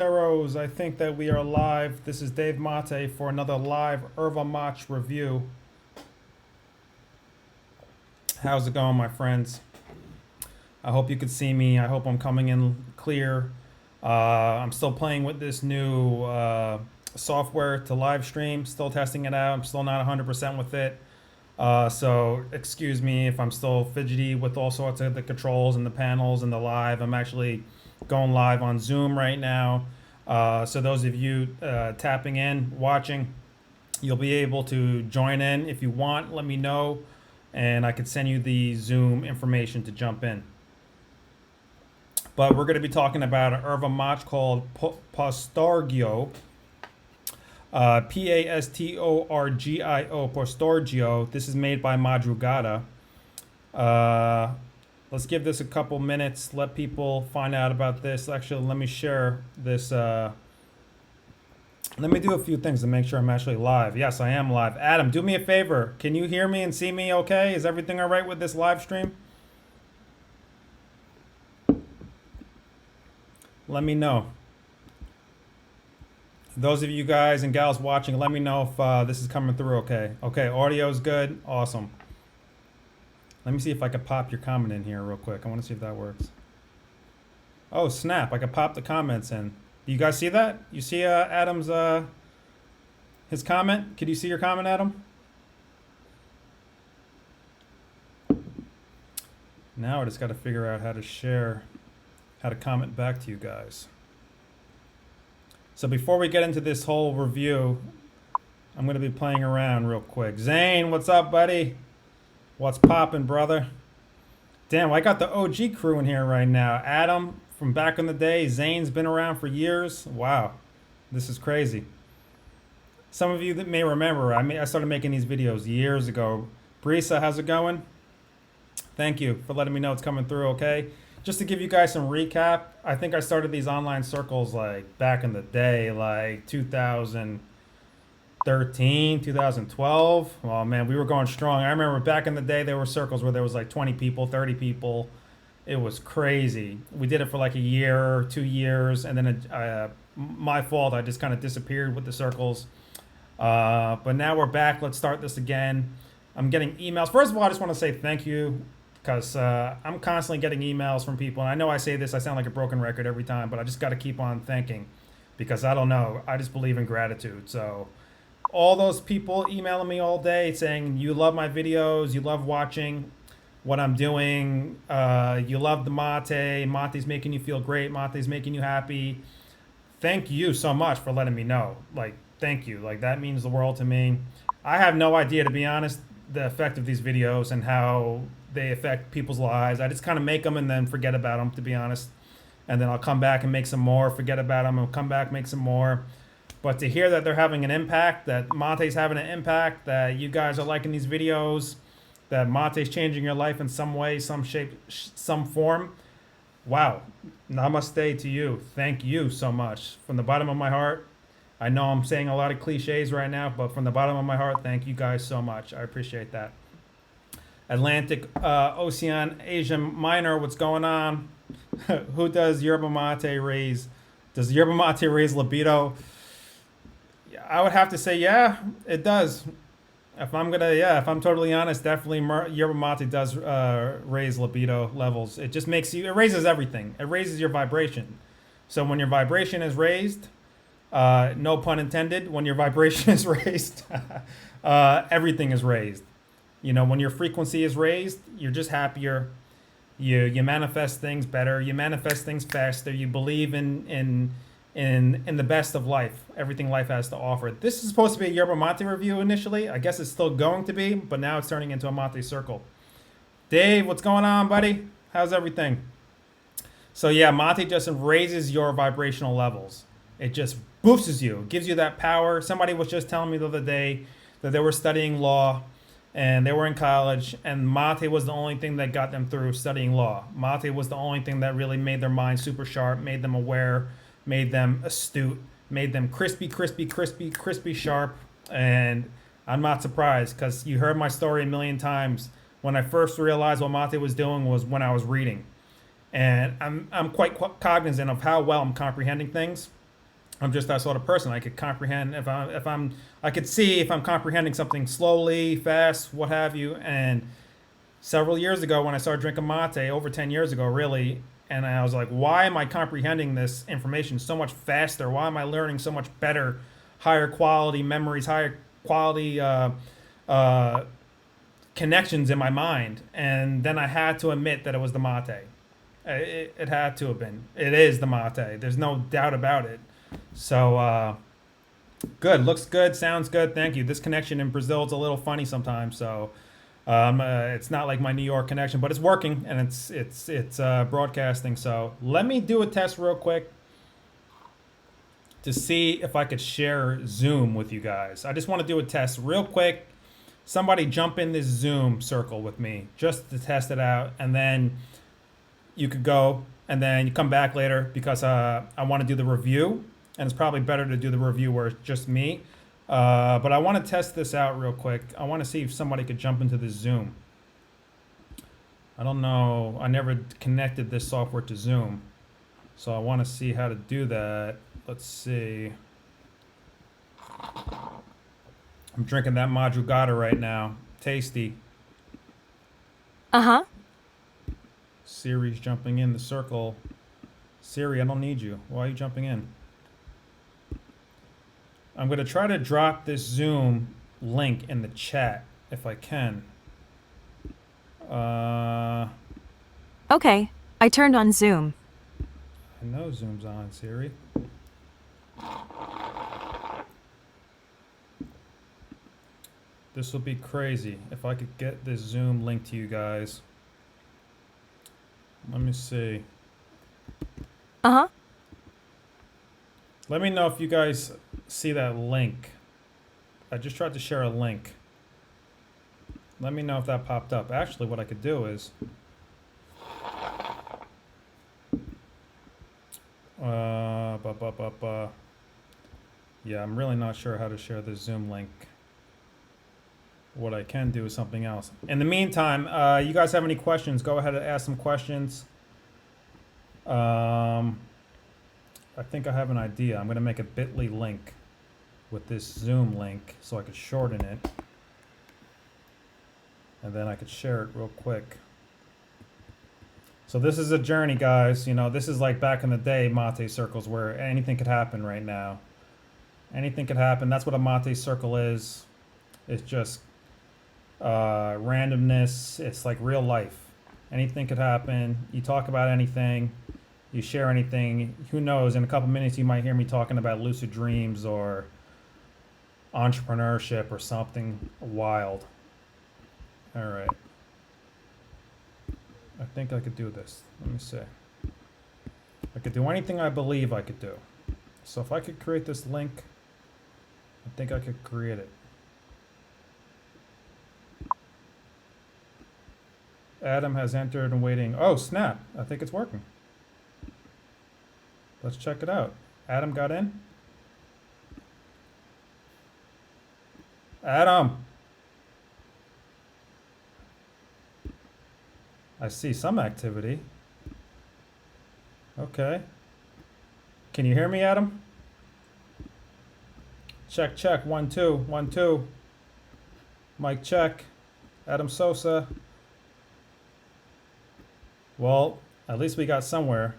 Arrows, I think that we are live. This is Dave Mate for another live Erva Mach review. How's it going, my friends? I hope you could see me. I hope I'm coming in clear. I'm still playing with this new software to live stream, still testing it out. I'm still not 100% with it. So excuse me if I'm still fidgety with all sorts of the controls and the panels and the live. I'm actually going live on Zoom right now. So those of you tapping in, watching, you'll be able to join in if you want. Let me know, and I can send you the Zoom information to jump in. But we're going to be talking about an Erva Mach called Pastorgio. Pastorgio, Pastorgio. This is made by Madrugada. Let's give this a couple minutes. Let people find out about this. Actually, let me share this. Let me do a few things to make sure I'm actually live. Yes, I am live. Adam, do me a favor. Can you hear me and see me okay? Is everything all right with this live stream? Let me know. Those of you guys and gals watching, let me know if this is coming through okay. Okay, audio is good. Awesome. Let me see if I can pop your comment in here real quick. I want to see if that works. Oh, snap. I can pop the comments in. Do you guys see that? You see Adam's, his comment? Could you see your comment, Adam? Now I just got to figure out how to share, how to comment back to you guys. So before we get into this whole review, I'm going to be playing around real quick. Zane, what's up, buddy? What's poppin', brother? Damn, I got the OG crew in here right now. Adam from back in the day. Zane's been around for years. Wow, this is crazy. Some of you that may remember, I started making these videos years ago. Brisa, how's it going? Thank you for letting me know it's coming through, okay? Just to give you guys some recap, I think I started these online circles like back in the day, like 2013, 2012. Oh man, we were going strong. I remember back in the day, there were circles where there was like 20 people, 30 people. It was crazy. We did it for like a year, 2 years, and then my fault, I just kind of disappeared with the circles. But now we're back. Let's start this again. I'm getting emails. First of all, I just want to say thank you, because I'm constantly getting emails from people. And I know I say this, I sound like a broken record every time, but I just got to keep on thanking, because I don't know. I just believe in gratitude. So all those people emailing me all day saying you love my videos, you love watching what I'm doing, you love the mate, mate's making you feel great, mate's making you happy. Thank you so much for letting me know. Like, thank you. Like, that means the world to me. I have no idea, to be honest, the effect of these videos and how they affect people's lives. I just kind of make them and then forget about them, to be honest. And then I'll come back and make some more, forget about them, and come back, make some more. But to hear that they're having an impact, that mate's having an impact, that you guys are liking these videos, that mate's changing your life in some way, some shape, some form, wow. Namaste to you. Thank you so much. From the bottom of my heart. I know I'm saying a lot of cliches right now, but from the bottom of my heart, thank you guys so much. I appreciate that. Atlantic Ocean, Asia Minor, what's going on? Who does Yerba Mate raise? Does Yerba Mate raise libido? I would have to say, yeah, it does. If I'm totally honest, definitely Yerba Mate does raise libido levels. It just makes you, it raises everything. It raises your vibration. So when your vibration is raised, no pun intended, when your vibration is raised, everything is raised. You know, when your frequency is raised, you're just happier. You manifest things better. You manifest things faster. You believe in the best of life, everything life has to offer. This is supposed to be a Yerba Mate review initially. I guess it's still going to be, but now it's turning into a Mate circle. Dave, what's going on, buddy? How's everything? So yeah, Mate just raises your vibrational levels. It just boosts you, gives you that power. Somebody was just telling me the other day that they were studying law and they were in college, and mate was the only thing that got them through studying law. Mate was the only thing that really made their mind super sharp, made them aware, made them astute, made them crispy sharp. And I'm not surprised, because you heard my story a million times. When I first realized what mate was doing was when I was reading. And I'm quite cognizant of how well I'm comprehending things. I'm just that sort of person. I could comprehend if I'm I could see if I'm comprehending something slowly, fast, what have you. And several years ago, when I started drinking mate, over 10 years ago, really, and I was like, why am I comprehending this information so much faster? Why am I learning so much better, higher quality memories, higher quality uh, connections in my mind? And then I had to admit that it was the mate. It had to have been. It is the mate. There's no doubt about it. So good, looks good, sounds good. Thank you. This connection in Brazil is a little funny sometimes, so it's not like my New York connection, but it's working and it's broadcasting. So let me do a test real quick to see if I could share Zoom with you guys. I just want to do a test real quick. Somebody jump in this Zoom circle with me just to test it out, and then you could go and then you come back later because I want to do the review, and it's probably better to do the review where it's just me. But I want to test this out real quick. I want to see if somebody could jump into this Zoom. I don't know. I never connected this software to Zoom, so I want to see how to do that. Let's see. I'm drinking that Madrugada right now. Tasty. Uh-huh. Siri's jumping in the circle. Siri, I don't need you. Why are you jumping in? I'm going to try to drop this Zoom link in the chat if I can. I Okay, I turned on Zoom. know Zoom's on, Siri. This will be crazy if I could get this Zoom link to you guys. Let me see. Uh-huh. Let me know if you guys see that link. I just tried to share a link. Let me know if that popped up. Actually, what I could do is yeah, I'm really not sure how to share the Zoom link. What I can do is something else. In the meantime, you guys have any questions, go ahead and ask some questions. I think I have an idea. I'm going to make a bit.ly link with this Zoom link so I could shorten it. And then I could share it real quick. So this is a journey, guys. You know, this is like back in the day, mate circles, where anything could happen right now. Anything could happen. That's what a mate circle is. It's just randomness. It's like real life. Anything could happen. You talk about anything. You share anything. Who knows? In a couple minutes, you might hear me talking about lucid dreams or entrepreneurship or something wild. All right. I think I could do this. Let me see. I could do anything I believe I could do. So if I could create this link, I think I could create it. Adam has entered and waiting. Oh, snap. I think it's working. Let's check it out. Adam got in. Adam. I see some activity. Okay. Can you hear me, Adam? Check, check. 1, 2, 1, 2. Mic check. Adam Sosa. Well, at least we got somewhere.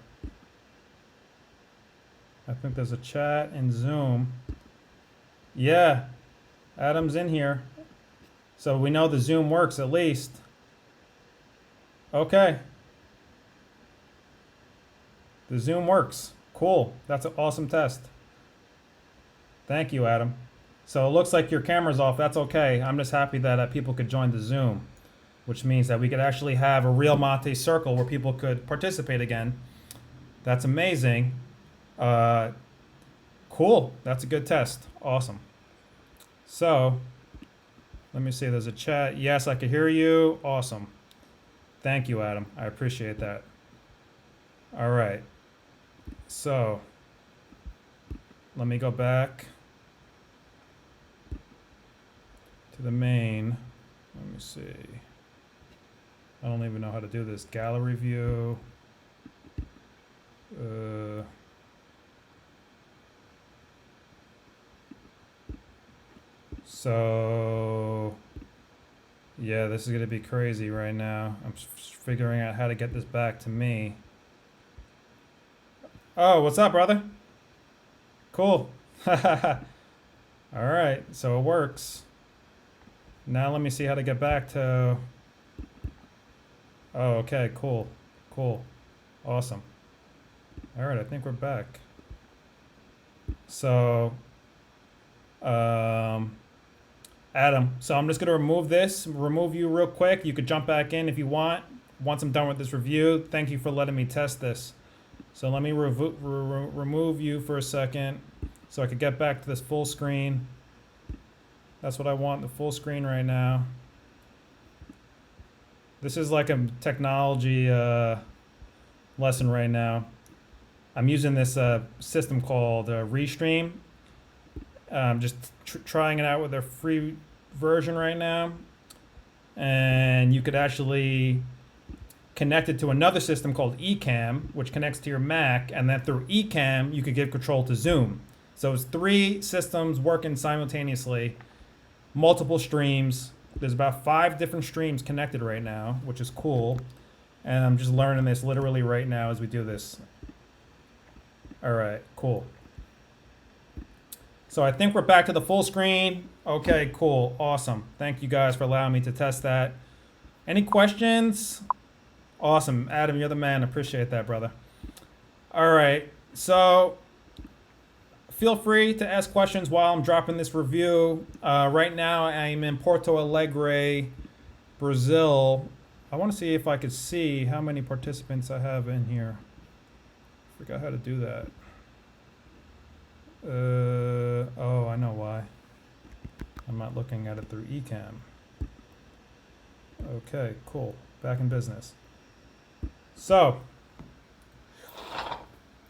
I think there's a chat in Zoom. Yeah, Adam's in here. So we know the Zoom works at least. Okay. The Zoom works. Cool. That's an awesome test. Thank you, Adam. So it looks like your camera's off. That's okay. I'm just happy that people could join the Zoom, which means that we could actually have a real mate circle where people could participate again. That's amazing. Cool. That's a good test. Awesome. So let me see. There's a chat. Yes, I can hear you. Awesome. Thank you, Adam. I appreciate that. All right. So let me go back to the main. Let me see. I don't even know how to do this. Gallery view. So, yeah, this is going to be crazy right now. I'm figuring out how to get this back to me. Oh, what's up, brother? Cool. All right, so it works. Now let me see how to get back to... Oh, okay, cool. Cool. Awesome. All right, I think we're back. So, Adam, so I'm just going to remove you real quick. You could jump back in if you want. Once I'm done with this review, thank you for letting me test this. So let me remove you for a second so I could get back to this full screen. That's what I want, the full screen right now. This is like a technology lesson right now. I'm using this system called Restream. Just trying it out with their free version right now. And you could actually connect it to another system called Ecamm, which connects to your Mac. And then through Ecamm, you could give control to Zoom. So it's 3 systems working simultaneously, multiple streams. There's about 5 different streams connected right now, which is cool. And I'm just learning this literally right now as we do this. All right, cool. So I think we're back to the full screen. Okay, cool, awesome. Thank you guys for allowing me to test that. Any questions? Awesome, Adam, you're the man. Appreciate that, brother. All right, so feel free to ask questions while I'm dropping this review. Right now, I'm in Porto Alegre, Brazil. I want to see if I could see how many participants I have in here. Forgot how to do that. Oh, I know why. I'm not looking at it through Ecamm. Okay, cool. Back in business. So,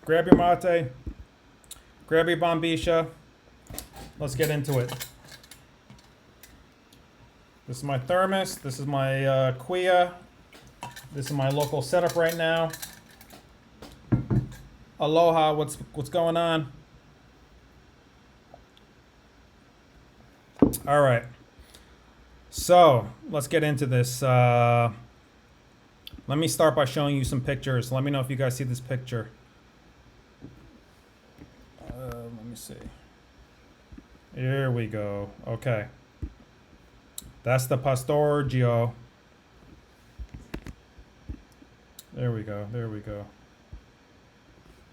grab your mate, grab your bombisha. Let's get into it. This is my thermos. This is my Kuya. This is my local setup right now. Aloha, what's going on? All right. So let's get into this. Let me start by showing you some pictures. Let me know if you guys see this picture. Let me see. Here we go. Okay. That's the Pastorgio. There we go. There we go.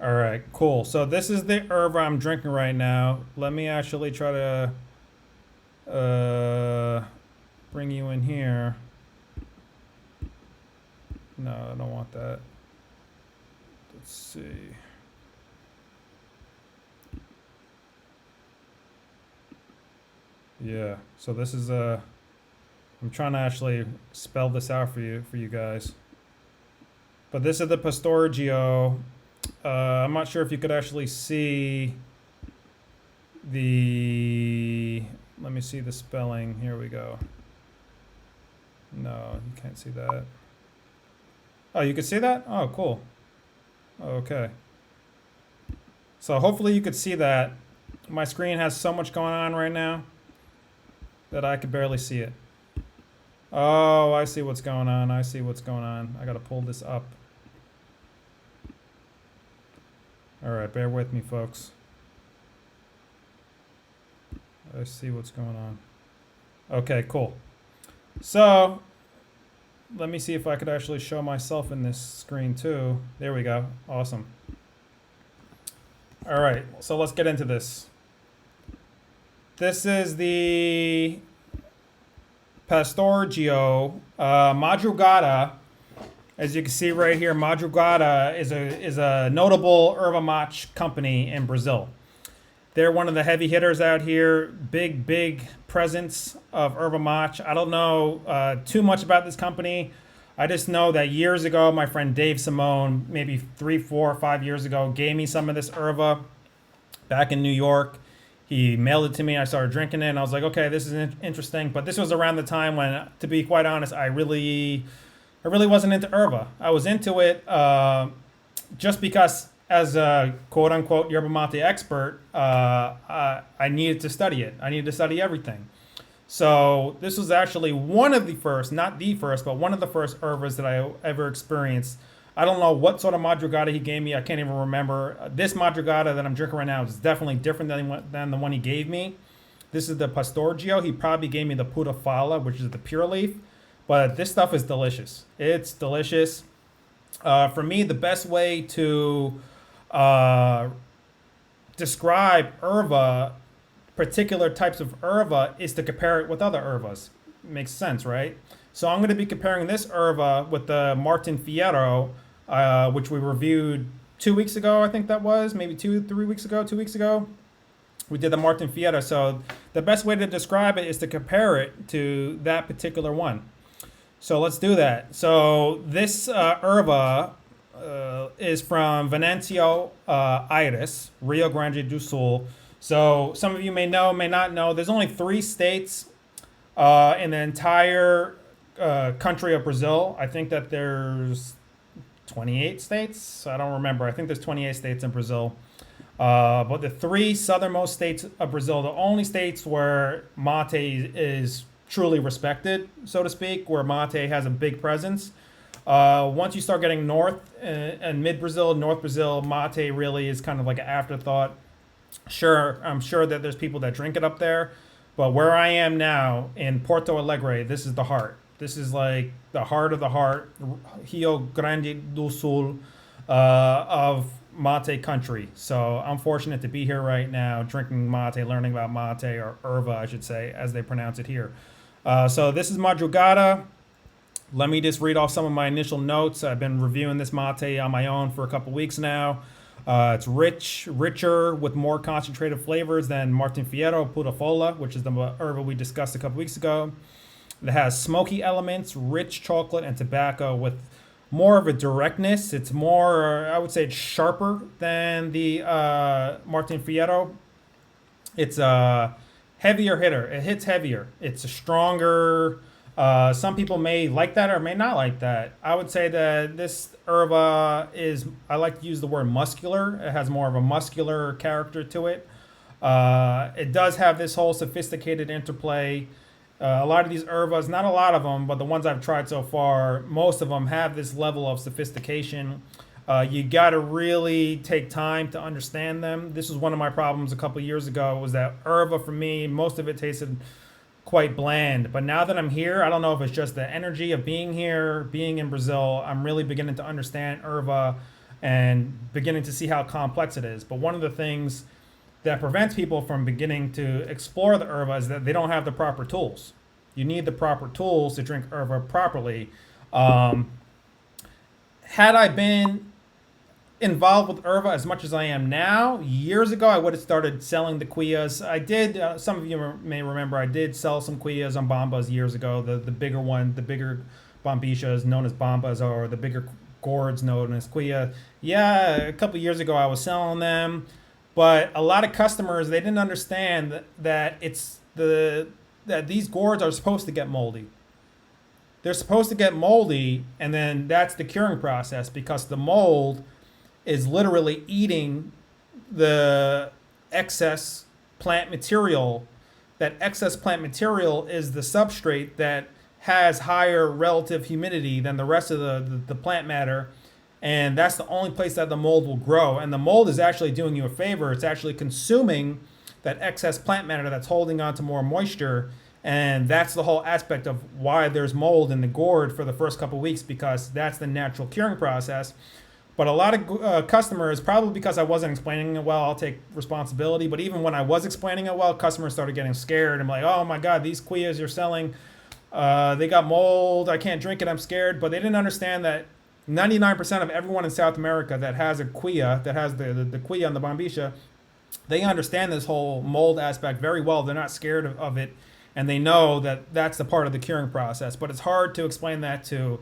All right, cool. So this is the Erva I'm drinking right now. Let me actually try to bring you in here. No, I don't want that. Let's see. Yeah, so this is I'm trying to actually spell this out for you guys. But this is the Pastorgio. I'm not sure if you could actually see the... Let me see the spelling. Here we go. No, you can't see that. Oh, you could see that? Oh, cool. Okay. So hopefully you could see that. My screen has so much going on right now that I could barely see it. Oh, I see what's going on. I see what's going on. I gotta pull this up. All right, bear with me, folks. I see what's going on. Okay, cool. So, let me see if I could actually show myself in this screen too. There we go. Awesome. All right, so let's get into this. This is the Pastorgio Madrugada. As you can see right here, Madrugada is a notable Erva mate company in Brazil. They're one of the heavy hitters out here. Big presence of Erva mate. I don't know too much about this company. I just know that years ago, my friend Dave Simone, maybe 3, 4, 5 years ago, gave me some of this Erva back in New York. He mailed it to me. I started drinking it, and I was like, okay, this is interesting. But this was around the time when, to be quite honest, I really wasn't into Erva. I was into it just because, as a quote-unquote yerba mate expert, I needed to study it. I needed to study everything. So this was actually one of the first, not the first, but one of the first Ervas that I ever experienced. I don't know what sort of Madrugada he gave me. I can't even remember. This Madrugada that I'm drinking right now is definitely different than the one he gave me. This is the Pastorgio. He probably gave me the Puta Fala, which is the pure leaf. But this stuff is delicious. It's delicious. For me, the best way to uh, describe Erva, particular types of Erva, is to compare it with other Ervas. Makes sense, right? So I'm going to be comparing this Erva with the Martin Fierro, which we reviewed 2 weeks ago. I think that was maybe 2 3 weeks ago. 2 weeks ago, we did the Martin Fierro. So the best way to describe it is to compare it to that particular one. So let's do that. So this Erva is from Venancio Aires, Rio Grande do Sul. So some of you may know, may not know, there's only 3 states in the entire country of Brazil. I think that there's 28 states. I don't remember. I think there's 28 states in Brazil. But the 3 southernmost states of Brazil, the only states where mate is truly respected, so to speak, where mate has a big presence. Once you start getting north and mid Brazil, North Brazil, mate really is kind of like an afterthought. Sure, I'm sure that there's people that drink it up there, but where I am now in Porto Alegre, this is the heart. This is like the heart of the heart, Rio Grande do Sul of mate country. So I'm fortunate to be here right now, drinking mate, learning about mate, or Erva, I should say, as they pronounce it here. So this is Madrugada. Let me just read off some of my initial notes. I've been reviewing this mate on my own for a couple weeks now. It's richer with more concentrated flavors than Martin Fierro Puta Fola, which is the Erva we discussed a couple weeks ago. It has smoky elements, rich chocolate, and tobacco with more of a directness. It's more, I would say, it's sharper than the Martin Fierro. It's a heavier hitter. It hits heavier. It's a stronger. Some people may like that or may not like that. I would say that this Erva is, I like to use the word muscular. It has more of a muscular character to it. It does have this whole sophisticated interplay. A lot of these Ervas, not a lot of them, but the ones I've tried so far, most of them have this level of sophistication. You got to really take time to understand them. This was one of my problems a couple years ago, was that Erva, for me, most of it tasted quite bland. But now that I'm here, I don't know if it's just the energy of being here, being in Brazil, I'm really beginning to understand Erva and beginning to see how complex it is. But one of the things that prevents people from beginning to explore the Erva is that they don't have the proper tools. You need the proper tools to drink Erva properly. Had I been involved with Erva as much as I am now, years ago, I would have started selling the Quillas. I did, some of you may remember, I did sell some Quillas on Bombas years ago. The bigger one, the bigger Bombishas known as Bombas, or the bigger gourds known as Quilla. Yeah, a couple years ago I was selling them. But a lot of customers, they didn't understand that that these gourds are supposed to get moldy. They're supposed to get moldy, and then that's the curing process, because the mold is literally eating the excess plant material. That excess plant material is the substrate that has higher relative humidity than the rest of the plant matter. And that's the only place that the mold will grow. And the mold is actually doing you a favor. It's actually consuming that excess plant matter that's holding on to more moisture. And that's the whole aspect of why there's mold in the gourd for the first couple weeks, because that's the natural curing process. But a lot of customers, probably because I wasn't explaining it well, I'll take responsibility. But even when I was explaining it well, customers started getting scared. I'm like, oh my God, these Quillas you're selling, they got mold. I can't drink it. I'm scared. But they didn't understand that 99% of everyone in South America that has a Quilla, that has the Quilla and the Bombisha, they understand this whole mold aspect very well. They're not scared of it, and they know that that's the part of the curing process. But it's hard to explain that to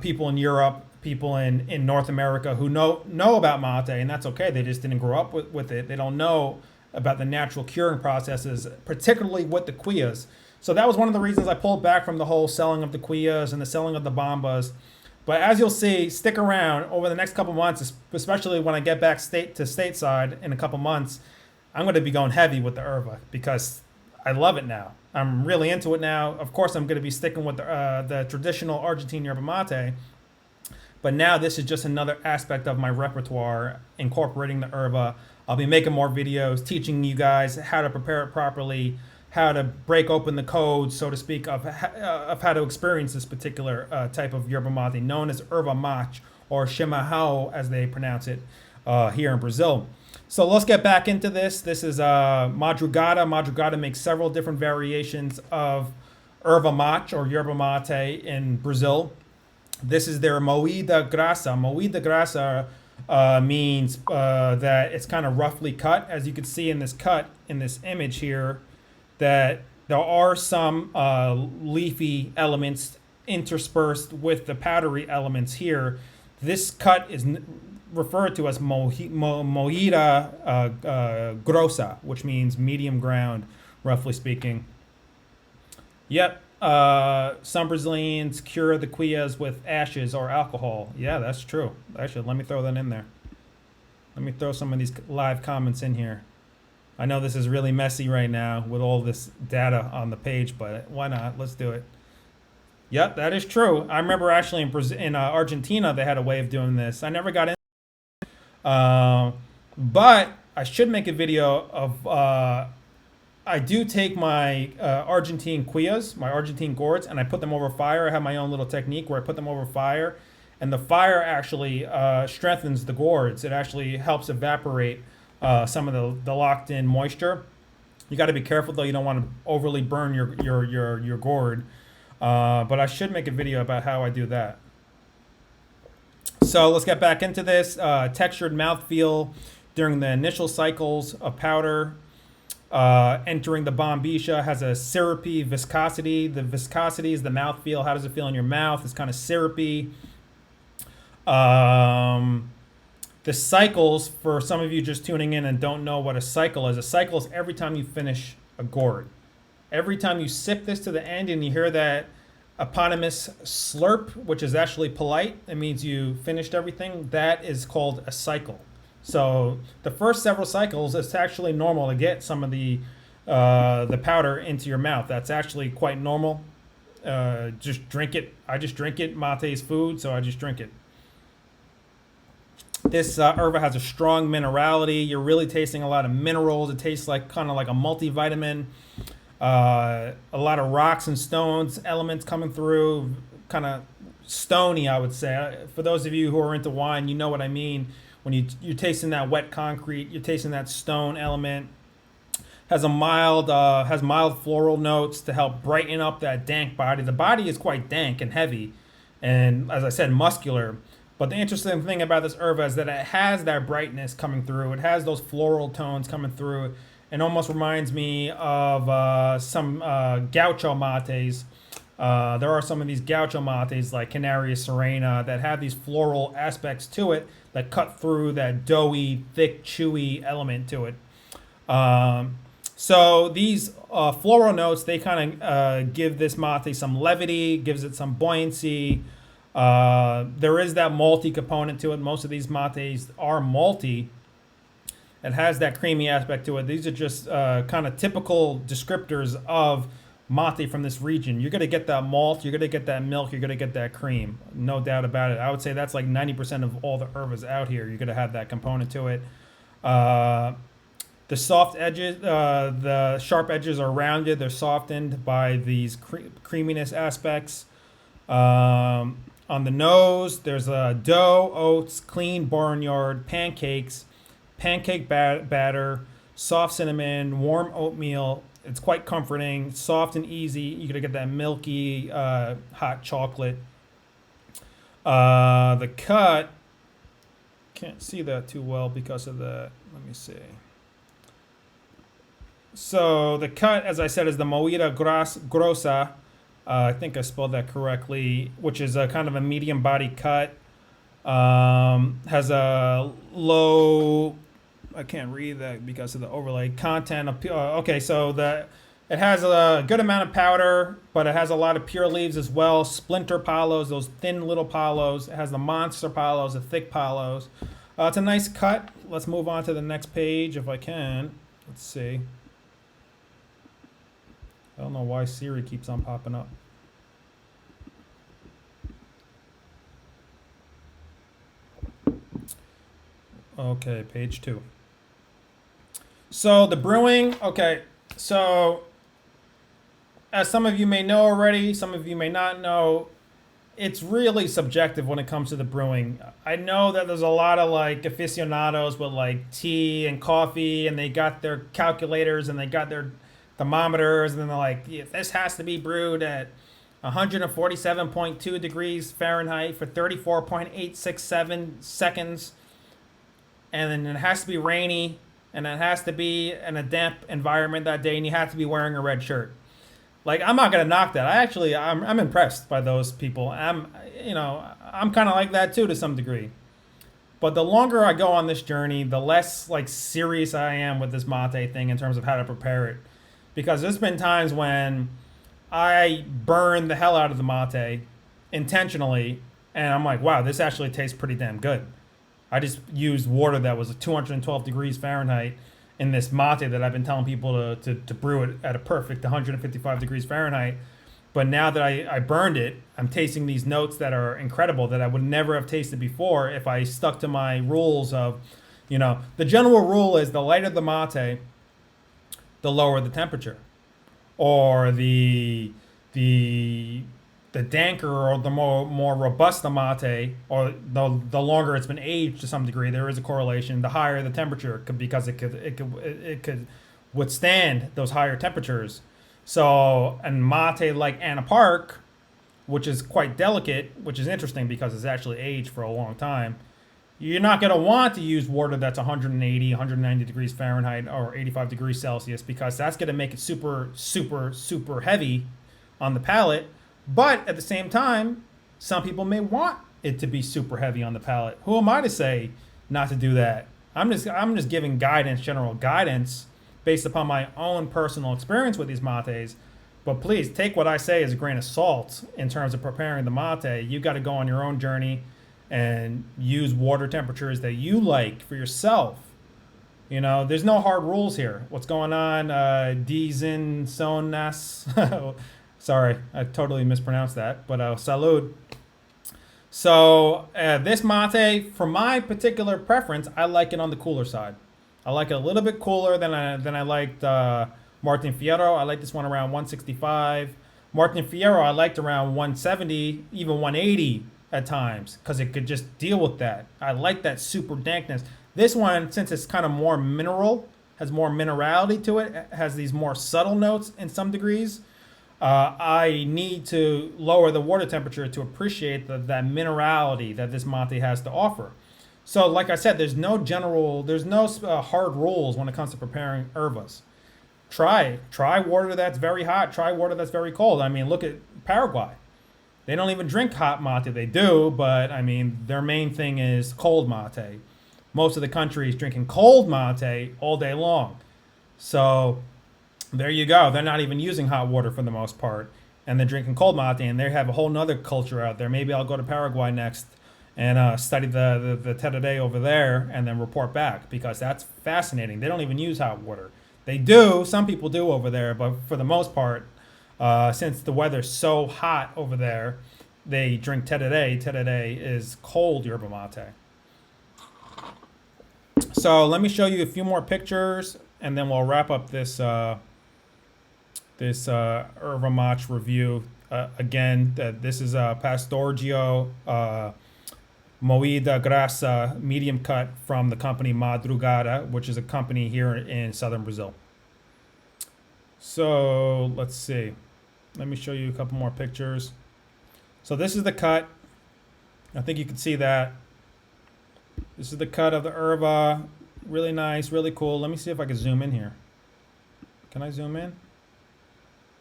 people in Europe, people in North America who know about mate, and that's okay. They just didn't grow up with it. They don't know about the natural curing processes, particularly with the Quillas. So that was one of the reasons I pulled back from the whole selling of the Quillas and the selling of the Bombas. But as you'll see, stick around over the next couple months, especially when I get back stateside in a couple months. I'm going to be going heavy with the Erva, because I love it now. I'm really into it now. Of course, I'm going to be sticking with the traditional Argentine yerba mate, but now this is just another aspect of my repertoire, incorporating the herba. I'll be making more videos, teaching you guys how to prepare it properly, how to break open the codes, so to speak, of how to experience this particular type of yerba mate, known as erva mate, or chimarrão, as they pronounce it here in Brazil. So let's get back into this. This is Madrugada. Madrugada makes several different variations of erva mate or yerba mate in Brazil. This is their moída grassa. Moída grassa means that it's kind of roughly cut. As you can see in this cut, in this image here, that there are some leafy elements interspersed with the powdery elements here. This cut is referred to as moída grossa, which means medium ground, roughly speaking. Yep. Some Brazilians cure the cuias with ashes or alcohol. Yeah, that's true. Actually, let me throw that in there. Let me throw some of these live comments in here. I know this is really messy right now with all this data on the page, but why not? Let's do it. Yep, that is true. I remember actually in Argentina, they had a way of doing this. I never got in. But I should make a video of I do take my Argentine cuias, my Argentine gourds, and I put them over fire. I have my own little technique where I put them over fire, and the fire actually strengthens the gourds. It actually helps evaporate some of the locked in moisture. You got to be careful though; you don't want to overly burn your gourd. But I should make a video about how I do that. So let's get back into this. Textured mouthfeel during the initial cycles of powder. Entering the bombisha has a syrupy viscosity. The viscosity is the mouthfeel. How does it feel in your mouth? It's kind of syrupy. The cycles, for some of you just tuning in and don't know what a cycle is every time you finish a gourd. Every time you sip this to the end and you hear that eponymous slurp, which is actually polite, it means you finished everything. That is called a cycle. So the first several cycles, it's actually normal to get some of the powder into your mouth. That's actually quite normal. Just drink it. I just drink it. Mate is food, so I just drink it. This herba has a strong minerality. You're really tasting a lot of minerals. It tastes like kind of like a multivitamin. A lot of rocks and stones elements coming through, kind of stony, I would say. For those of you who are into wine, you know what I mean. When you're tasting that wet concrete, you're tasting that stone element. Has mild floral notes to help brighten up that dank body. The body is quite dank and heavy, and as I said, muscular. But the interesting thing about this herba is that it has that brightness coming through. It has those floral tones coming through. It almost reminds me of some gaucho mates. There are some of these gaucho mates like Canaria Serena that have these floral aspects to it that cut through that doughy, thick, chewy element to it. So these floral notes, they kind of give this mate some levity, gives it some buoyancy. There is that malty component to it. Most of these mates are malty. It has that creamy aspect to it. These are just kind of typical descriptors of mate from this region. You're going to get that malt, you're going to get that milk, you're going to get that cream. No doubt about it. I would say that's like 90% of all the herbas out here. You're going to have that component to it. The soft edges, the sharp edges are rounded. They're softened by these creaminess aspects. On the nose, there's dough, oats, clean barnyard, pancakes, pancake batter, soft cinnamon, warm oatmeal. It's quite comforting, soft and easy. You're going to get that milky, hot chocolate. The cut, can't see that too well because of the, let me see. So the cut, as I said, is the moída grossa. I think I spelled that correctly, which is a kind of a medium body cut. Has a low, I can't read that because of the overlay content of okay, so it has a good amount of powder, but it has a lot of pure leaves as well. Splinter palos, those thin little palos. It has the monster palos, the thick palos. It's a nice cut. Let's move on to the next page if I can. Let's see. I don't know why Siri keeps on popping up. Okay, page 2. So the brewing, okay. So as some of you may know already, some of you may not know, it's really subjective when it comes to the brewing. I know that there's a lot of like aficionados with like tea and coffee, and they got their calculators and they got their thermometers, and then they're like, yeah, this has to be brewed at 147.2 degrees Fahrenheit for 34.867 seconds, and then it has to be rainy, and it has to be in a damp environment that day, and you have to be wearing a red shirt. Like, I'm not gonna knock that. I'm impressed by those people. I'm kind of like that too to some degree. But the longer I go on this journey, the less like serious I am with this mate thing in terms of how to prepare it. Because there's been times when I burn the hell out of the mate intentionally, and I'm like, wow, this actually tastes pretty damn good. I just used water that was 212 degrees Fahrenheit in this mate that I've been telling people to brew it at a perfect 155 degrees Fahrenheit. But now that I burned it, I'm tasting these notes that are incredible that I would never have tasted before if I stuck to my rules of, the general rule is the lighter the mate, the lower the temperature. Or the danker or the more robust the mate, or the longer it's been aged to some degree, there is a correlation. The higher the temperature, because it could withstand those higher temperatures. So, and mate like Anna Park, which is quite delicate, which is interesting because it's actually aged for a long time. You're not going to want to use water that's 180, 190 degrees Fahrenheit or 85 degrees Celsius, because that's going to make it super, super, super heavy on the palate. But at the same time, some people may want it to be super heavy on the palate. Who am I to say not to do that? I'm just giving guidance, general guidance, based upon my own personal experience with these mates. But please take what I say as a grain of salt in terms of preparing the mate. You got to go on your own journey and use water temperatures that you like for yourself. There's no hard rules here. What's going on? Dizin Sonas. Sorry, I totally mispronounced that, but salud. So this mate, for my particular preference, I like it on the cooler side. I like it a little bit cooler than I liked Martin Fierro. I like this one around 165. Martin Fierro I liked around 170, even 180 at times, because it could just deal with that. I like that super dankness. This one, since it's kind of more mineral, has more minerality to it, has these more subtle notes in some degrees. I need to lower the water temperature to appreciate that minerality that this mate has to offer. So, like I said, there's no hard rules when it comes to preparing ervas. Try water that's very hot. Try water that's very cold. I mean, look at Paraguay. They don't even drink hot mate. They do, but I mean, their main thing is cold mate. Most of the country is drinking cold mate all day long. So there you go. They're not even using hot water for the most part, and they're drinking cold mate, and they have a whole nother culture out there. Maybe I'll go to Paraguay next and study the tereré over there and then report back, because that's fascinating. They don't even use hot water. They do. Some people do over there, but for the most part, since the weather's so hot over there, they drink tereré. Tereré is cold yerba mate. So let me show you a few more pictures, and then we'll wrap up this Erva Mach review. Again, this is Pastorgio Moída Grasa medium cut from the company Madrugada, which is a company here in southern Brazil. So let's see. Let me show you a couple more pictures. So this is the cut. I think you can see that. This is the cut of the Erva. Really nice, really cool. Let me see if I can zoom in here. Can I zoom in?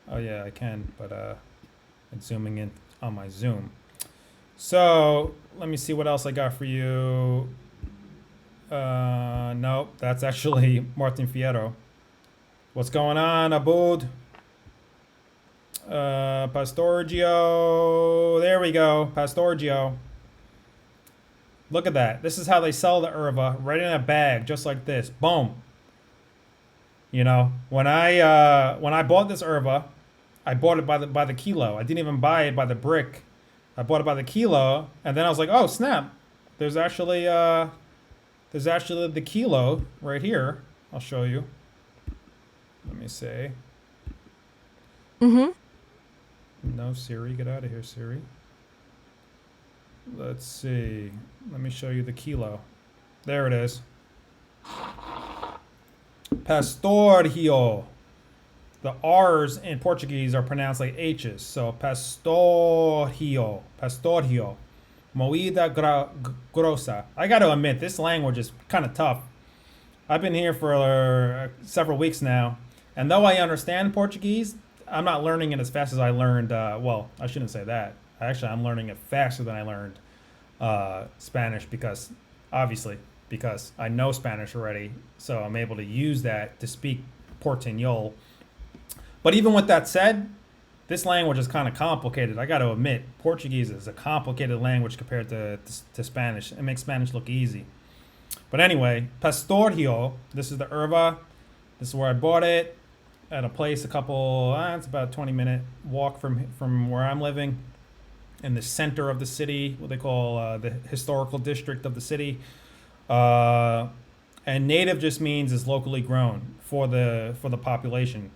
Oh yeah, I can, but it's zooming in on my Zoom. So let me see what else I got for you. Nope, that's actually Martin Fierro. What's going on, Abud? Pastorgio. There we go, Pastorgio. Look at that. This is how they sell the Erva, right in a bag, just like this. Boom. When I bought this Erva, I bought it by the kilo. I didn't even buy it by the brick. I bought it by the kilo, and then I was like, oh snap! There's actually the kilo right here. I'll show you. Let me see. Mm-hmm. No, Siri, get out of here, Siri. Let's see. Let me show you the kilo. There it is. Pastorgio. The R's in Portuguese are pronounced like H's. So pastorgio. Pastorgio. Moída grossa. I got to admit, this language is kind of tough. I've been here for several weeks now. And though I understand Portuguese, I'm not learning it as fast as I learned. Well, I shouldn't say that. Actually, I'm learning it faster than I learned Spanish because I know Spanish already. So I'm able to use that to speak Portuñol. But even with that said, this language is kind of complicated. I got to admit, Portuguese is a complicated language compared to Spanish. It makes Spanish look easy. But anyway, Pastorgio, this is the Erva. This is where I bought it at a place it's about a 20-minute walk from where I'm living in the center of the city, what they call the historical district of the city. And native just means is locally grown for the population.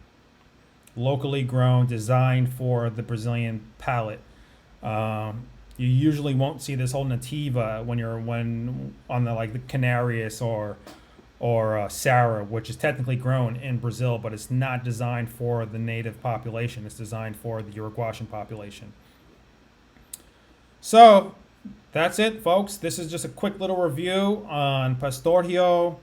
Locally grown, designed for the Brazilian palate. You usually won't see this whole nativa when on the Canarias or Sarah, which is technically grown in Brazil, but it's not designed for the native population. It's designed for the Uruguayan population. So that's it, folks. This is just a quick little review on Pastorgio.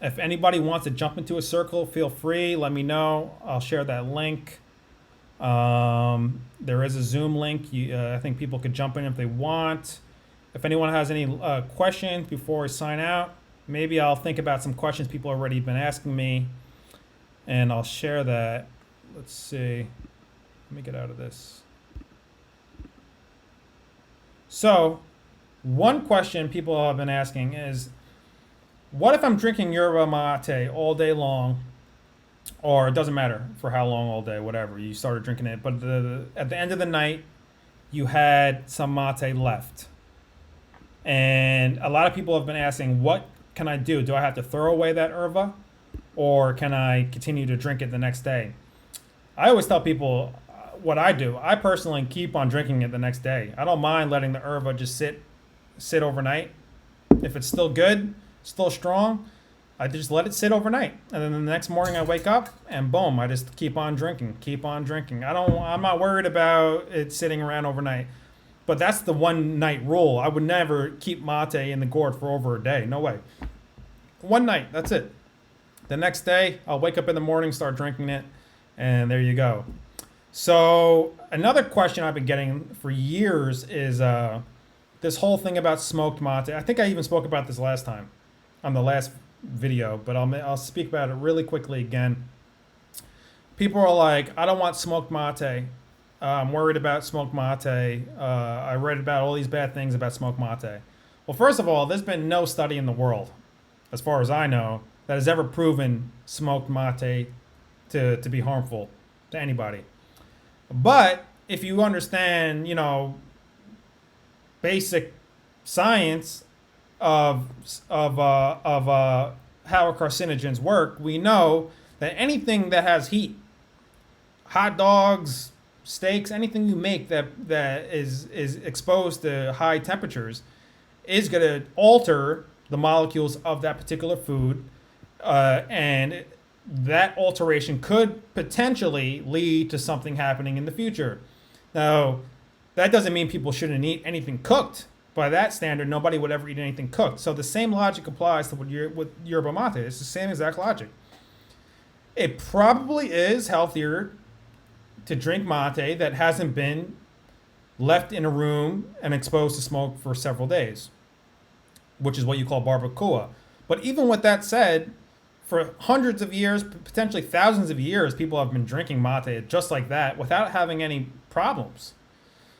If anybody wants to jump into a circle, feel free. Let me know. I'll share that link. There is a Zoom link. I think people could jump in if they want. If anyone has any questions before I sign out, maybe I'll think about some questions people already been asking me, and I'll share that. Let's see. Let me get out of this. So, one question people have been asking is, what if I'm drinking yerba mate all day long, or it doesn't matter for how long, all day, whatever, you started drinking it, but at the end of the night, you had some mate left. And a lot of people have been asking, what can I do? Do I have to throw away that erva, or can I continue to drink it the next day? I always tell people what I do. I personally keep on drinking it the next day. I don't mind letting the erva just sit overnight. If it's still good, still strong, I just let it sit overnight, and then the next morning I wake up and boom, I just keep on drinking. I'm not worried about it sitting around overnight. But that's the one night rule. I would never keep mate in the gourd for over a day. No way. One night, that's it. The next day, I'll wake up in the morning, start drinking it, and there you go. So another question I've been getting for years is this whole thing about smoked mate. I think I even spoke about this last time on the last video, but I'll speak about it really quickly again. People are like, I don't want smoked mate. I'm worried about smoked mate. I read about all these bad things about smoked mate. Well, first of all, there's been no study in the world, as far as I know, that has ever proven smoked mate to be harmful to anybody. But if you understand, basic science of how carcinogens work, we know that anything that has heat, hot dogs, steaks, anything you make that is exposed to high temperatures is going to alter the molecules of that particular food, and that alteration could potentially lead to something happening in the future. Now, that doesn't mean people shouldn't eat anything cooked. By that standard, nobody would ever eat anything cooked. So the same logic applies to with yerba mate. It's the same exact logic. It probably is healthier to drink mate that hasn't been left in a room and exposed to smoke for several days, which is what you call barbacoa. But even with that said, for hundreds of years, potentially thousands of years, people have been drinking mate just like that without having any problems.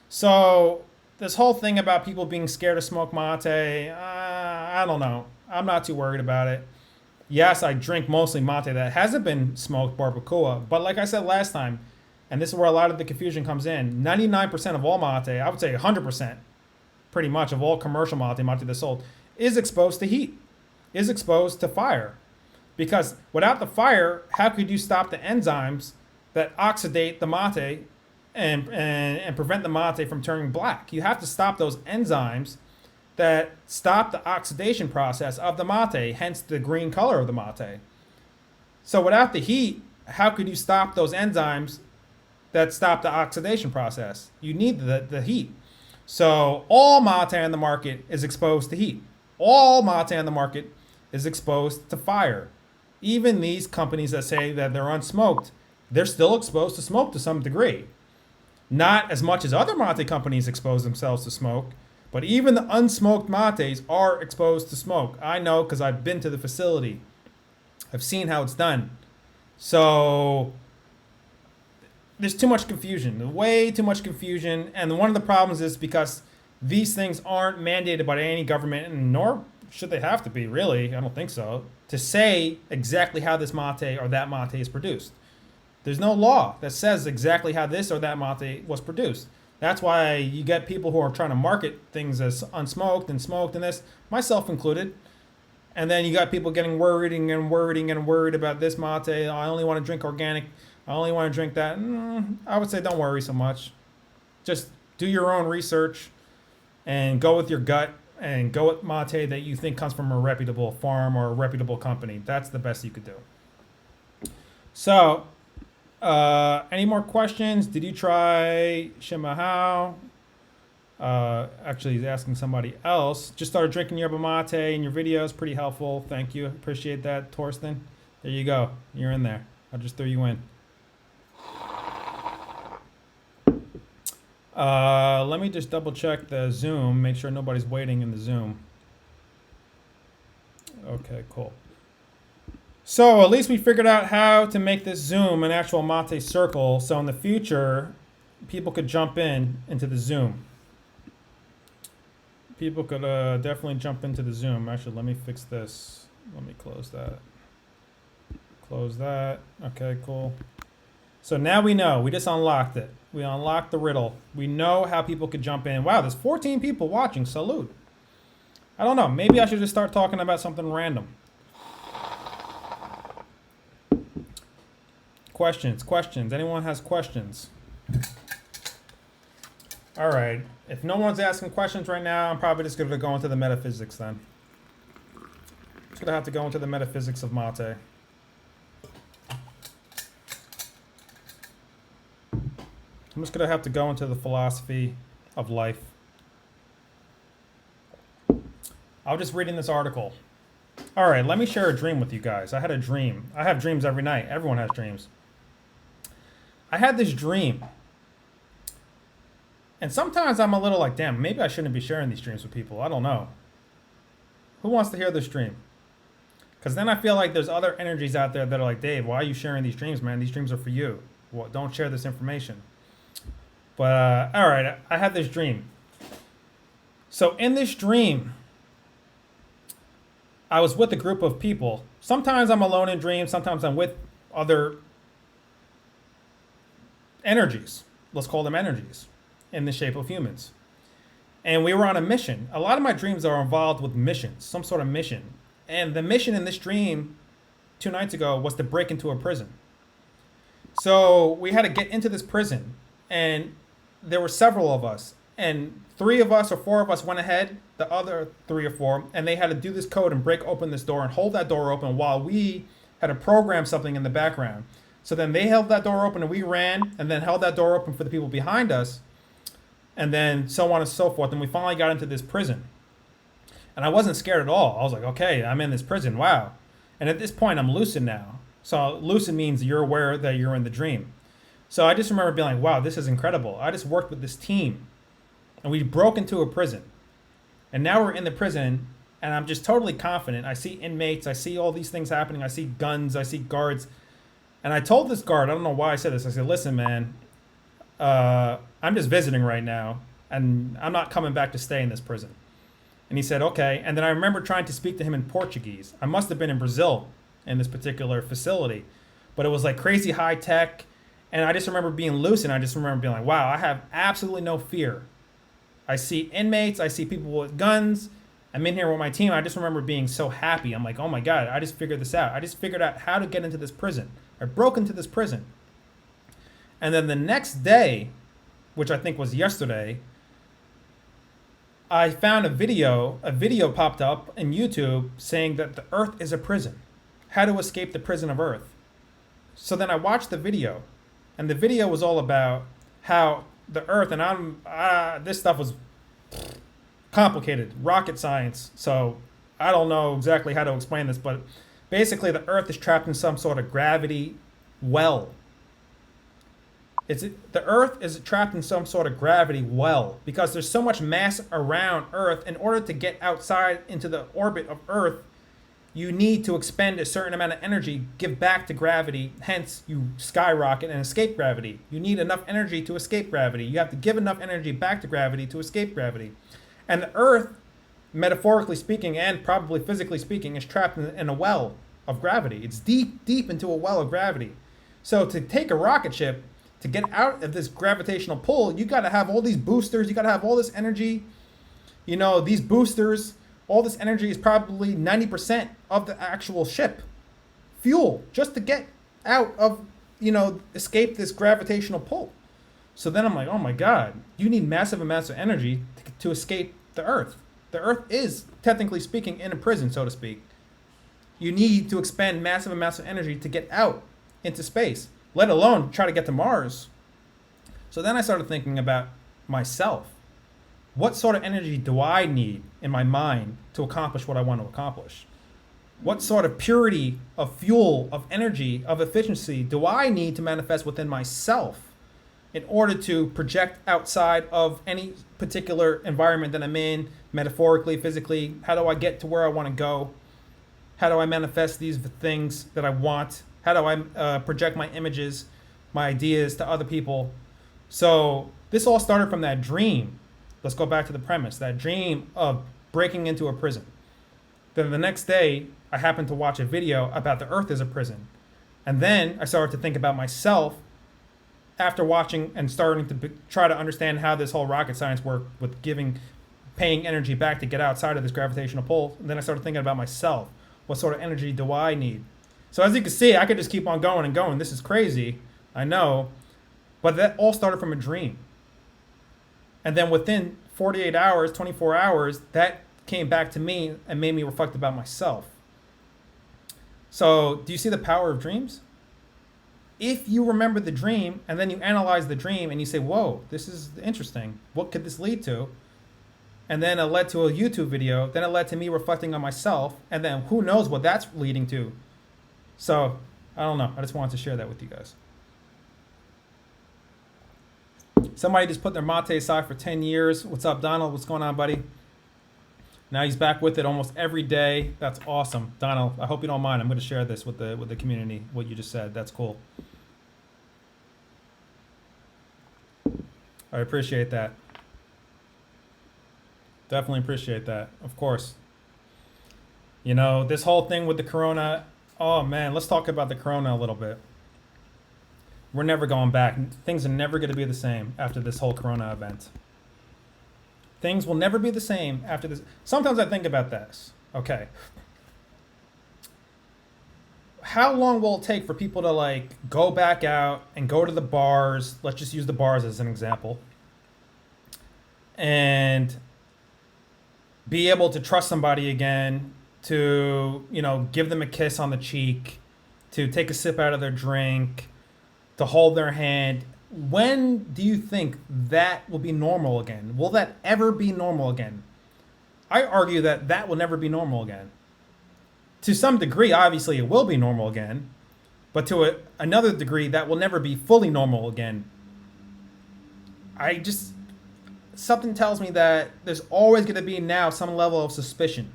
So this whole thing about people being scared to smoke mate, I don't know. I'm not too worried about it. Yes, I drink mostly mate that hasn't been smoked barbacoa, but like I said last time, and this is where a lot of the confusion comes in, 99% of all mate, I would say 100% pretty much of all commercial mate that's sold, is exposed to heat, is exposed to fire. Because without the fire, how could you stop the enzymes that oxidate the mate and prevent the mate from turning black? You have to stop those enzymes that stop the oxidation process of the mate, hence the green color of the mate. So without the heat, how could you stop those enzymes that stop the oxidation process? You need the heat. So all mate on the market is exposed to heat. All mate on the market is exposed to fire. Even these companies that say that they're unsmoked, they're still exposed to smoke to some degree. Not as much as other mate companies expose themselves to smoke, but even the unsmoked mates are exposed to smoke. I know because I've been to the facility. I've seen how it's done. So there's too much confusion, way too much confusion. And one of the problems is because these things aren't mandated by any government, and nor should they have to be, really. I don't think so. To say exactly how this mate or that mate is produced. There's no law that says exactly how this or that mate was produced. That's why you get people who are trying to market things as unsmoked and smoked and this, myself included. And then you got people getting worried about this mate. I only want to drink organic. I only want to drink that. I would say don't worry so much. Just do your own research and go with your gut and go with mate that you think comes from a reputable farm or a reputable company. That's the best you could do. So, any more questions? Did you try Shimahao? Actually, he's asking somebody else. Just started drinking yerba mate in your videos. Pretty helpful. Thank you. Appreciate that, Torsten. There you go. You're in there. I just threw you in. Let me just double check the Zoom. Make sure nobody's waiting in the Zoom. Okay, cool. So at least we figured out how to make this Zoom an actual mate circle. So in the future, people could jump into the Zoom. People could definitely jump into the Zoom. Actually, let me fix this. Let me close that. Close that. Okay, cool. So now we know. We just unlocked it. We unlocked the riddle. We know how people could jump in. Wow, there's 14 people watching. Salute. I don't know. Maybe I should just start talking about something random. Questions. Anyone has questions? All right. If no one's asking questions right now, I'm probably just going to go into the metaphysics then. Just going to have to go into the metaphysics of mate. I'm just going to have to go into the philosophy of life. I was just reading this article. All right, let me share a dream with you guys. I had a dream. I have dreams every night. Everyone has dreams. I had this dream. And sometimes I'm a little like, damn, maybe I shouldn't be sharing these dreams with people. I don't know. Who wants to hear this dream? Because then I feel like there's other energies out there that are like, Dave, why are you sharing these dreams, man? These dreams are for you. Well, don't share this information. But, all right, I had this dream. So in this dream, I was with a group of people. Sometimes I'm alone in dreams. Sometimes I'm with other energies. Let's call them energies in the shape of humans. And we were on a mission. A lot of my dreams are involved with missions, some sort of mission. And the mission in this dream 2 nights ago was to break into a prison. So we had to get into this prison, and there were several of us, and 3 of us or 4 of us went ahead, the other 3 or 4, and they had to do this code and break open this door and hold that door open while we had to program something in the background. So then they held that door open and we ran, and then held that door open for the people behind us, and then so on and so forth. And we finally got into this prison. And I wasn't scared at all. I was like, okay, I'm in this prison. Wow. And at this point, I'm lucid now. So lucid means you're aware that you're in the dream. So I just remember being like, wow, this is incredible. I just worked with this team, and we broke into a prison. And now we're in the prison, and I'm just totally confident. I see inmates. I see all these things happening. I see guns. I see guards. And I told this guard, I don't know why I said this. I said, listen, man, I'm just visiting right now, and I'm not coming back to stay in this prison. And he said, okay. And then I remember trying to speak to him in Portuguese. I must have been in Brazil in this particular facility. But it was like crazy high tech. And I just remember being lucid. I just remember being like, wow, I have absolutely no fear. I see inmates, I see people with guns. I'm in here with my team. I just remember being so happy. I'm like, oh my God, I just figured this out. I just figured out how to get into this prison. I broke into this prison. And then the next day, which I think was yesterday, I found a video popped up in YouTube saying that the earth is a prison. How to escape the prison of earth. So then I watched the video, and the video was all about how the earth, and this stuff was complicated, rocket science. So I don't know exactly how to explain this, but basically the earth is trapped in some sort of gravity well. The earth is trapped in some sort of gravity well because there's so much mass around earth. In order to get outside into the orbit of earth, you need to expend a certain amount of energy, give back to gravity, hence you skyrocket and escape gravity. You need enough energy to escape gravity. You have to give enough energy back to gravity to escape gravity. And the earth, metaphorically speaking and probably physically speaking, is trapped in a well of gravity. It's deep, deep into a well of gravity. So to take a rocket ship, to get out of this gravitational pull, you got to have all these boosters. You got to have all this energy. You know, these boosters, all this energy is probably 90% of the actual ship. Fuel, just to get out of, escape this gravitational pull. So then I'm like, oh my God, you need massive amounts of energy to escape the Earth. The Earth is, technically speaking, in a prison, so to speak. You need to expend massive amounts of energy to get out into space, let alone try to get to Mars. So then I started thinking about myself. What sort of energy do I need in my mind to accomplish what I want to accomplish? What sort of purity of fuel, of energy, of efficiency do I need to manifest within myself in order to project outside of any particular environment that I'm in, metaphorically, physically? How do I get to where I want to go? How do I manifest these things that I want? How do I project my images, my ideas to other people? So this all started from that dream. Let's go back to the premise, that dream of breaking into a prison. Then the next day, I happened to watch a video about the earth as a prison. And then I started to think about myself after watching and starting to try to understand how this whole rocket science worked with paying energy back to get outside of this gravitational pull. And then I started thinking about myself. What sort of energy do I need? So as you can see, I could just keep on going and going. This is crazy, I know. But that all started from a dream. And then within 48 hours, 24 hours, that came back to me and made me reflect about myself. So do you see the power of dreams? If you remember the dream and then you analyze the dream and you say, whoa, this is interesting. What could this lead to? And then it led to a YouTube video. Then it led to me reflecting on myself. And then who knows what that's leading to. So I don't know. I just wanted to share that with you guys. Somebody just put their mate aside for 10 years. What's up, Donald? What's going on, buddy? Now he's back with it almost every day. That's awesome. Donald, I hope you don't mind. I'm going to share this with the community, what you just said. That's cool. I appreciate that. Definitely appreciate that. Of course. You know, this whole thing with the corona. Oh, man, let's talk about the corona a little bit. We're never going back. Things are never going to be the same after this whole corona event. Things will never be the same after this. Sometimes I think about this. Okay. How long will it take for people to go back out and go to the bars? Let's just use the bars as an example. And be able to trust somebody again, to, give them a kiss on the cheek, to take a sip out of their drink, to hold their hand. When do you think that will be normal again? Will that ever be normal again? I argue that will never be normal again. To some degree, obviously, it will be normal again. But to another degree, that will never be fully normal again. Something tells me that there's always going to be now some level of suspicion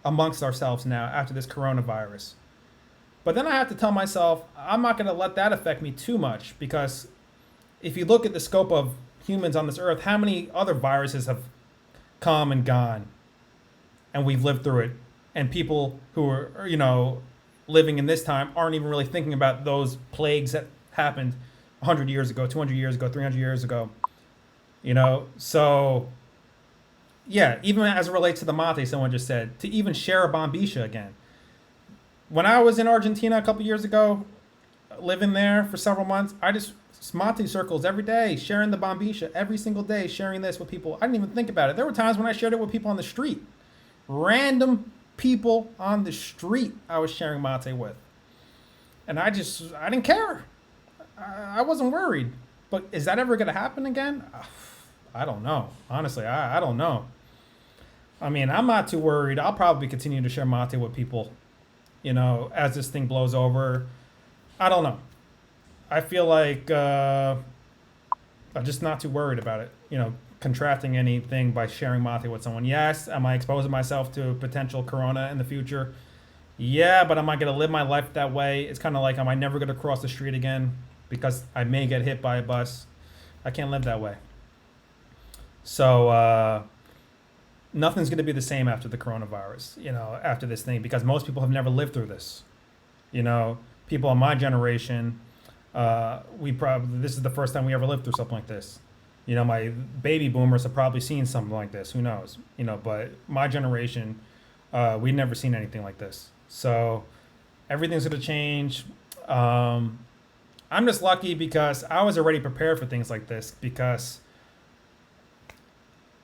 amongst ourselves now after this coronavirus. But then I have to tell myself, I'm not going to let that affect me too much, because if you look at the scope of humans on this earth, how many other viruses have come and gone and we've lived through it? And people who are, living in this time aren't even really thinking about those plagues that happened 100 years ago, 200 years ago, 300 years ago. So yeah, even as it relates to the mate, someone just said to even share a bombisha again. When I was in Argentina a couple years ago, living there for several months, I just mate circles every day, sharing the bombisha every single day, sharing this with people. I didn't even think about it. There were times when I shared it with people on the street, random people on the street I was sharing mate with, and I didn't care. I wasn't worried. But is that ever going to happen again? I don't know. Honestly, I don't know. I mean, I'm not too worried. I'll probably continue to share mate with people, as this thing blows over. I don't know. I feel like I'm just not too worried about it, contracting anything by sharing mate with someone. Yes, am I exposing myself to potential corona in the future? Yeah, but am I going to live my life that way? It's kind of like, am I never going to cross the street again because I may get hit by a bus? I can't live that way. So nothing's going to be the same after the coronavirus, after this thing, because most people have never lived through this. People in my generation, this is the first time we ever lived through something like this. My baby boomers have probably seen something like this. Who knows? But my generation, we'd never seen anything like this. So everything's going to change. I'm just lucky because I was already prepared for things like this because,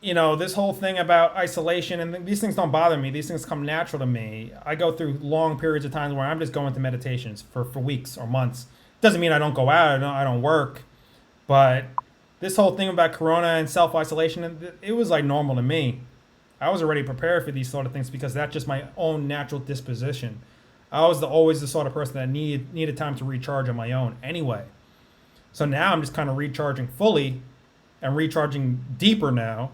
this whole thing about isolation and these things don't bother me. These things come natural to me. I go through long periods of time where I'm just going to meditations for weeks or months. Doesn't mean I don't go out, I don't work. But this whole thing about corona and self-isolation, it was like normal to me. I was already prepared for these sort of things because that's just my own natural disposition. I was always the sort of person that needed time to recharge on my own anyway. So now I'm just kind of recharging fully and recharging deeper now.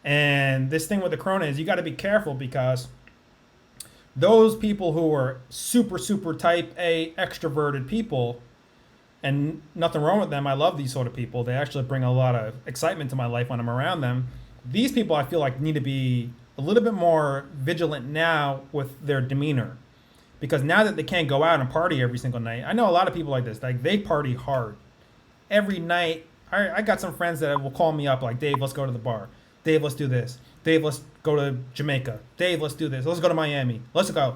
And this thing with the corona is you got to be careful because those people who are super, super type A extroverted people, and nothing wrong with them. I love these sort of people. They actually bring a lot of excitement to my life when I'm around them. These people I feel like need to be a little bit more vigilant now with their demeanor. Because now that they can't go out and party every single night, I know a lot of people like this. Like they party hard. Every night, I got some friends that will call me up like, Dave, let's go to the bar. Dave, let's do this. Dave, let's go to Jamaica. Dave, let's do this. Let's go to Miami. Let's go.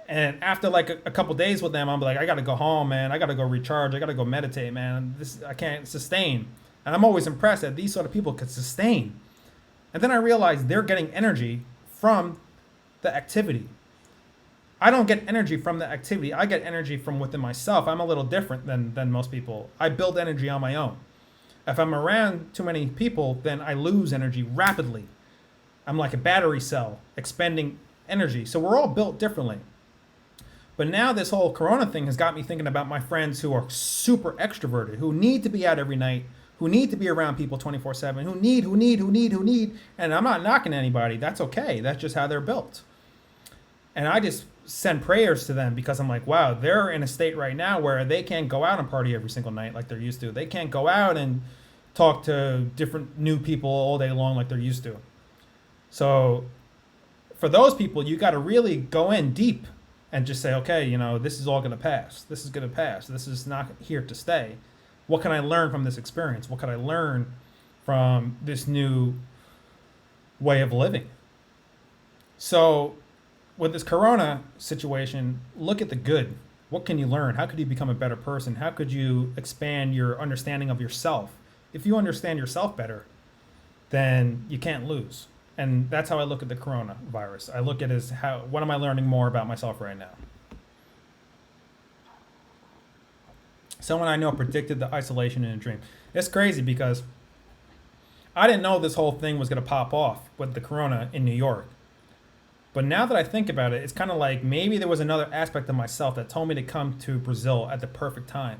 And after like a couple days with them, I'm like, I got to go home, man. I got to go recharge. I got to go meditate, man. I can't sustain. And I'm always impressed that these sort of people could sustain. And then I realized they're getting energy from the activity. I don't get energy from the activity. I get energy from within myself. I'm a little different than most people. I build energy on my own. If I'm around too many people, then I lose energy rapidly. I'm like a battery cell expending energy. So we're all built differently. But now this whole corona thing has got me thinking about my friends who are super extroverted, who need to be out every night, who need to be around people 24/7, who need. And I'm not knocking anybody. That's okay. That's just how they're built. And I just send prayers to them because I'm like, wow, they're in a state right now where they can't go out and party every single night like they're used to. They can't go out and talk to different new people all day long like they're used to. So for those people, you got to really go in deep and just say, okay, this is all going to pass. This is going to pass. This is not here to stay. What can I learn from this experience? What can I learn from this new way of living? So with this corona situation, look at the good. What can you learn? How could you become a better person? How could you expand your understanding of yourself? If you understand yourself better, then you can't lose. And that's how I look at the coronavirus. I look at it as what am I learning more about myself right now? Someone I know predicted the isolation in a dream. It's crazy because I didn't know this whole thing was going to pop off with the corona in New York. But now that I think about it, it's kind of like maybe there was another aspect of myself that told me to come to Brazil at the perfect time.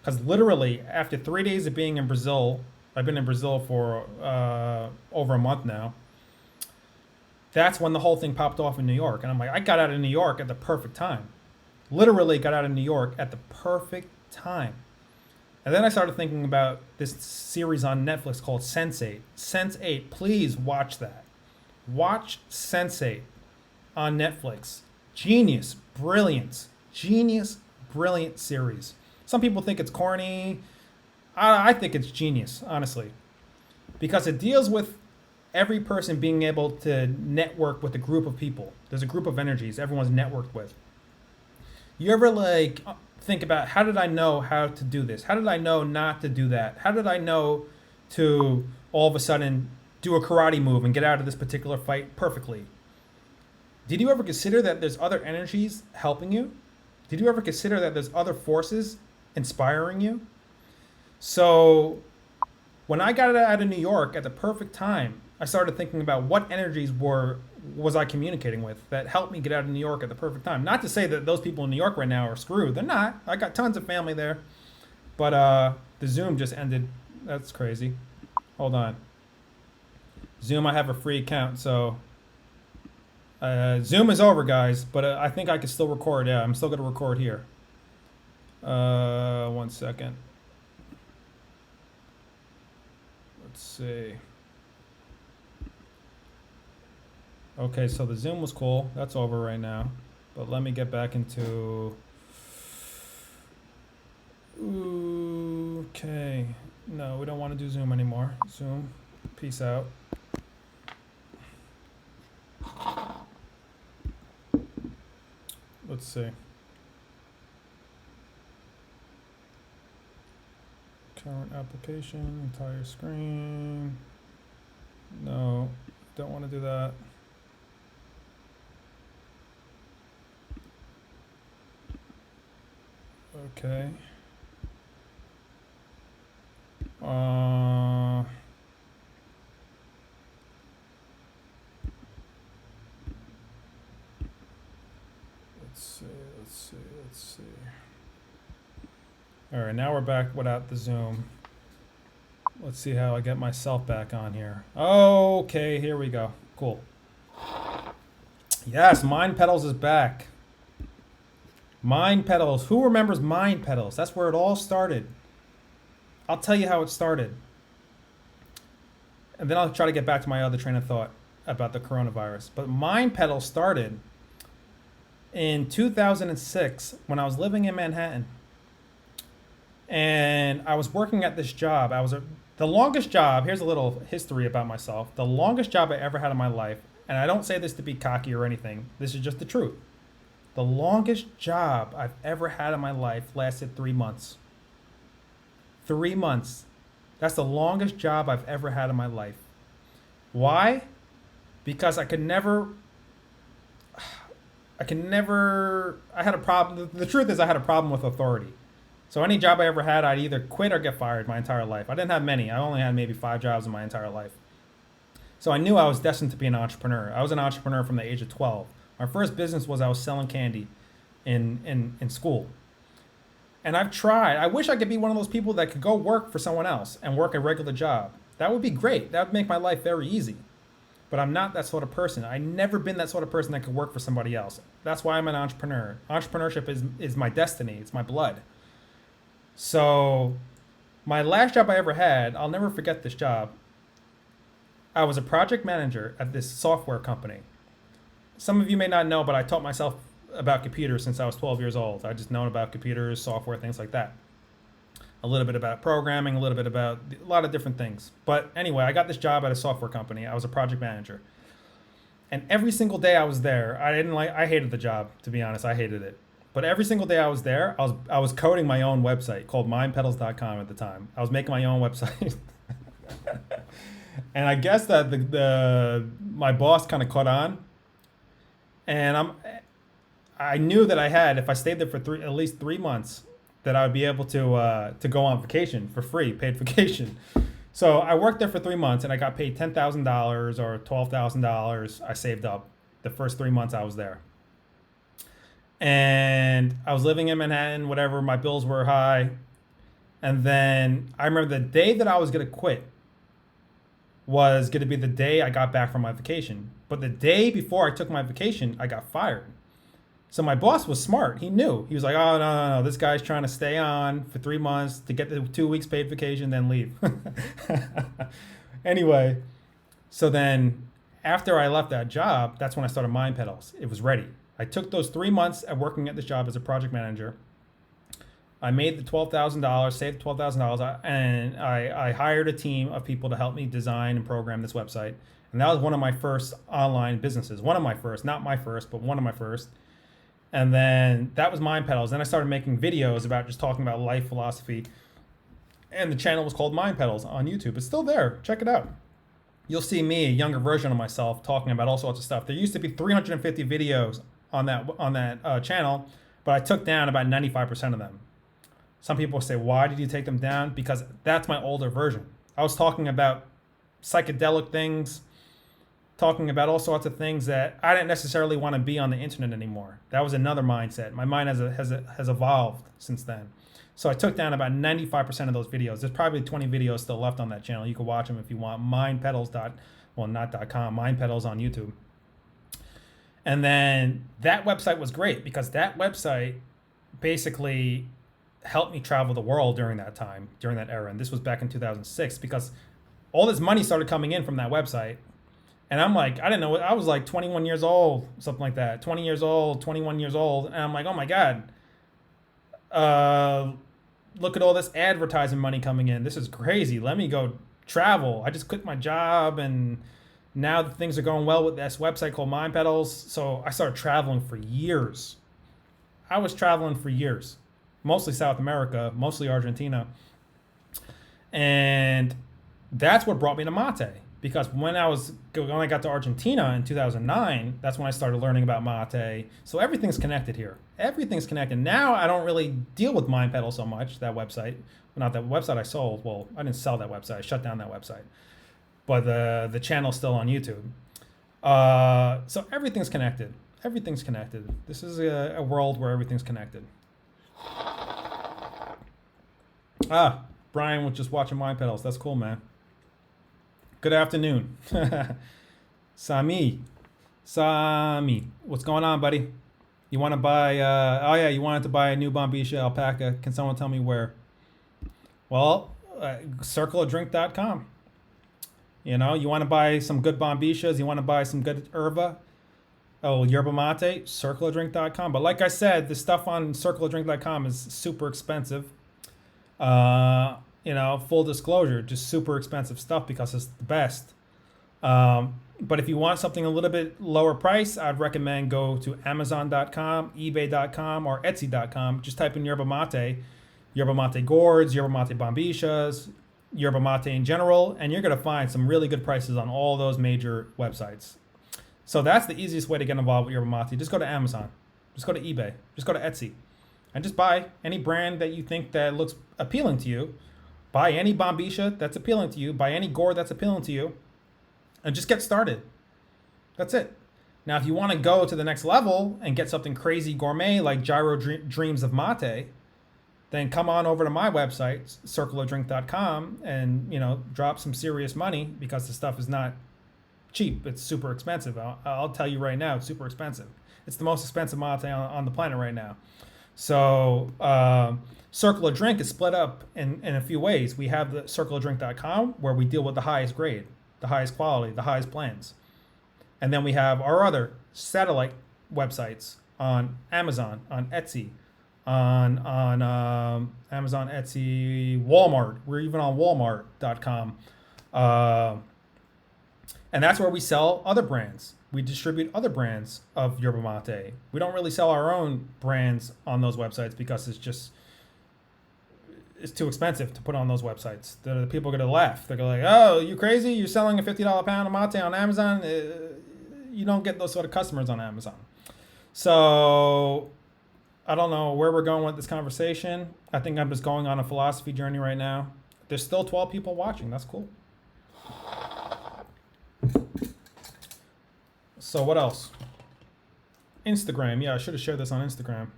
Because literally, after 3 days of being in Brazil, I've been in Brazil for over a month now. That's when the whole thing popped off in New York. And I'm like, I got out of New York at the perfect time. Literally got out of New York at the perfect time. And then I started thinking about this series on Netflix called Sense8. Sense8, please watch that. Watch Sense8 on Netflix. Genius, brilliant series. Some people think it's corny. I think it's genius, honestly, because it deals with every person being able to network with a group of people. There's a group of energies everyone's networked with. You ever like think about, how did I know how to do this? How did I know not to do that? How did I know to all of a sudden do a karate move and get out of this particular fight perfectly? Did you ever consider that there's other energies helping you? Did you ever consider that there's other forces inspiring you? So when I got out of New York at the perfect time, I started thinking about what energies was I communicating with that helped me get out of New York at the perfect time. Not to say that those people in New York right now are screwed. They're not. I got tons of family there. But the Zoom just ended. That's crazy. Hold on. Zoom, I have a free account, so Zoom is over, guys. But I think I can still record. Yeah, I'm still gonna record here. 1 second. Let's see. Okay, so the Zoom was cool. That's over right now. But let me get back into... Okay. No, we don't want to do Zoom anymore. Zoom, peace out. Let's see. Current application, entire screen. No, don't want to do that. Okay. Let's see. All right, now we're back without the Zoom. Let's see how I get myself back on here. Okay, here we go. Cool. Yes, Mind Pedals is back. Mind Pedals. Who remembers Mind Pedals? That's where it all started. I'll tell you how it started. And then I'll try to get back to my other train of thought about the coronavirus. But Mind Pedals started in 2006 when I was living in Manhattan. And I was working at this job. The longest job, here's a little history about myself. The longest job I ever had in my life, and I don't say this to be cocky or anything, this is just the truth. The longest job I've ever had in my life lasted 3 months. 3 months. That's the longest job I've ever had in my life. Why? Because I had a problem. The truth is I had a problem with authority. So any job I ever had, I'd either quit or get fired my entire life. I didn't have many. I only had maybe 5 jobs in my entire life. So I knew I was destined to be an entrepreneur. I was an entrepreneur from the age of 12. My first business was I was selling candy in school. And I've tried. I wish I could be one of those people that could go work for someone else and work a regular job. That would be great. That would make my life very easy. But I'm not that sort of person. I've never been that sort of person that could work for somebody else. That's why I'm an entrepreneur. Entrepreneurship is my destiny. It's my blood. So my last job I ever had, I'll never forget this job. I was a project manager at this software company. Some of you may not know, but I taught myself about computers since I was 12 years old. I just known about computers, software, things like that. A little bit about programming, a little bit about a lot of different things. But anyway, I got this job at a software company. I was a project manager. And every single day I was there, I hated the job, to be honest. I hated it. But every single day I was there, I was coding my own website called mindpedals.com at the time. I was making my own website. And I guess that my boss kind of caught on. And I knew that I had, if I stayed there for at least 3 months, that I would be able to go on vacation for free, paid vacation. So I worked there for 3 months and I got paid $10,000 or $12,000 I saved up the first 3 months I was there. And I was living in Manhattan, whatever, my bills were high. And then I remember the day that I was going to quit was going to be the day I got back from my vacation. But the day before I took my vacation, I got fired. So my boss was smart. He knew. He was like, oh, no. This guy's trying to stay on for 3 months to get the 2 weeks paid vacation, then leave. Anyway, so then after I left that job, that's when I started Mind Pedals. It was ready. I took those 3 months of working at this job as a project manager. I made the $12,000, saved $12,000, and I hired a team of people to help me design and program this website. And that was one of my first online businesses. One of my first, not my first, but one of my first. And then that was Mind Pedals. Then I started making videos about just talking about life philosophy. And the channel was called Mind Pedals on YouTube. It's still there. Check it out. You'll see me, a younger version of myself, talking about all sorts of stuff. There used to be 350 videos on that channel, but I took down about 95% of them. Some people say, why did you take them down? Because that's my older version. I was talking about psychedelic things, talking about all sorts of things that I didn't necessarily want to be on the internet anymore. That was another mindset. My mind has evolved since then. So I took down about 95% of those videos. There's probably 20 videos still left on that channel. You can watch them if you want. Mindpedals.com, Mind Pedals on YouTube. And then that website was great because that website basically helped me travel the world during that time, during that era. And this was back in 2006 because all this money started coming in from that website. And I'm like, I didn't know, I was like 21 years old, something like that. 20 years old, 21 years old. And I'm like, oh my God, look at all this advertising money coming in. This is crazy. Let me go travel. I just quit my job and now things are going well with this website called Mind Pedals. So I started traveling for years. I was traveling for years, mostly South America, mostly Argentina. And that's what brought me to mate. Because when I got to Argentina in 2009, that's when I started learning about mate. So everything's connected here. Everything's connected. Now I don't really deal with Mind Pedal so much, that website. Not that website I sold. Well, I didn't sell that website. I shut down that website. But the channel's still on YouTube. So everything's connected. Everything's connected. This is a world where everything's connected. Brian was just watching Mind Pedals. That's cool, man. Good afternoon. Sami, what's going on, buddy? You want to buy, you wanted to buy a new Bombisha alpaca. Can someone tell me where? Well, circleofdrink.com. You know, you want to buy some good Bombishas, you want to buy some good Erva, Yerba mate, circleofdrink.com. But like I said, the stuff on circleofdrink.com is super expensive. Full disclosure, just super expensive stuff because it's the best. But if you want something a little bit lower price, I'd recommend go to Amazon.com, eBay.com, or Etsy.com. Just type in Yerba mate gourds, Yerba mate bombishas, Yerba mate in general, and you're going to find some really good prices on all those major websites. So that's the easiest way to get involved with Yerba mate. Just go to Amazon. Just go to eBay. Just go to Etsy. And just buy any brand that you think that looks appealing to you. Buy any Bombisha that's appealing to you. Buy any gourd that's appealing to you. And just get started. That's it. Now, if you want to go to the next level and get something crazy gourmet like Gyro Dreams of Mate, then come on over to my website, circleofdrink.com, and drop some serious money because the stuff is not cheap. It's super expensive. I'll tell you right now, it's super expensive. It's the most expensive mate on the planet right now. So Circle of Drink is split up in a few ways. We have the circleofdrink.com where we deal with the highest grade, the highest quality, the highest blends. And then we have our other satellite websites on Amazon, on Etsy, on Amazon, Etsy, Walmart. We're even on Walmart.com. And that's where we sell other brands. We distribute other brands of Yerba mate. We don't really sell our own brands on those websites because it's too expensive to put on those websites. The people are going to laugh. They're going to like, oh, you crazy? You're selling a $50 pound of mate on Amazon? You don't get those sort of customers on Amazon. So I don't know where we're going with this conversation. I think I'm just going on a philosophy journey right now. There's still 12 people watching. That's cool. So what else? Instagram. Yeah, I should have shared this on Instagram.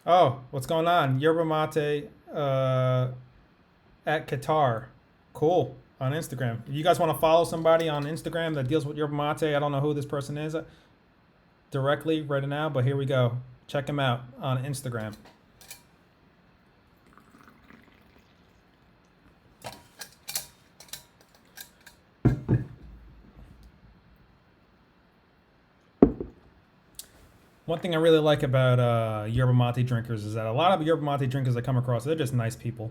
Oh, what's going on? Yerba mate at Qatar. Cool. On Instagram. If you guys want to follow somebody on Instagram that deals with yerba mate, I don't know who this person is directly right now, but here we go. Check him out on Instagram. One thing I really like about yerba mate drinkers is that a lot of yerba mate drinkers I come across, they're just nice people.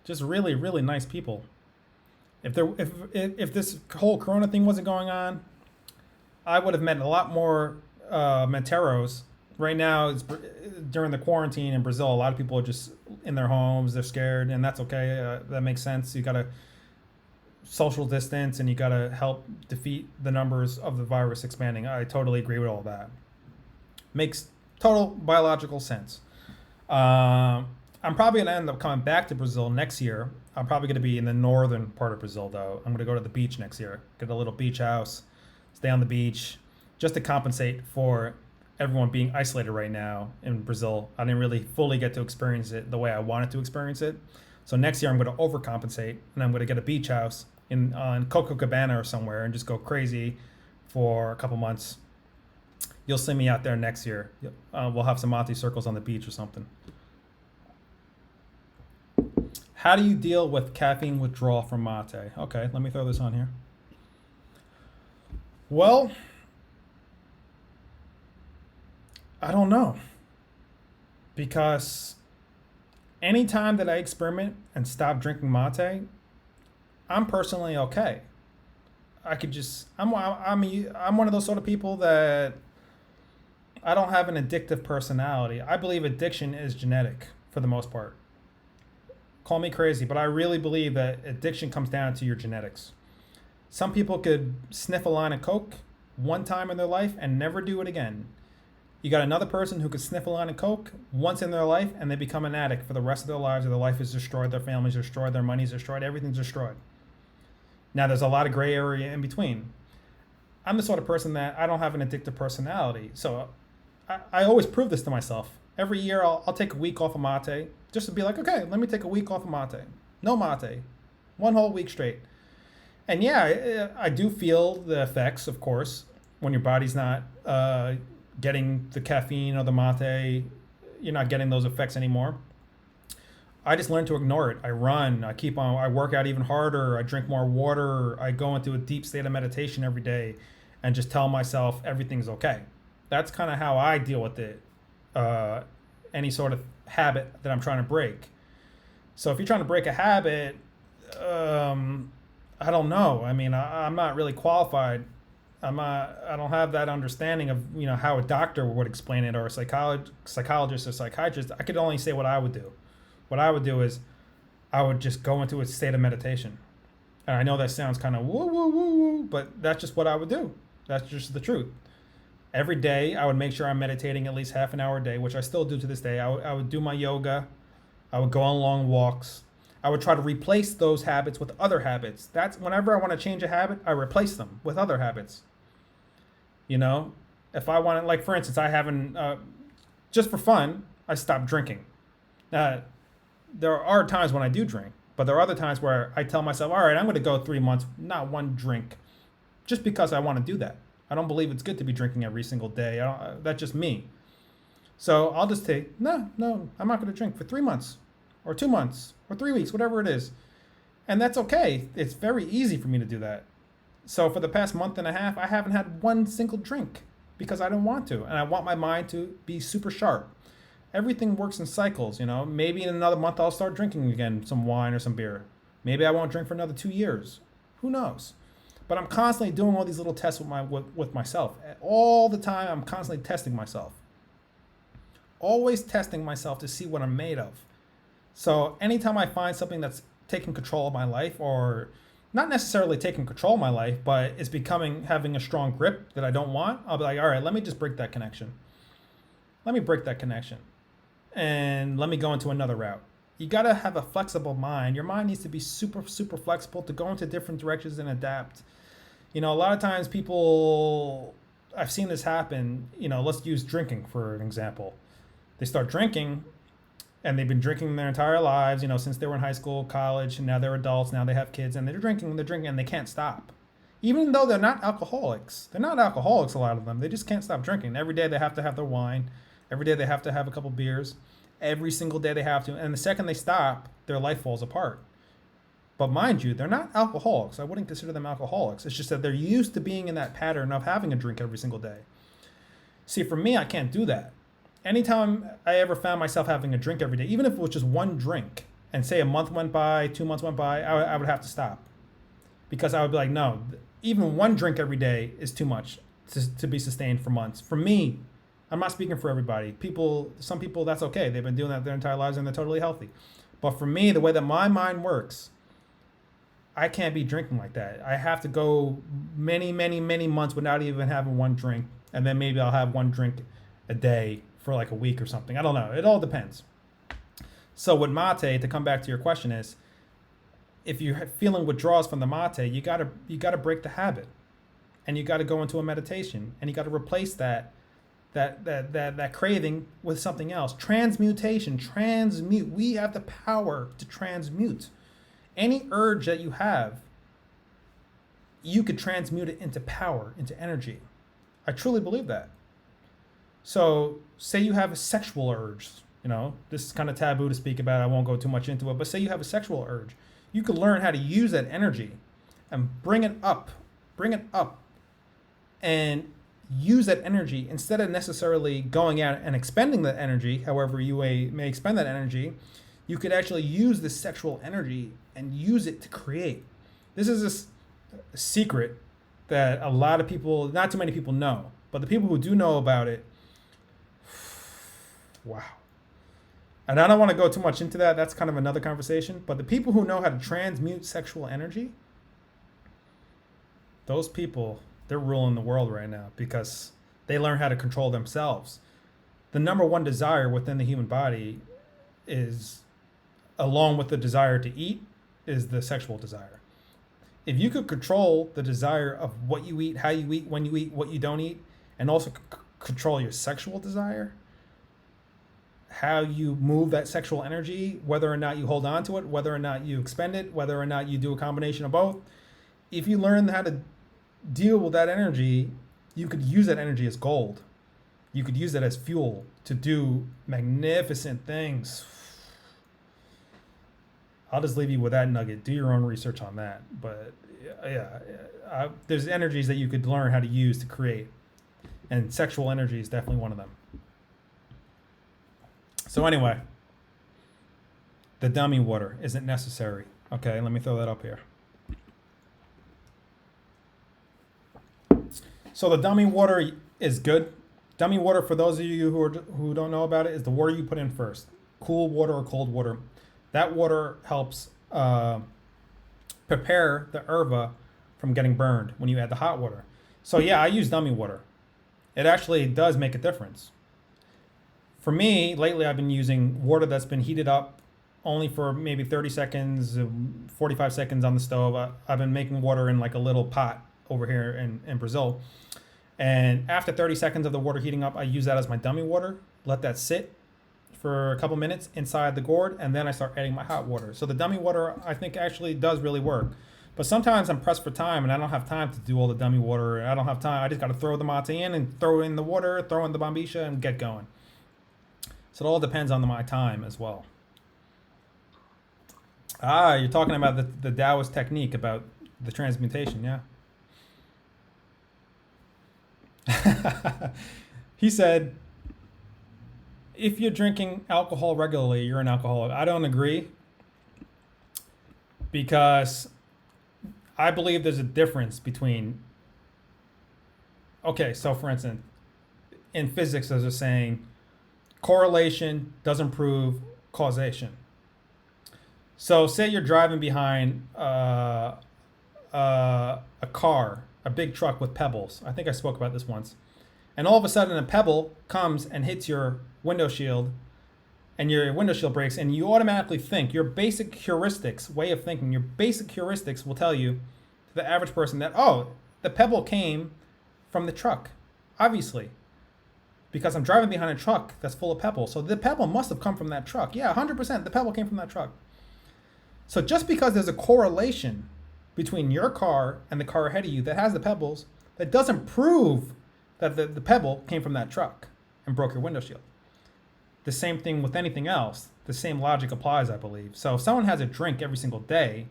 Just really, really nice people. If this whole Corona thing wasn't going on, I would have met a lot more Monteros. Right now, it's during the quarantine in Brazil. A lot of people are just in their homes. They're scared, and that's okay. That makes sense. You gotta social distance, and you gotta help defeat the numbers of the virus expanding. I totally agree with all that. Makes total biological sense. I'm probably gonna end up coming back to Brazil next year. I'm probably gonna be in the northern part of Brazil though. I'm gonna go to the beach next year. Get a little beach house, stay on the beach, just to compensate for everyone being isolated right now in Brazil. I didn't really fully get to experience it the way I wanted to experience it. So next year I'm going to overcompensate and I'm going to get a beach house in on Copacabana or somewhere and just go crazy for a couple months. You'll see me out there next year. We'll have some mate circles on the beach or something. How do you deal with caffeine withdrawal from mate? Okay, let me throw this on here. Well, I don't know. Because anytime that I experiment and stop drinking mate, I'm personally okay. I could just I'm one of those sort of people that I don't have an addictive personality. I believe addiction is genetic for the most part. Call me crazy, but I really believe that addiction comes down to your genetics. Some people could sniff a line of coke one time in their life and never do it again. You got another person who could sniff a line of coke once in their life and they become an addict for the rest of their lives, or their life is destroyed, their family's destroyed, their money's destroyed, everything's destroyed. Now there's a lot of gray area in between. I'm the sort of person that I don't have an addictive personality. So I always prove this to myself. Every year I'll take a week off of mate just to be like, okay, let me take a week off of mate. No mate. One whole week straight. And yeah, I do feel the effects, of course, when your body's not getting the caffeine or the mate, you're not getting those effects anymore. I just learned to ignore it. I run, I work out even harder, I drink more water, I go into a deep state of meditation every day and just tell myself everything's okay. That's kind of how I deal with it. Any sort of habit that I'm trying to break. So if you're trying to break a habit, I don't know. I mean, I'm not really qualified. I don't have that understanding of how a doctor would explain it, or a psychologist or psychiatrist. I could only say what I would do. What I would do is I would just go into a state of meditation. And I know that sounds kind of woo woo woo woo, but that's just what I would do. That's just the truth. Every day I would make sure I'm meditating at least half an hour a day, which I still do to this day. I would do my yoga. I would go on long walks. I would try to replace those habits with other habits. That's whenever I want to change a habit, I replace them with other habits. If I want to, like for instance, I haven't, just for fun, I stopped drinking. There are times when I do drink, but there are other times where I tell myself, all right, I'm going to go 3 months, not one drink, just because I want to do that. I don't believe it's good to be drinking every single day. That's just me. So I'll just take, no, I'm not going to drink for 3 months or 2 months or 3 weeks, whatever it is. And that's okay. It's very easy for me to do that. So for the past month and a half, I haven't had one single drink because I don't want to. And I want my mind to be super sharp. Everything works in cycles, Maybe in another month I'll start drinking again some wine or some beer. Maybe I won't drink for another 2 years. Who knows? But I'm constantly doing all these little tests with myself. All the time I'm constantly testing myself. Always testing myself to see what I'm made of. So anytime I find something that's taking control of my life, or not necessarily taking control of my life, but it's having a strong grip that I don't want, I'll be like, all right, let me just break that connection. Let me break that connection. And let me go into another route. You got to have a flexible mind. Your mind needs to be super, super flexible to go into different directions and adapt. A lot of times I've seen this happen, let's use drinking for an example. They start drinking and they've been drinking their entire lives, since they were in high school, college, and now they're adults, now they have kids, and they're drinking, and they can't stop. Even though they're not alcoholics. They're not alcoholics, a lot of them. They just can't stop drinking. Every day they have to have their wine. Every day they have to have a couple beers. Every single day they have to. And the second they stop, their life falls apart. But mind you, they're not alcoholics. I wouldn't consider them alcoholics. It's just that they're used to being in that pattern of having a drink every single day. See, for me, I can't do that. Anytime I ever found myself having a drink every day, even if it was just one drink, and say a month went by, 2 months went by, I would have to stop. Because I would be like, no, even one drink every day is too much to be sustained for months. For me, I'm not speaking for everybody. Some people, that's okay. They've been doing that their entire lives and they're totally healthy. But for me, the way that my mind works, I can't be drinking like that. I have to go many, many, many months without even having one drink. And then maybe I'll have one drink a day for like a week or something. I don't know. It all depends. So with mate, to come back to your question, is if you're feeling withdrawals from the mate, you gotta break the habit, and you gotta go into a meditation, and you gotta replace that craving with something else. Transmutation, transmute. We have the power to transmute. Any urge that you have, you could transmute it into power, into energy. I truly believe that. So say you have a sexual urge, this is kind of taboo to speak about. I won't go too much into it, but say you have a sexual urge. You can learn how to use that energy and bring it up, and use that energy instead of necessarily going out and expending that energy. However you may expend that energy, you could actually use the sexual energy and use it to create. This is a secret that a lot of people, not too many people know, but the people who do know about it, wow. And I don't want to go too much into that. That's kind of another conversation. But the people who know how to transmute sexual energy, those people, they're ruling the world right now because they learn how to control themselves. The number one desire within the human body is, along with the desire to eat, is the sexual desire. If you could control the desire of what you eat, how you eat, when you eat, what you don't eat, and also control your sexual desire, how you move that sexual energy, whether or not you hold on to it, whether or not you expend it, whether or not you do a combination of both. If you learn how to deal with that energy, you could use that energy as gold. You could use it as fuel to do magnificent things. I'll just leave you with that nugget. Do your own research on that. But there's energies that you could learn how to use to create. And sexual energy is definitely one of them. So anyway, the dummy water isn't necessary. Okay, let me throw that up here. So the dummy water is good. Dummy water, for those of you who don't know about it, is the water you put in first. Cool water or cold water. That water helps prepare the erva from getting burned when you add the hot water. So yeah, I use dummy water. It actually does make a difference. For me, lately I've been using water that's been heated up only for maybe 30 seconds, 45 seconds on the stove. I've been making water in like a little pot over here in Brazil. And after 30 seconds of the water heating up, I use that as my dummy water, let that sit for a couple minutes inside the gourd, and then I start adding my hot water. So the dummy water, I think, actually does really work. But sometimes I'm pressed for time and I don't have time to do all the dummy water. I don't have time. I just got to throw the mate in and throw in the water, throw in the bambicha and get going. So it all depends on my time as well. You're talking about the Taoist technique about the transmutation, yeah? He said, if you're drinking alcohol regularly, you're an alcoholic. I don't agree, because I believe there's a difference between, okay, so for instance, in physics, there's a saying, correlation doesn't prove causation. So say you're driving behind a car, a big truck with pebbles. I think I spoke about this once. And all of a sudden a pebble comes and hits your window shield, and your window shield breaks, and you automatically think, your basic heuristics, way of thinking, your basic heuristics will tell you, to the average person, that, oh, the pebble came from the truck, obviously, because I'm driving behind a truck that's full of pebbles. So the pebble must have come from that truck. Yeah, 100%, the pebble came from that truck. So just because there's a correlation between your car and the car ahead of you that has the pebbles, that doesn't prove that the pebble came from that truck and broke your window shield. The same thing with anything else. The same logic applies, I believe. So if someone has a drink every single day,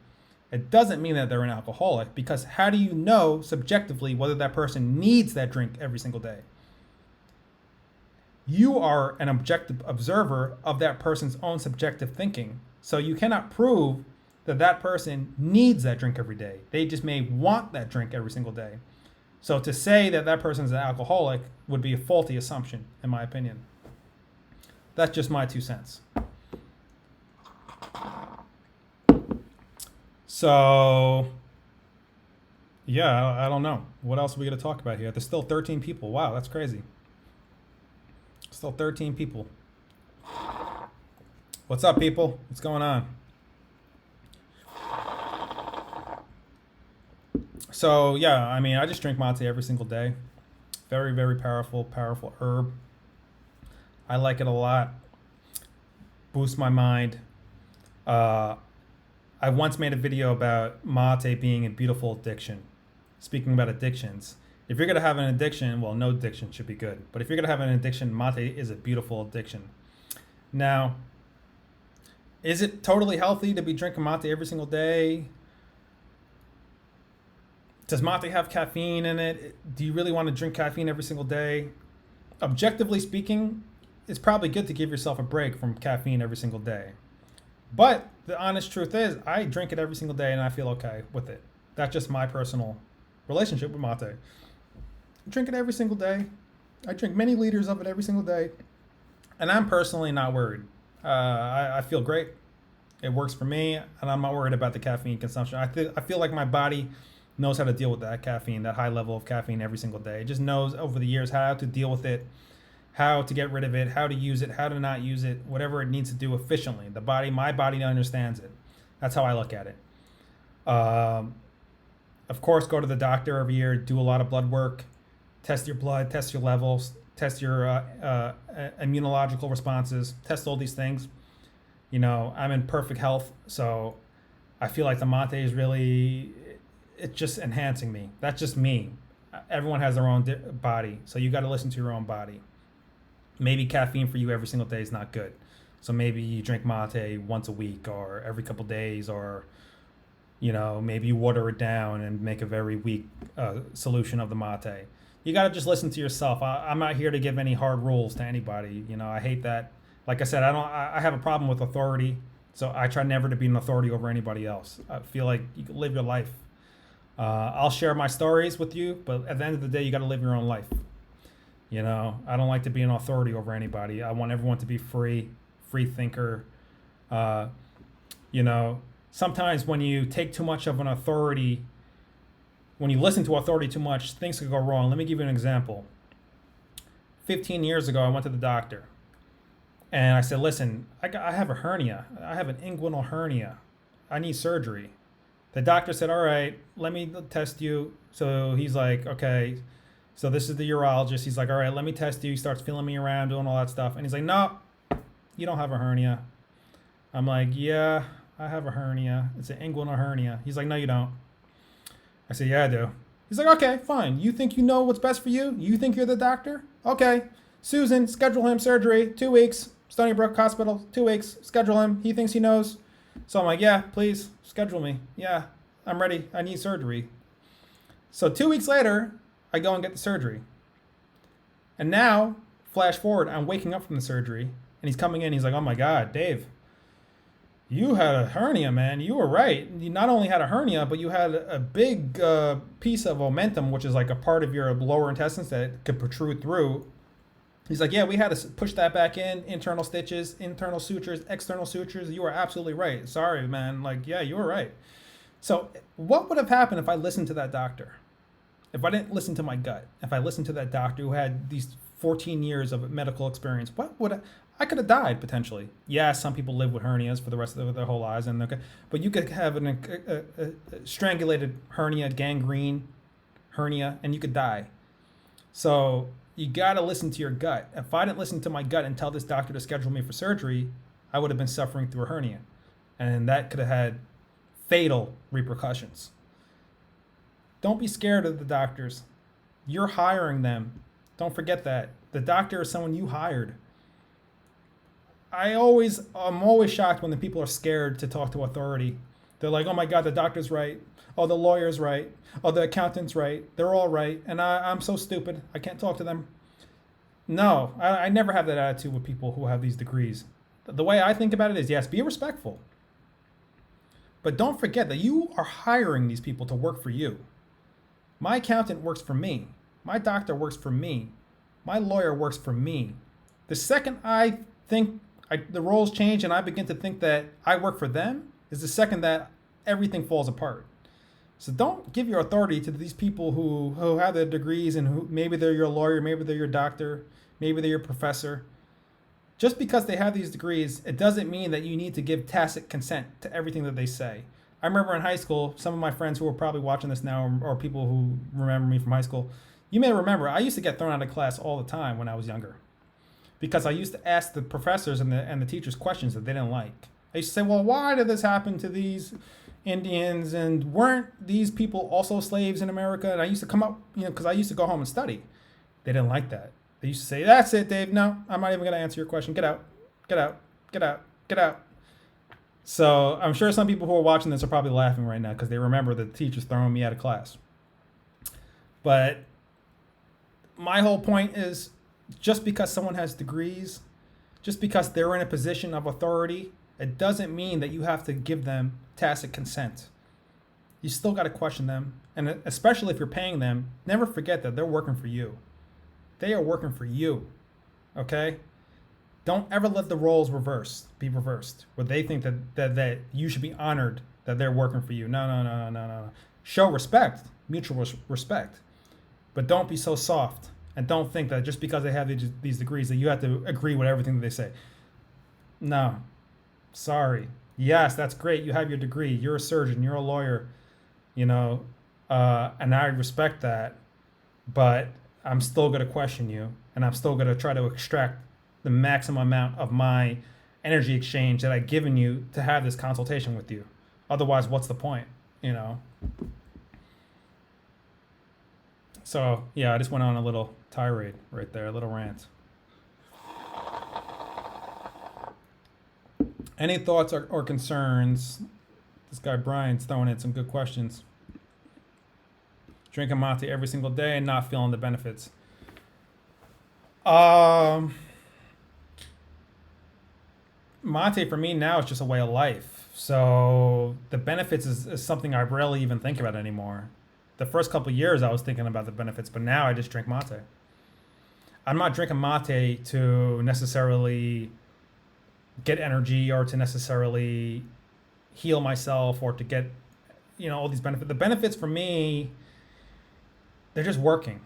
it doesn't mean that they're an alcoholic, because how do you know subjectively whether that person needs that drink every single day? You are an objective observer of that person's own subjective thinking. So you cannot prove that that person needs that drink every day. They just may want that drink every single day. So to say that that person is an alcoholic would be a faulty assumption, in my opinion. That's just my 2 cents. So, yeah, I don't know. What else are we going to talk about here? There's still 13 people. Wow, that's crazy. Still 13 people. What's up, people? What's going on? So, yeah, I mean, I just drink mate every single day. Very, very powerful herb. I like it a lot. Boosts my mind. I once made a video about mate being a beautiful addiction. Speaking about addictions, if you're going to have an addiction, well, no addiction should be good. But if you're going to have an addiction, mate is a beautiful addiction. Now, is it totally healthy to be drinking mate every single day? Does mate have caffeine in it? Do you really want to drink caffeine every single day? Objectively speaking, it's probably good to give yourself a break from caffeine every single day. But the honest truth is, I drink it every single day and I feel okay with it. That's just my personal relationship with mate. I drink it every single day. I drink many liters of it every single day. And I'm personally not worried. I feel great. It works for me, and I'm not worried about the caffeine consumption. I feel like my body knows how to deal with that caffeine, that high level of caffeine every single day. It just knows over the years how to deal with it, how to get rid of it, how to use it, how to not use it, whatever it needs to do efficiently. My body understands it. That's how I look at it. Of course, go to the doctor every year, do a lot of blood work, test your blood, test your levels, test your immunological responses, test all these things. You know, I'm in perfect health, so I feel like the mate is really, it's just enhancing me. That's just me. Everyone has their own body, so you got to listen to your own body. Maybe caffeine for you every single day is not good. So maybe you drink mate once a week or every couple days, or, you know, maybe you water it down and make a very weak solution of the mate. You got to just listen to yourself. I'm not here to give any hard rules to anybody. You know, I hate that. Like I said, I have a problem with authority, so I try never to be an authority over anybody else. I feel like you can live your life. I'll share my stories with you, but at the end of the day, you got to live your own life. You know, I don't like to be an authority over anybody. I want everyone to be free thinker. You know, sometimes when you take too much of an authority, when you listen to authority too much, things could go wrong. Let me give you an example. 15 years ago, I went to the doctor. And I said, listen, I have a hernia. I have an inguinal hernia. I need surgery. The doctor said, all right, let me test you. So he's like, okay. So this is the urologist. He's like, all right, let me test you. He starts feeling me around, doing all that stuff. And he's like, no, you don't have a hernia. I'm like, yeah, I have a hernia. It's an inguinal hernia. He's like, no, you don't. I said, yeah, I do. He's like, okay, fine. You think you know what's best for you? You think you're the doctor? Okay. Susan, schedule him surgery, 2 weeks. Stony Brook Hospital, 2 weeks. Schedule him. He thinks he knows. So I'm like, yeah, please schedule me. Yeah, I'm ready. I need surgery. So 2 weeks later, I go and get the surgery. And now, flash forward, I'm waking up from the surgery, and he's coming in. He's like, oh my God, Dave, you had a hernia, man. You were right. You not only had a hernia, but you had a big piece of omentum, which is like a part of your lower intestines that could protrude through. He's like, yeah, we had to push that back in, internal stitches, internal sutures, external sutures. You were absolutely right. Sorry, man. Like, yeah, you were right. So what would have happened if I listened to that doctor? If I didn't listen to my gut, if I listened to that doctor who had these 14 years of medical experience, what would I could have died potentially. Yeah, some people live with hernias for the rest of their whole lives, and okay, but you could have a strangulated hernia, gangrene hernia, and you could die. So you got to listen to your gut. If I didn't listen to my gut and tell this doctor to schedule me for surgery, I would have been suffering through a hernia. And that could have had fatal repercussions. Don't be scared of the doctors. You're hiring them. Don't forget that. The doctor is someone you hired. I'm always shocked when the people are scared to talk to authority. They're like, oh my God, the doctor's right. Oh, the lawyer's right. Oh, the accountant's right. They're all right. And I'm so stupid. I can't talk to them. No, I never have that attitude with people who have these degrees. The way I think about it is, yes, be respectful, but don't forget that you are hiring these people to work for you. My accountant works for me. My doctor works for me. My lawyer works for me. The second I think the roles change and I begin to think that I work for them is the second that everything falls apart. So don't give your authority to these people who have their degrees and who maybe they're your lawyer, maybe they're your doctor, maybe they're your professor. Just because they have these degrees, it doesn't mean that you need to give tacit consent to everything that they say. I remember in high school, some of my friends who are probably watching this now, or people who remember me from high school, you may remember I used to get thrown out of class all the time when I was younger because I used to ask the professors and the teachers questions that they didn't like. I used to say, well, why did this happen to these Indians, and weren't these people also slaves in America? And I used to come up, because I used to go home and study. They didn't like that. They used to say, that's it, Dave. No, I'm not even going to answer your question. Get out, get out, get out, get out. So I'm sure some people who are watching this are probably laughing right now because they remember the teachers throwing me out of class. But my whole point is, just because someone has degrees, just because they're in a position of authority, it doesn't mean that you have to give them tacit consent. You still got to question them. And especially if you're paying them, never forget that they're working for you. They are working for you. Okay? Don't ever let the roles be reversed, where they think that you should be honored that they're working for you. No. Show respect, mutual respect. But don't be so soft. And don't think that just because they have these degrees that you have to agree with everything that they say. No. Sorry. Yes, that's great. You have your degree. You're a surgeon. You're a lawyer. And I respect that. But I'm still going to question you. And I'm still going to try to extract the maximum amount of my energy exchange that I've given you to have this consultation with you. Otherwise, what's the point? So, yeah, I just went on a little tirade right there, a little rant. Any thoughts or concerns? This guy Brian's throwing in some good questions. Drinking mate every single day and not feeling the benefits. Mate for me now is just a way of life. So the benefits is something I rarely even think about anymore. The first couple of years I was thinking about the benefits, but now I just drink mate. I'm not drinking mate to necessarily get energy or to necessarily heal myself or to get, all these benefits. The benefits for me, they're just working.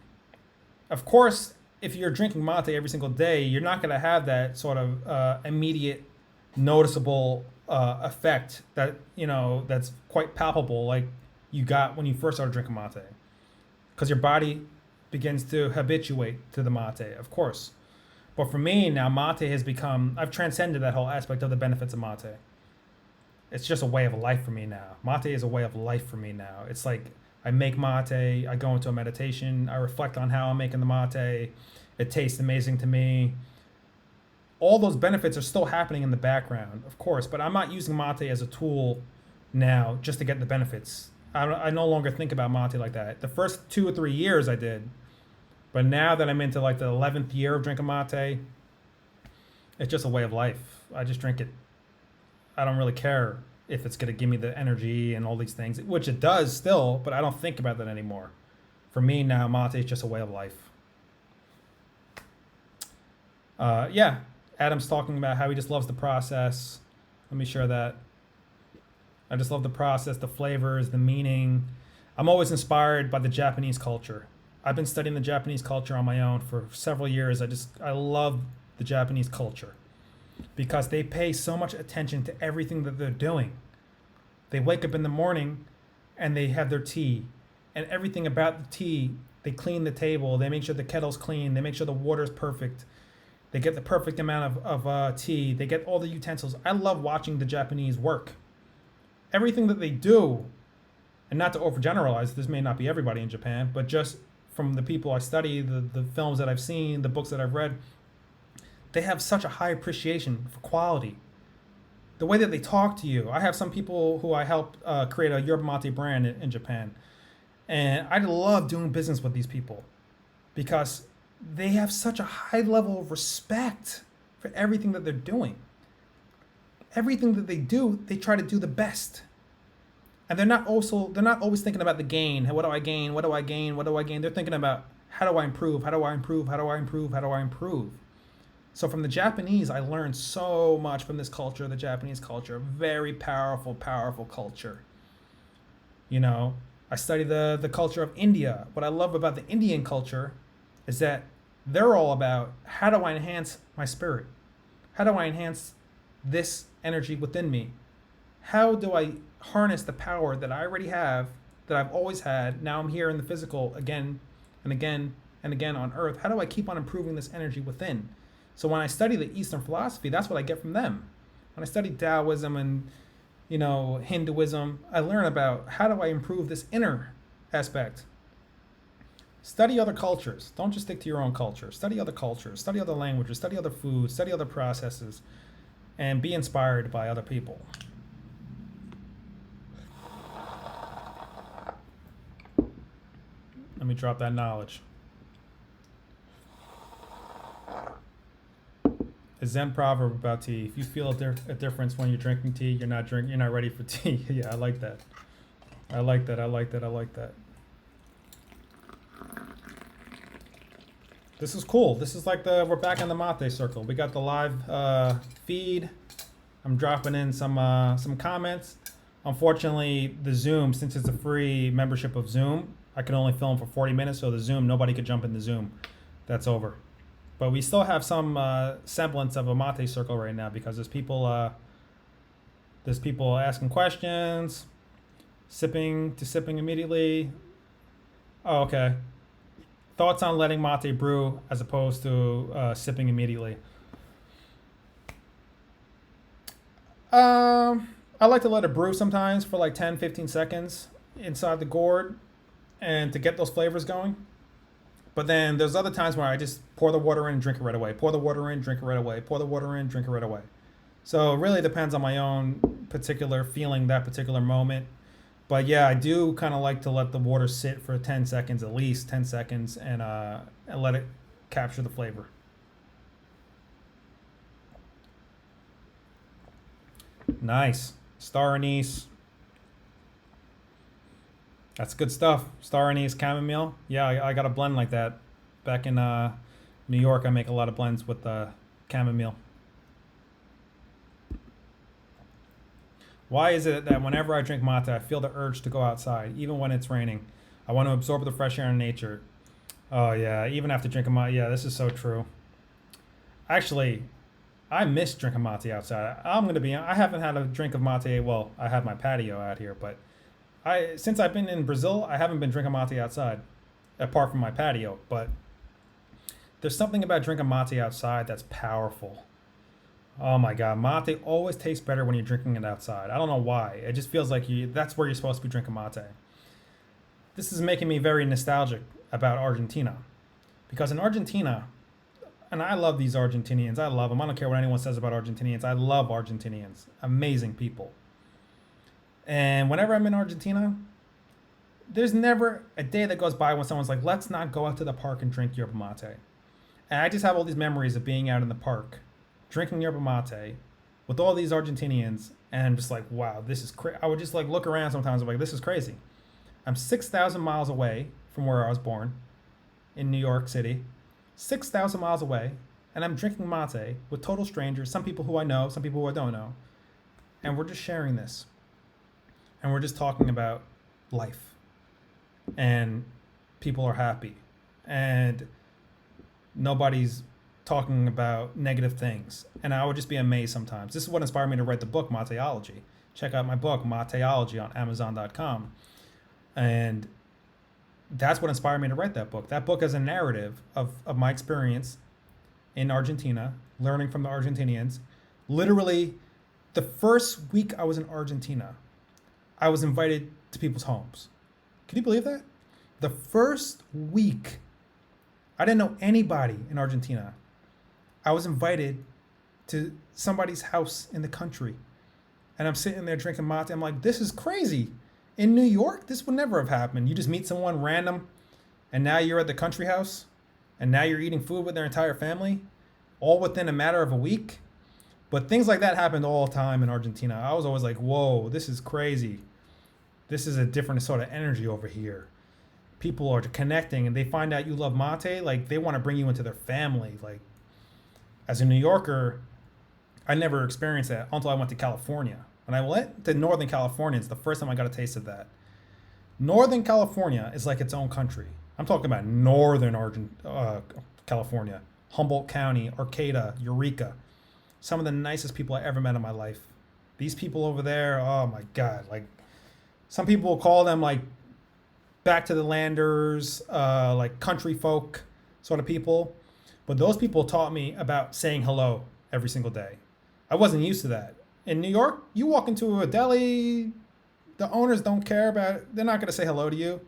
Of course, if you're drinking mate every single day, you're not going to have that sort of immediate, noticeable effect that, that's quite palpable like you got when you first started drinking mate. Because your body begins to habituate to the mate, of course. But for me now, mate has become, I've transcended that whole aspect of the benefits of mate. It's just a way of life for me now. Mate is a way of life for me now. It's like I make mate, I go into a meditation, I reflect on how I'm making the mate. It tastes amazing to me. All those benefits are still happening in the background, of course, but I'm not using mate as a tool now just to get the benefits. I no longer think about mate like that. The first 2 or 3 years I did. But now that I'm into like the 11th year of drinking mate, it's just a way of life. I just drink it. I don't really care if it's going to give me the energy and all these things, which it does still, but I don't think about that anymore. For me now, mate is just a way of life. Yeah, Adam's talking about how he just loves the process. Let me share that. I just love the process, the flavors, the meaning. I'm always inspired by the Japanese culture. I've been studying the Japanese culture on my own for several years. I love the Japanese culture because they pay so much attention to everything that they're doing. They wake up in the morning and they have their tea, and everything about the tea, they clean the table, they make sure the kettle's clean, they make sure the water's perfect. They get the perfect amount of tea, they get all the utensils. I love watching the Japanese work. Everything that they do, and not to overgeneralize, this may not be everybody in Japan, but just from the people I study, the films that I've seen, the books that I've read, they have such a high appreciation for quality. The way that they talk to you. I have some people who I helped create a Yerba mate brand in Japan. And I love doing business with these people because they have such a high level of respect for everything that they're doing. Everything that they do, they try to do the best. And they're not always thinking about the gain. What do I gain? What do I gain? What do I gain? They're thinking about how do I improve? How do I improve? How do I improve? How do I improve? So from the Japanese, I learned so much from this culture, the Japanese culture. Very powerful, powerful culture. You know, I study the culture of India. What I love about the Indian culture is that they're all about how do I enhance my spirit? How do I enhance this energy within me? How do I harness the power that I already have, that I've always had? Now I'm here in the physical again and again and again on earth. How do I keep on improving this energy within? So when I study the Eastern philosophy, that's what I get from them. When I study Taoism and Hinduism, I learn about how do I improve this inner aspect. Study other cultures. Don't just stick to your own culture. Study other cultures, study other languages, study other foods, study other processes, and be inspired by other people. Let me drop that knowledge. A Zen proverb about tea: if you feel a difference when you're drinking tea, you're not ready for tea. Yeah, I like that. I like that. I like that. I like that. This is cool. This is like we're back in the mate circle. We got the live feed. I'm dropping in some comments. Unfortunately, the Zoom, since it's a free membership of Zoom, I can only film for 40 minutes. So the Zoom, nobody could jump in the Zoom. That's over. But we still have some semblance of a mate circle right now because there's people asking questions, sipping immediately. Oh, okay. Thoughts on letting mate brew as opposed to sipping immediately. I like to let it brew sometimes for like 10, 15 seconds inside the gourd and to get those flavors going. But then there's other times where I just pour the water in and drink it right away. Pour the water in, drink it right away. Pour the water in, drink it right away. So it really depends on my own particular feeling that particular moment. But yeah, I do kind of like to let the water sit for 10 seconds, at least 10 seconds, and let it capture the flavor. Nice. Star anise. That's good stuff. Star anise chamomile. Yeah, I got a blend like that. Back in New York, I make a lot of blends with chamomile. Why is it that whenever I drink mate, I feel the urge to go outside, even when it's raining? I want to absorb the fresh air in nature. Oh, yeah, even after drinking mate. Yeah, this is so true. Actually, I miss drinking mate outside. I haven't had a drink of mate. Well, I have my patio out here, but since I've been in Brazil, I haven't been drinking mate outside, apart from my patio. But there's something about drinking mate outside that's powerful. Oh my God, mate always tastes better when you're drinking it outside. I don't know why. It just feels like that's where you're supposed to be drinking mate. This is making me very nostalgic about Argentina. Because in Argentina, and I love these Argentinians. I love them. I don't care what anyone says about Argentinians. I love Argentinians. Amazing people. And whenever I'm in Argentina, there's never a day that goes by when someone's like, let's not go out to the park and drink yerba mate. And I just have all these memories of being out in the park, drinking yerba mate with all these Argentinians, and I'm just like, wow, this is crazy. I would just like look around sometimes. I'm like, this is crazy. I'm 6,000 miles away from where I was born in New York City, 6,000 miles away, and I'm drinking mate with total strangers, some people who I know, some people who I don't know, and we're just sharing this. And we're just talking about life. And people are happy. And nobody's talking about negative things. And I would just be amazed sometimes. This is what inspired me to write the book, Mateology. Check out my book, Mateology, on Amazon.com. And that's what inspired me to write that book. That book is a narrative of my experience in Argentina, learning from the Argentinians. Literally, the first week I was in Argentina, I was invited to people's homes. Can you believe that? The first week, I didn't know anybody in Argentina. I was invited to somebody's house in the country. And I'm sitting there drinking mate. I'm like, this is crazy. In New York, this would never have happened. You just meet someone random, and now you're at the country house. and now you're eating food with their entire family, all within a matter of a week. But things like that happened all the time in Argentina. I was always like, whoa, this is crazy. This is a different sort of energy over here. People are connecting and they find out you love mate, like they want to bring you into their family. Like, as a New Yorker, I never experienced that until I went to California. When I went to Northern California, it's the first time I got a taste of that. Northern California is like its own country. I'm talking about California, Humboldt County, Arcata, Eureka. Some of the nicest people I ever met in my life. These people over there, oh my God. Like, some people will call them like back to the landers, like country folk sort of people. But those people taught me about saying hello every single day. I wasn't used to that. In New York, you walk into a deli, the owners don't care about it. They're not going to say hello to you.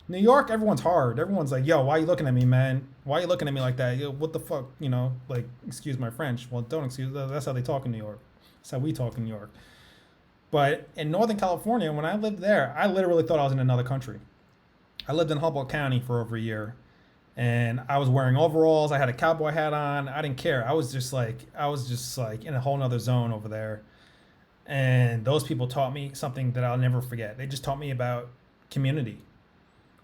New York, everyone's hard. Everyone's like, yo, why are you looking at me, man? Why are you looking at me like that? Yo, what the fuck? You know, like, excuse my French. Well, don't excuse. That's how they talk in New York. That's how we talk in New York. But in Northern California, when I lived there, I literally thought I was in another country. I lived in Humboldt County for over a year, and I was wearing overalls. I had a cowboy hat on. I didn't care. I was just like in a whole nother zone over there. And those people taught me something that I'll never forget. They just taught me about community.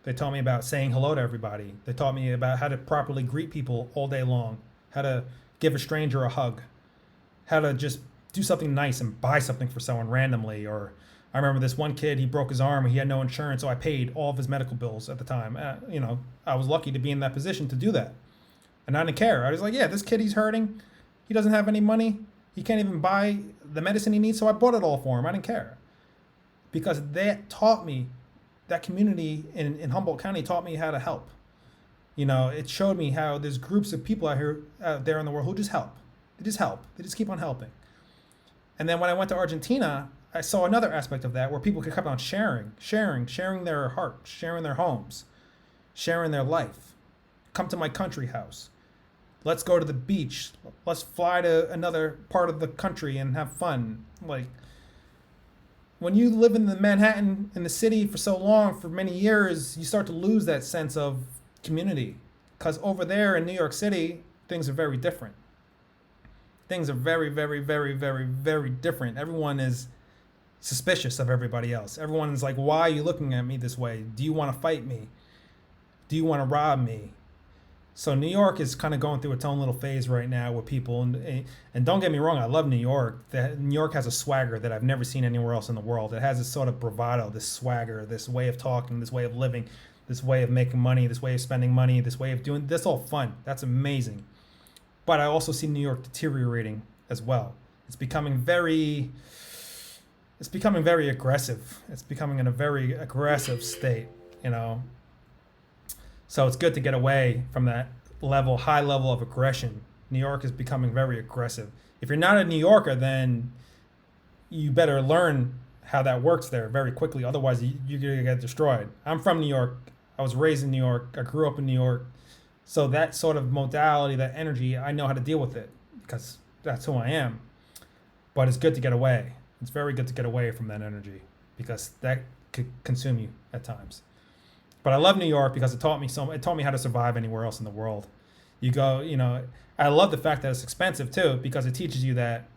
They taught me about saying hello to everybody. They taught me about how to properly greet people all day long, how to give a stranger a hug, how to just do something nice and buy something for someone randomly. Or I remember this one kid, he broke his arm and he had no insurance, so I paid all of his medical bills at the time. I was lucky to be in that position to do that. And I didn't care. I was like, yeah, this kid, he's hurting. He doesn't have any money. He can't even buy the medicine he needs, so I bought it all for him. I didn't care. Because that taught me, that community in Humboldt County taught me how to help. You know, it showed me how there's groups of people out there in the world who just help. They just help. They just keep on helping. And then when I went to Argentina, I saw another aspect of that where people could come on sharing their heart, sharing their homes, sharing their life. Come to my country house. Let's go to the beach. Let's fly to another part of the country and have fun. Like, when you live in the Manhattan, in the city for so long, for many years, you start to lose that sense of community. Because over there in New York City, things are very different. Things are very, very, very, very, very different. Everyone is suspicious of everybody else. Everyone is like, why are you looking at me this way? Do you want to fight me? Do you want to rob me? So New York is kind of going through its own little phase right now with people. And don't get me wrong, I love New York. New York has a swagger that I've never seen anywhere else in the world. It has this sort of bravado, this swagger, this way of talking, this way of living, this way of making money, this way of spending money, this way of doing this, all fun. That's amazing. But I also see New York deteriorating as well. It's becoming very aggressive. It's becoming in a very aggressive state, you know. So it's good to get away from that high level of aggression. New York is becoming very aggressive. If you're not a New Yorker, then you better learn how that works there very quickly. Otherwise, you're going to get destroyed. I'm from New York. I was raised in New York. I grew up in New York. So that sort of modality, that energy, I know how to deal with it because that's who I am. But it's good to get away. It's very good to get away from that energy because that could consume you at times. But I love New York because it taught me how to survive anywhere else in the world. You go, I love the fact that it's expensive too, because it teaches you that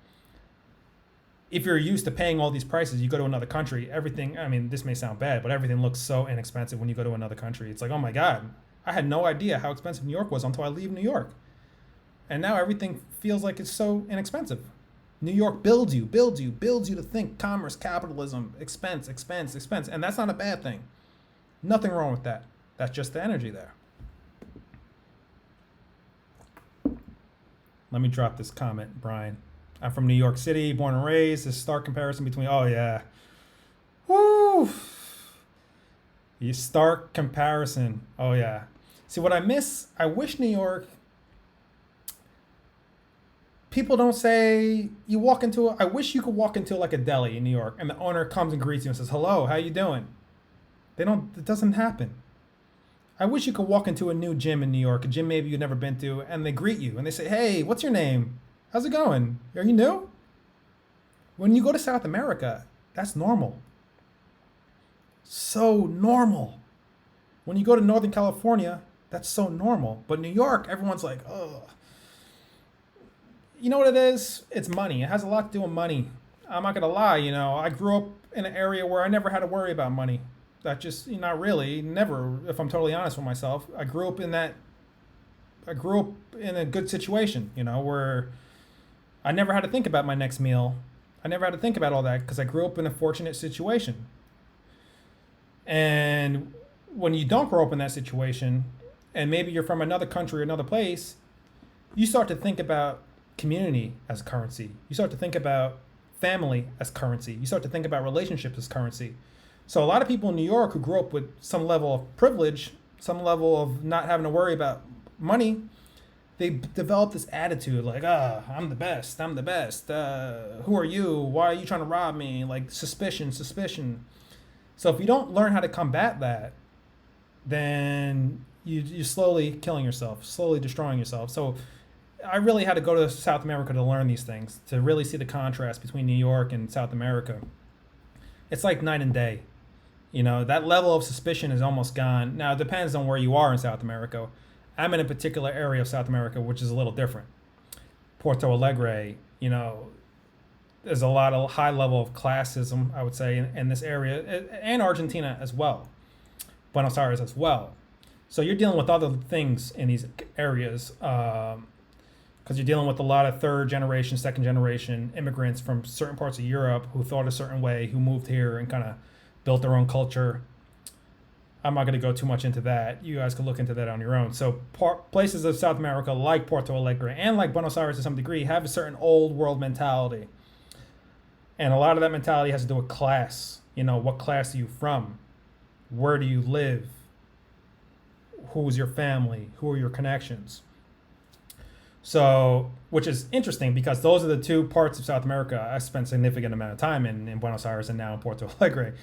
if you're used to paying all these prices, you go to another country, everything, I mean, this may sound bad, but everything looks so inexpensive when you go to another country. It's like, oh my God, I had no idea how expensive New York was until I leave New York. And now everything feels like it's so inexpensive. New York builds you to think commerce, capitalism, expense. And that's not a bad thing. Nothing wrong with that. That's just the energy there. Let me drop this comment, Brian. I'm from New York City, born and raised. This stark comparison between, oh yeah. Woo! You stark comparison. Oh yeah. See what I miss? I wish New York, people don't say, I wish you could walk into like a deli in New York and the owner comes and greets you and says, hello, how you doing? It doesn't happen. I wish you could walk into a new gym in New York, a gym maybe you've never been to, and they greet you and they say, hey, what's your name? How's it going? Are you new? When you go to South America, that's normal. So normal. When you go to Northern California, That's so normal. But New York, everyone's like, oh, you know what it is? It's money. It has a lot to do with money. I'm not gonna lie. I grew up in an area where I never had to worry about money. That just not really, never. If I'm totally honest with myself, I grew up in that. I grew up in a good situation. Where I never had to think about my next meal. I never had to think about all that because I grew up in a fortunate situation. And when you don't grow up in that situation, and maybe you're from another country or another place, you start to think about community as currency. You start to think about family as currency. You start to think about relationships as currency. So a lot of people in New York who grew up with some level of privilege, some level of not having to worry about money, they develop this attitude like, I'm the best. I'm the best. Who are you? Why are you trying to rob me? Like suspicion, suspicion. So if you don't learn how to combat that, then you're slowly killing yourself, slowly destroying yourself. So I really had to go to South America to learn these things, to really see the contrast between New York and South America. It's like night and day. That level of suspicion is almost gone. Now, it depends on where you are in South America. I'm in a particular area of South America, which is a little different. Porto Alegre, there's a lot of high level of classism, I would say, in this area, and Argentina as well, Buenos Aires as well. So you're dealing with other things in these areas because you're dealing with a lot of third generation, second generation immigrants from certain parts of Europe who thought a certain way, who moved here and kind of built their own culture. I'm not going to go too much into that. You guys can look into that on your own. So places of South America like Porto Alegre and like Buenos Aires to some degree have a certain old world mentality. And a lot of that mentality has to do with class. What class are you from? Where do you live? Who's your family? Who are your connections? So, which is interesting because those are the two parts of South America I spent a significant amount of time in Buenos Aires and now in Porto Alegre.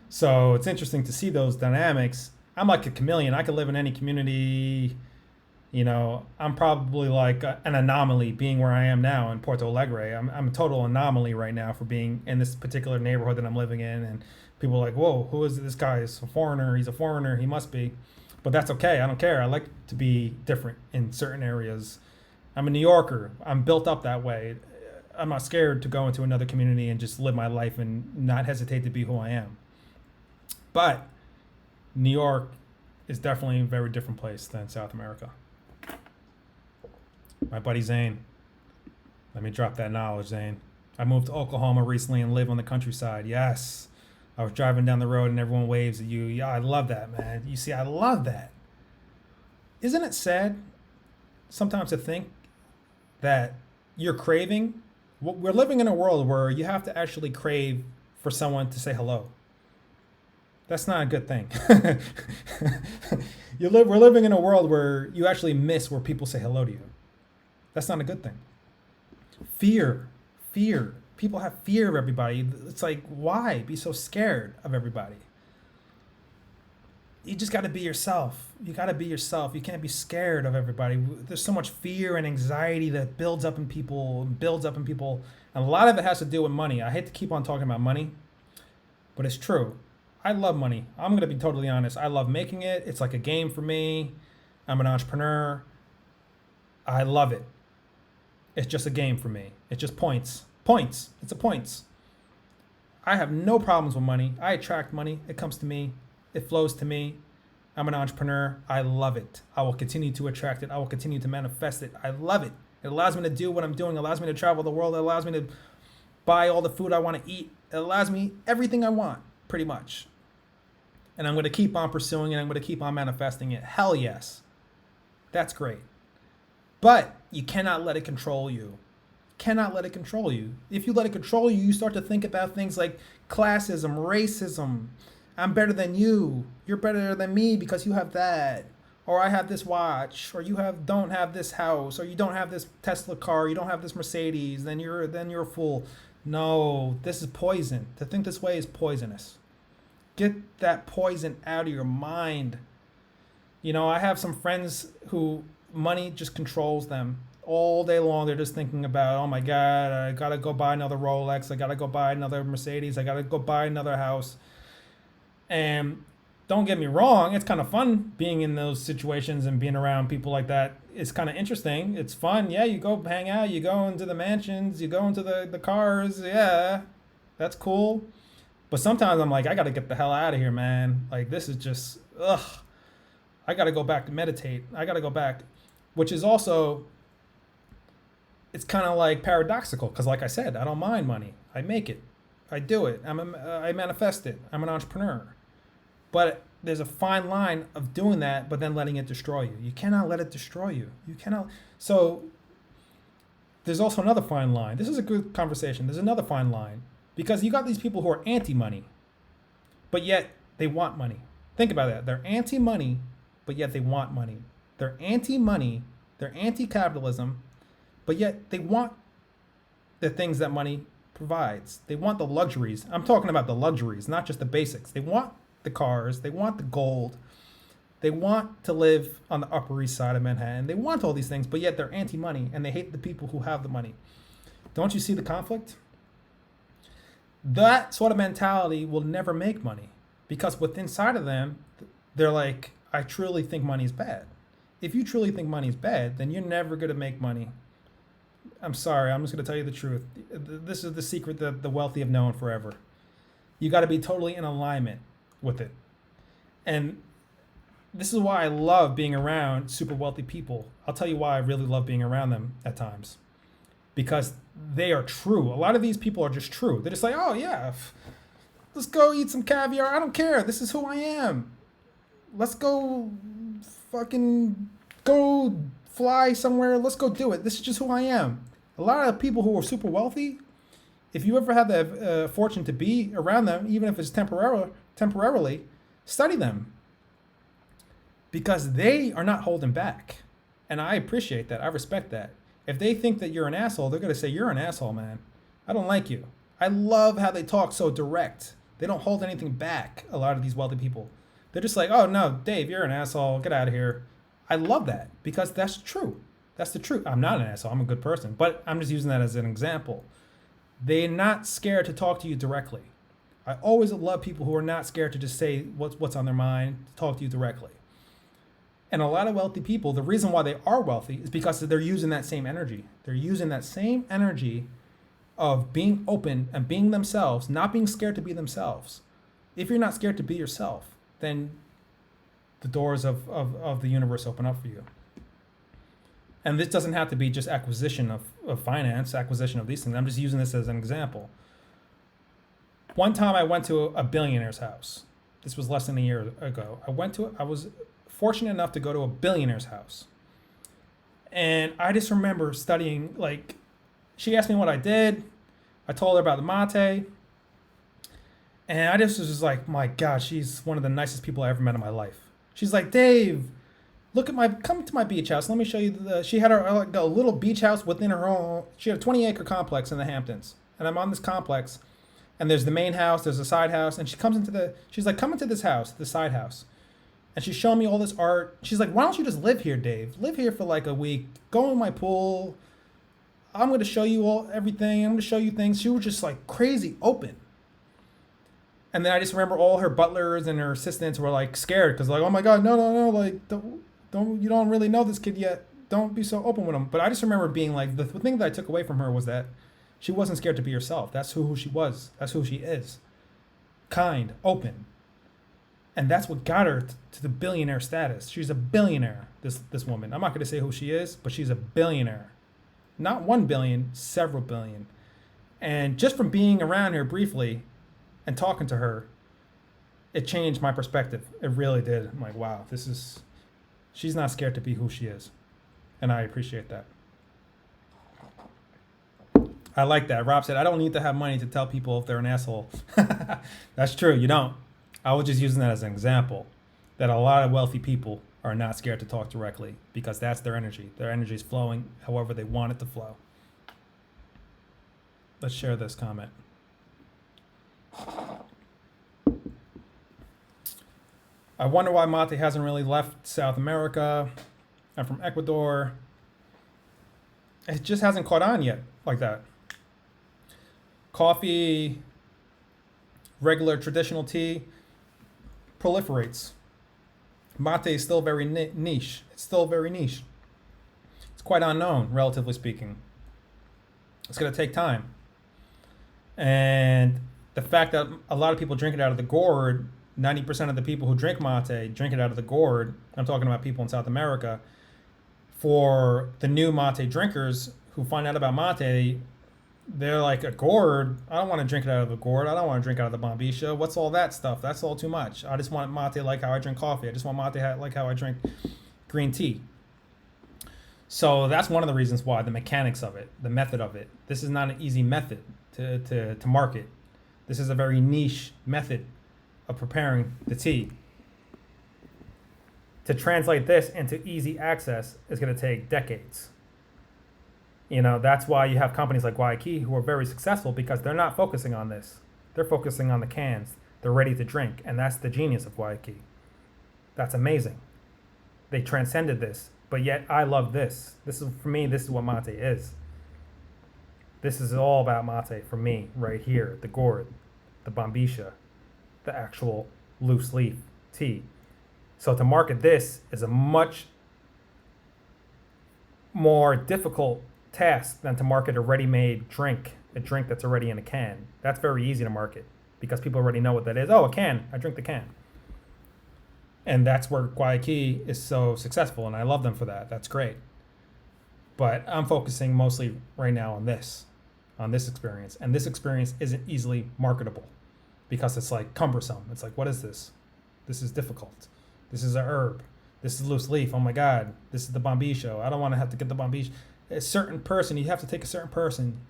So it's interesting to see those dynamics. I'm like a chameleon. I could live in any community. I'm probably like an anomaly being where I am now in Porto Alegre. I'm a total anomaly right now for being in this particular neighborhood that I'm living in. And people are like, whoa, who is this guy? He's a foreigner. He's a foreigner. He must be. But that's okay. I don't care. I like to be different in certain areas. I'm a New Yorker. I'm built up that way. I'm not scared to go into another community and just live my life and not hesitate to be who I am. But New York is definitely a very different place than South America. My buddy Zane. Let me drop that knowledge, Zane. I moved to Oklahoma recently and live on the countryside. Yes. I was driving down the road and everyone waves at you. Yeah, I love that, man. You see, I love that. Isn't it sad sometimes to think that you're craving? We're living in a world where you have to actually crave for someone to say hello. That's not a good thing. We're living in a world where you actually miss where people say hello to you. That's not a good thing. Fear. People have fear of everybody. It's like, why be so scared of everybody? You just got to be yourself. You got to be yourself. You can't be scared of everybody. There's so much fear and anxiety that builds up in people. And a lot of it has to do with money. I hate to keep on talking about money, but it's true. I love money. I'm going to be totally honest. I love making it. It's like a game for me. I'm an entrepreneur. I love it. It's just a game for me. It's just points. Points. It's a points. I have no problems with money. I attract money. It comes to me. It flows to me. I'm an entrepreneur. I love it. I will continue to attract it. I will continue to manifest it. I love it. It allows me to do what I'm doing. It allows me to travel the world. It allows me to buy all the food I want to eat. It allows me everything I want, pretty much. And I'm going to keep on pursuing it. I'm going to keep on manifesting it. Hell yes. That's great. But you cannot let it control you. Cannot let it control you. If you let it control you, you start to think about things like classism, racism. I'm better than you. You're better than me because you have that. Or I have this watch. Or you don't have this house. Or you don't have this Tesla car. You don't have this Mercedes. Then you're a fool. No, this is poison. To think this way is poisonous. Get that poison out of your mind. I have some friends who money just controls them. All day long, they're just thinking about, oh my God, I got to go buy another Rolex. I got to go buy another Mercedes. I got to go buy another house. And don't get me wrong, it's kind of fun being in those situations and being around people like that. It's kind of interesting. It's fun. Yeah, you go hang out, you go into the mansions, you go into the cars. Yeah, that's cool. But sometimes I'm like, I got to get the hell out of here, man. Like, this is just, ugh. I got to go back to meditate. I got to go back, which is also, it's kind of like paradoxical because, like I said, I don't mind money. I make it. I do it. I manifest it. I'm an entrepreneur. But there's a fine line of doing that, but then letting it destroy you. You cannot let it destroy you. You cannot. So there's also another fine line. This is a good conversation. There's another fine line because you got these people who are anti-money, but yet they want money. Think about that. They're anti-money, but yet they want money. They're anti-money. They're anti-capitalism, but yet they want the things that money provides. They want the luxuries. I'm talking about the luxuries, not just the basics. They want the cars. They want the gold. They want to live on the Upper East Side of Manhattan. They want all these things, but yet they're anti-money and they hate the people who have the money. Don't you see the conflict? That sort of mentality will never make money because within inside of them, they're like, I truly think money is bad. If you truly think money is bad, then you're never going to make money. I'm sorry. I'm just going to tell you the truth. This is the secret that the wealthy have known forever. You got to be totally in alignment with it. And this is why I love being around super wealthy people. I'll tell you why I really love being around them at times. Because they are true. A lot of these people are just true. They're just like, oh yeah, let's go eat some caviar. I don't care. This is who I am. Let's go fucking go fly somewhere. Let's go do it. This is just who I am. A lot of people who are super wealthy, if you ever have the fortune to be around them, even if it's temporarily, study them. Because they are not holding back. And I appreciate that. I respect that. If they think that you're an asshole, they're going to say, you're an asshole, man. I don't like you. I love how they talk so direct. They don't hold anything back, a lot of these wealthy people. They're just like, oh, no, Dave, you're an asshole. Get out of here. I love that because that's true. That's the truth. I'm not an asshole. I'm a good person. But I'm just using that as an example. They're not scared to talk to you directly. I always love people who are not scared to just say what's on their mind, to talk to you directly. And a lot of wealthy people, the reason why they are wealthy is because they're using that same energy. They're using that same energy of being open and being themselves, not being scared to be themselves. If you're not scared to be yourself, then the doors of the universe open up for you. And this doesn't have to be just acquisition of finance, acquisition of these things. I'm just using this as an example. One time I went to a billionaire's house. This was less than a year ago. I was fortunate enough to go to a billionaire's house. And I just remember studying, like, she asked me what I did. I told her about the mate. And I just was just like, my God, she's one of the nicest people I ever met in my life. She's like, Dave, come to my beach house. Let me show you she had a little beach house within her own. She had a 20-acre complex in the Hamptons. And I'm on this complex. And there's the main house, there's a side house. And she's like, come into this house, the side house. And she's showing me all this art. She's like, why don't you just live here, Dave? Live here for like a week. Go in my pool. I'm going to show you everything. I'm going to show you things. She was just like crazy open. And then I just remember all her butlers and her assistants were like scared because like, oh my God, no, like don't you don't really know this kid yet. Don't be so open with him. But I just remember being like, the thing that I took away from her was that she wasn't scared to be herself. That's who she was. That's who she is. Kind, open. And that's what got her to the billionaire status. She's a billionaire, this woman. I'm not going to say who she is, but she's a billionaire. Not 1 billion, several billion. And just from being around her briefly and talking to her, it changed my perspective. It really did. I'm like, wow, she's not scared to be who she is. And I appreciate that. I like that. Rob said, I don't need to have money to tell people if they're an asshole. That's true. You don't. I was just using that as an example that a lot of wealthy people are not scared to talk directly because that's their energy. Their energy is flowing however they want it to flow. Let's share this comment. I wonder why mate hasn't really left South America. I'm from Ecuador. It just hasn't caught on yet like that. Coffee, regular traditional tea, proliferates. Mate is still very niche. It's still very niche. It's quite unknown, relatively speaking. It's going to take time. And the fact that a lot of people drink it out of the gourd, 90% of the people who drink mate drink it out of the gourd. I'm talking about people in South America. For the new mate drinkers who find out about mate, they're like, a gourd? I don't want to drink it out of a gourd. I don't want to drink out of the bombisha. What's all that stuff? That's all too much. I just want mate like how I drink coffee. I just want mate like how I drink green tea. So that's one of the reasons why, the mechanics of it, the method of it. This is not an easy method to market. This is a very niche method of preparing the tea. To translate this into easy access is going to take decades. You know, that's why you have companies like Guayaquil who are very successful, because they're not focusing on this. They're focusing on the cans. They're ready to drink. And that's the genius of Guayaquil. That's amazing. They transcended this. But yet I love this. This is, for me, this is what mate is. This is all about mate for me right here. The gourd, the bombisha, the actual loose leaf tea. So to market this is a much more difficult task than to market a ready-made drink, a drink that's already in a can. That's very easy to market because people already know what that is. Oh, a can. I drink the can. And that's where Guayaquil is so successful, and I love them for that. That's great. But I'm focusing mostly right now on this experience. And this experience isn't easily marketable because it's like cumbersome. It's like, what is this? This is difficult. This is a herb. This is loose leaf. Oh my God. This is the bombisha. I don't want to have to get the bombisha. A certain person, you have to take a certain person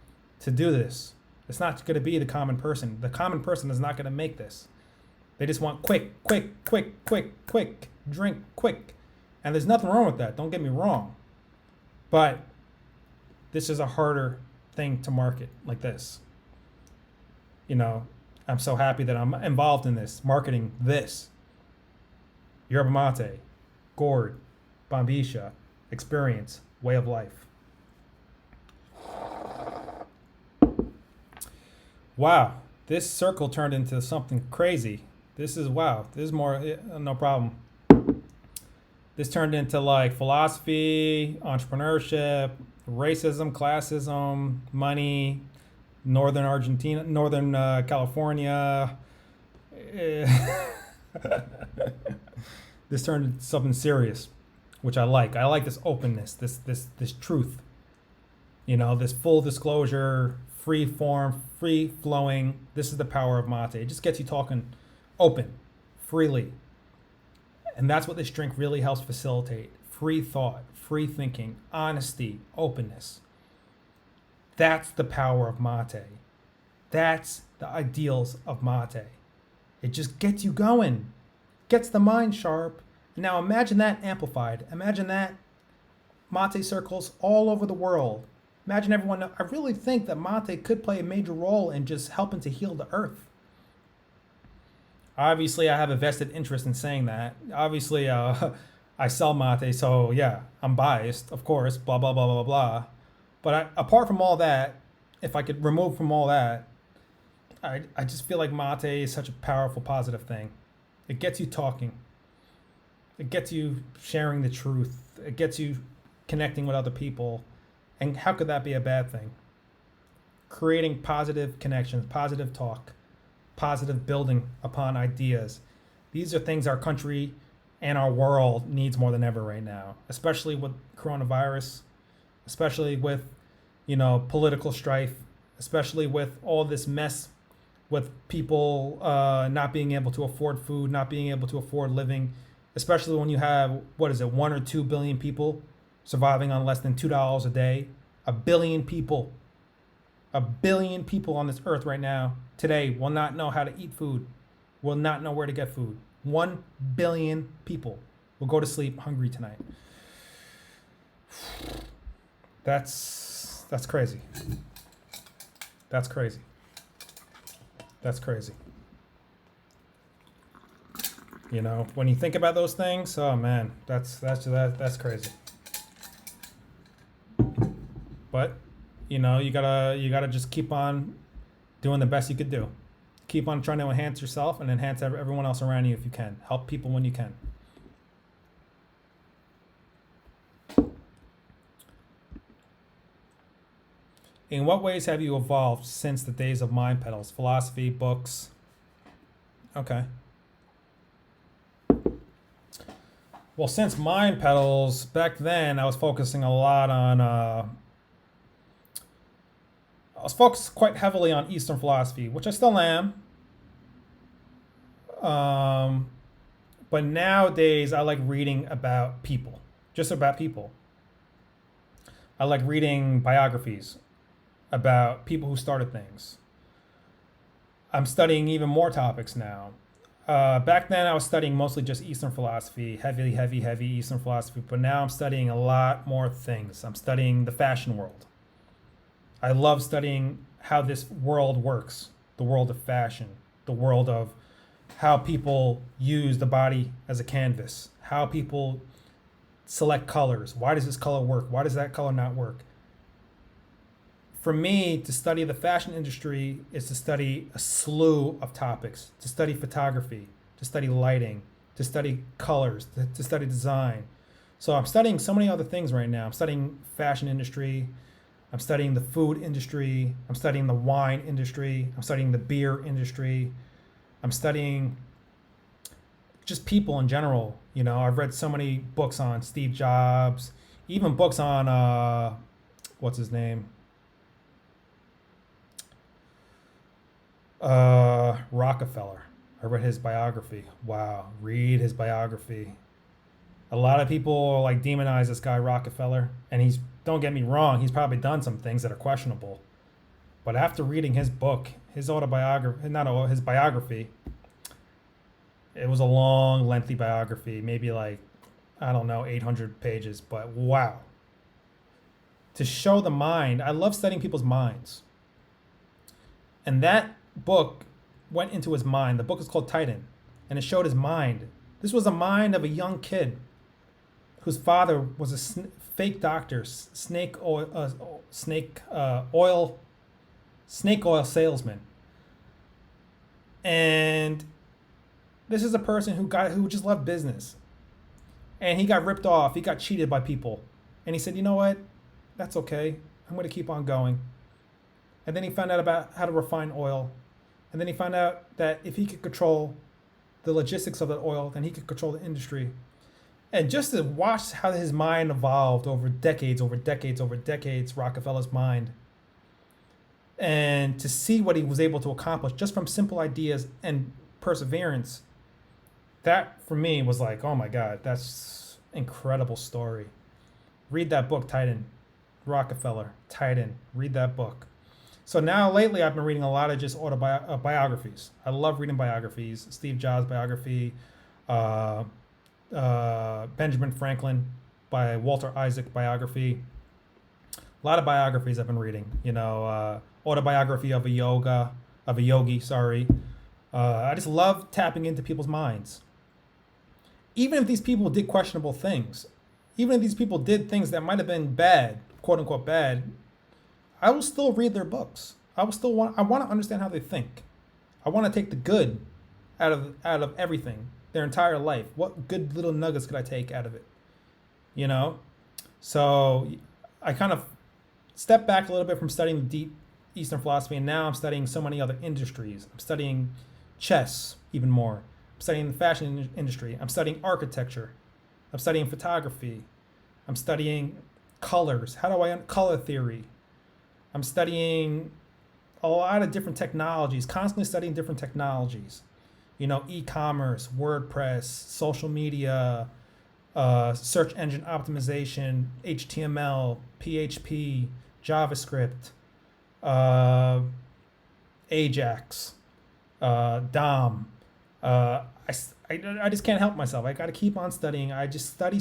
to do this. It's not going to be the common person. The common person is not going to make this. They just want quick, drink quick. And there's nothing wrong with that. Don't get me wrong. But this is a harder thing to market like this. You know, I'm so happy that I'm involved in this, marketing this. Yerba mate, gourd, bombisha, experience, way of life. Wow, this circle turned into something crazy. This is wow. This is more, no problem. This turned into like philosophy, entrepreneurship, racism, classism, money, northern Argentina, northern California. This turned into something serious, which I like. I like this openness, this truth. You know, this full disclosure, free form, free flowing. This is the power of mate. It just gets you talking open, freely. And that's what this drink really helps facilitate. Free thought, free thinking, honesty, openness. That's the power of mate. That's the ideals of mate. It just gets you going, gets the mind sharp. Now imagine that amplified. Imagine that mate circles all over the world. Imagine everyone. I really think that mate could play a major role in just helping to heal the earth. Obviously, I have a vested interest in saying that. Obviously, I sell mate, so yeah, I'm biased, of course, blah, blah, blah, blah, blah. But apart from all that, if I could remove from all that, I just feel like mate is such a powerful, positive thing. It gets you talking. It gets you sharing the truth. It gets you connecting with other people. And how could that be a bad thing? Creating positive connections, positive talk, positive building upon ideas. These are things our country and our world needs more than ever right now, especially with coronavirus, especially with, you know, political strife, especially with all this mess with people not being able to afford food, not being able to afford living, especially when you have, 1 or 2 billion people surviving on less than $2 a day. A billion people on this earth right now today will not know how to eat food, will not know where to get food. 1 billion people will go to sleep hungry tonight. That's crazy. That's crazy. That's crazy. You know, when you think about those things, oh man, that's crazy. But, you know, you gotta just keep on doing the best you could do. Keep on trying to enhance yourself and enhance everyone else around you if you can. Help people when you can. In what ways have you evolved since the days of Mind Pedals? Philosophy, books. Okay. Well, since Mind Pedals, back then I was focusing a lot on. I was focused quite heavily on Eastern philosophy, which I still am. But nowadays I like reading about people, just about people. I like reading biographies about people who started things. I'm studying even more topics now. Back then, I was studying mostly just Eastern philosophy, heavy Eastern philosophy. But now I'm studying a lot more things. I'm studying the fashion world. I love studying how this world works, the world of fashion, the world of how people use the body as a canvas, how people select colors. Why does this color work? Why does that color not work? For me, to study the fashion industry is to study a slew of topics, to study photography, to study lighting, to study colors, to study design. So I'm studying so many other things right now. I'm studying fashion industry. I'm studying the food industry. I'm studying the wine industry. I'm studying the beer industry. I'm studying just people in general. You know, I've read so many books on Steve Jobs, even books on, what's his name? Rockefeller. I read his biography. Wow, read his biography. A lot of people like demonize this guy Rockefeller, and don't get me wrong, he's probably done some things that are questionable. But after reading his book, his autobiography, his biography, it was a long, lengthy biography, maybe like, I don't know, 800 pages, but wow. To show the mind, I love studying people's minds. And that book went into his mind. The book is called Titan, and it showed his mind. This was a mind of a young kid whose father was a fake doctor, snake oil salesman. And this is a person who just loved business, and he got ripped off. He got cheated by people, and he said, "You know what? That's okay. I'm going to keep on going." And then he found out about how to refine oil. And then he found out that if he could control the logistics of the oil, then he could control the industry. And just to watch how his mind evolved over decades, Rockefeller's mind, and to see what he was able to accomplish just from simple ideas and perseverance, that for me was like, oh my God, that's incredible story. Read that book, Titan. Rockefeller, Titan. Read that book. So now lately I've been reading a lot of just biographies. I love reading biographies. Steve Jobs biography, Benjamin Franklin by Walter Isaac biography. A lot of biographies I've been reading. You know, autobiography of a yogi. Sorry. I just love tapping into people's minds. Even if these people did questionable things, even if these people did things that might have been bad, quote unquote bad, I will still read their books. I want to understand how they think. I want to take the good out of everything, their entire life. What good little nuggets could I take out of it? You know? So I kind of stepped back a little bit from studying deep Eastern philosophy, and now I'm studying so many other industries. I'm studying chess even more. I'm studying the fashion industry. I'm studying architecture. I'm studying photography. I'm studying colors. Color theory. I'm studying a lot of different technologies, constantly studying different technologies. You know, e-commerce, WordPress, social media, search engine optimization, HTML, PHP, JavaScript, Ajax, DOM. I just can't help myself. I got to keep on studying. I just study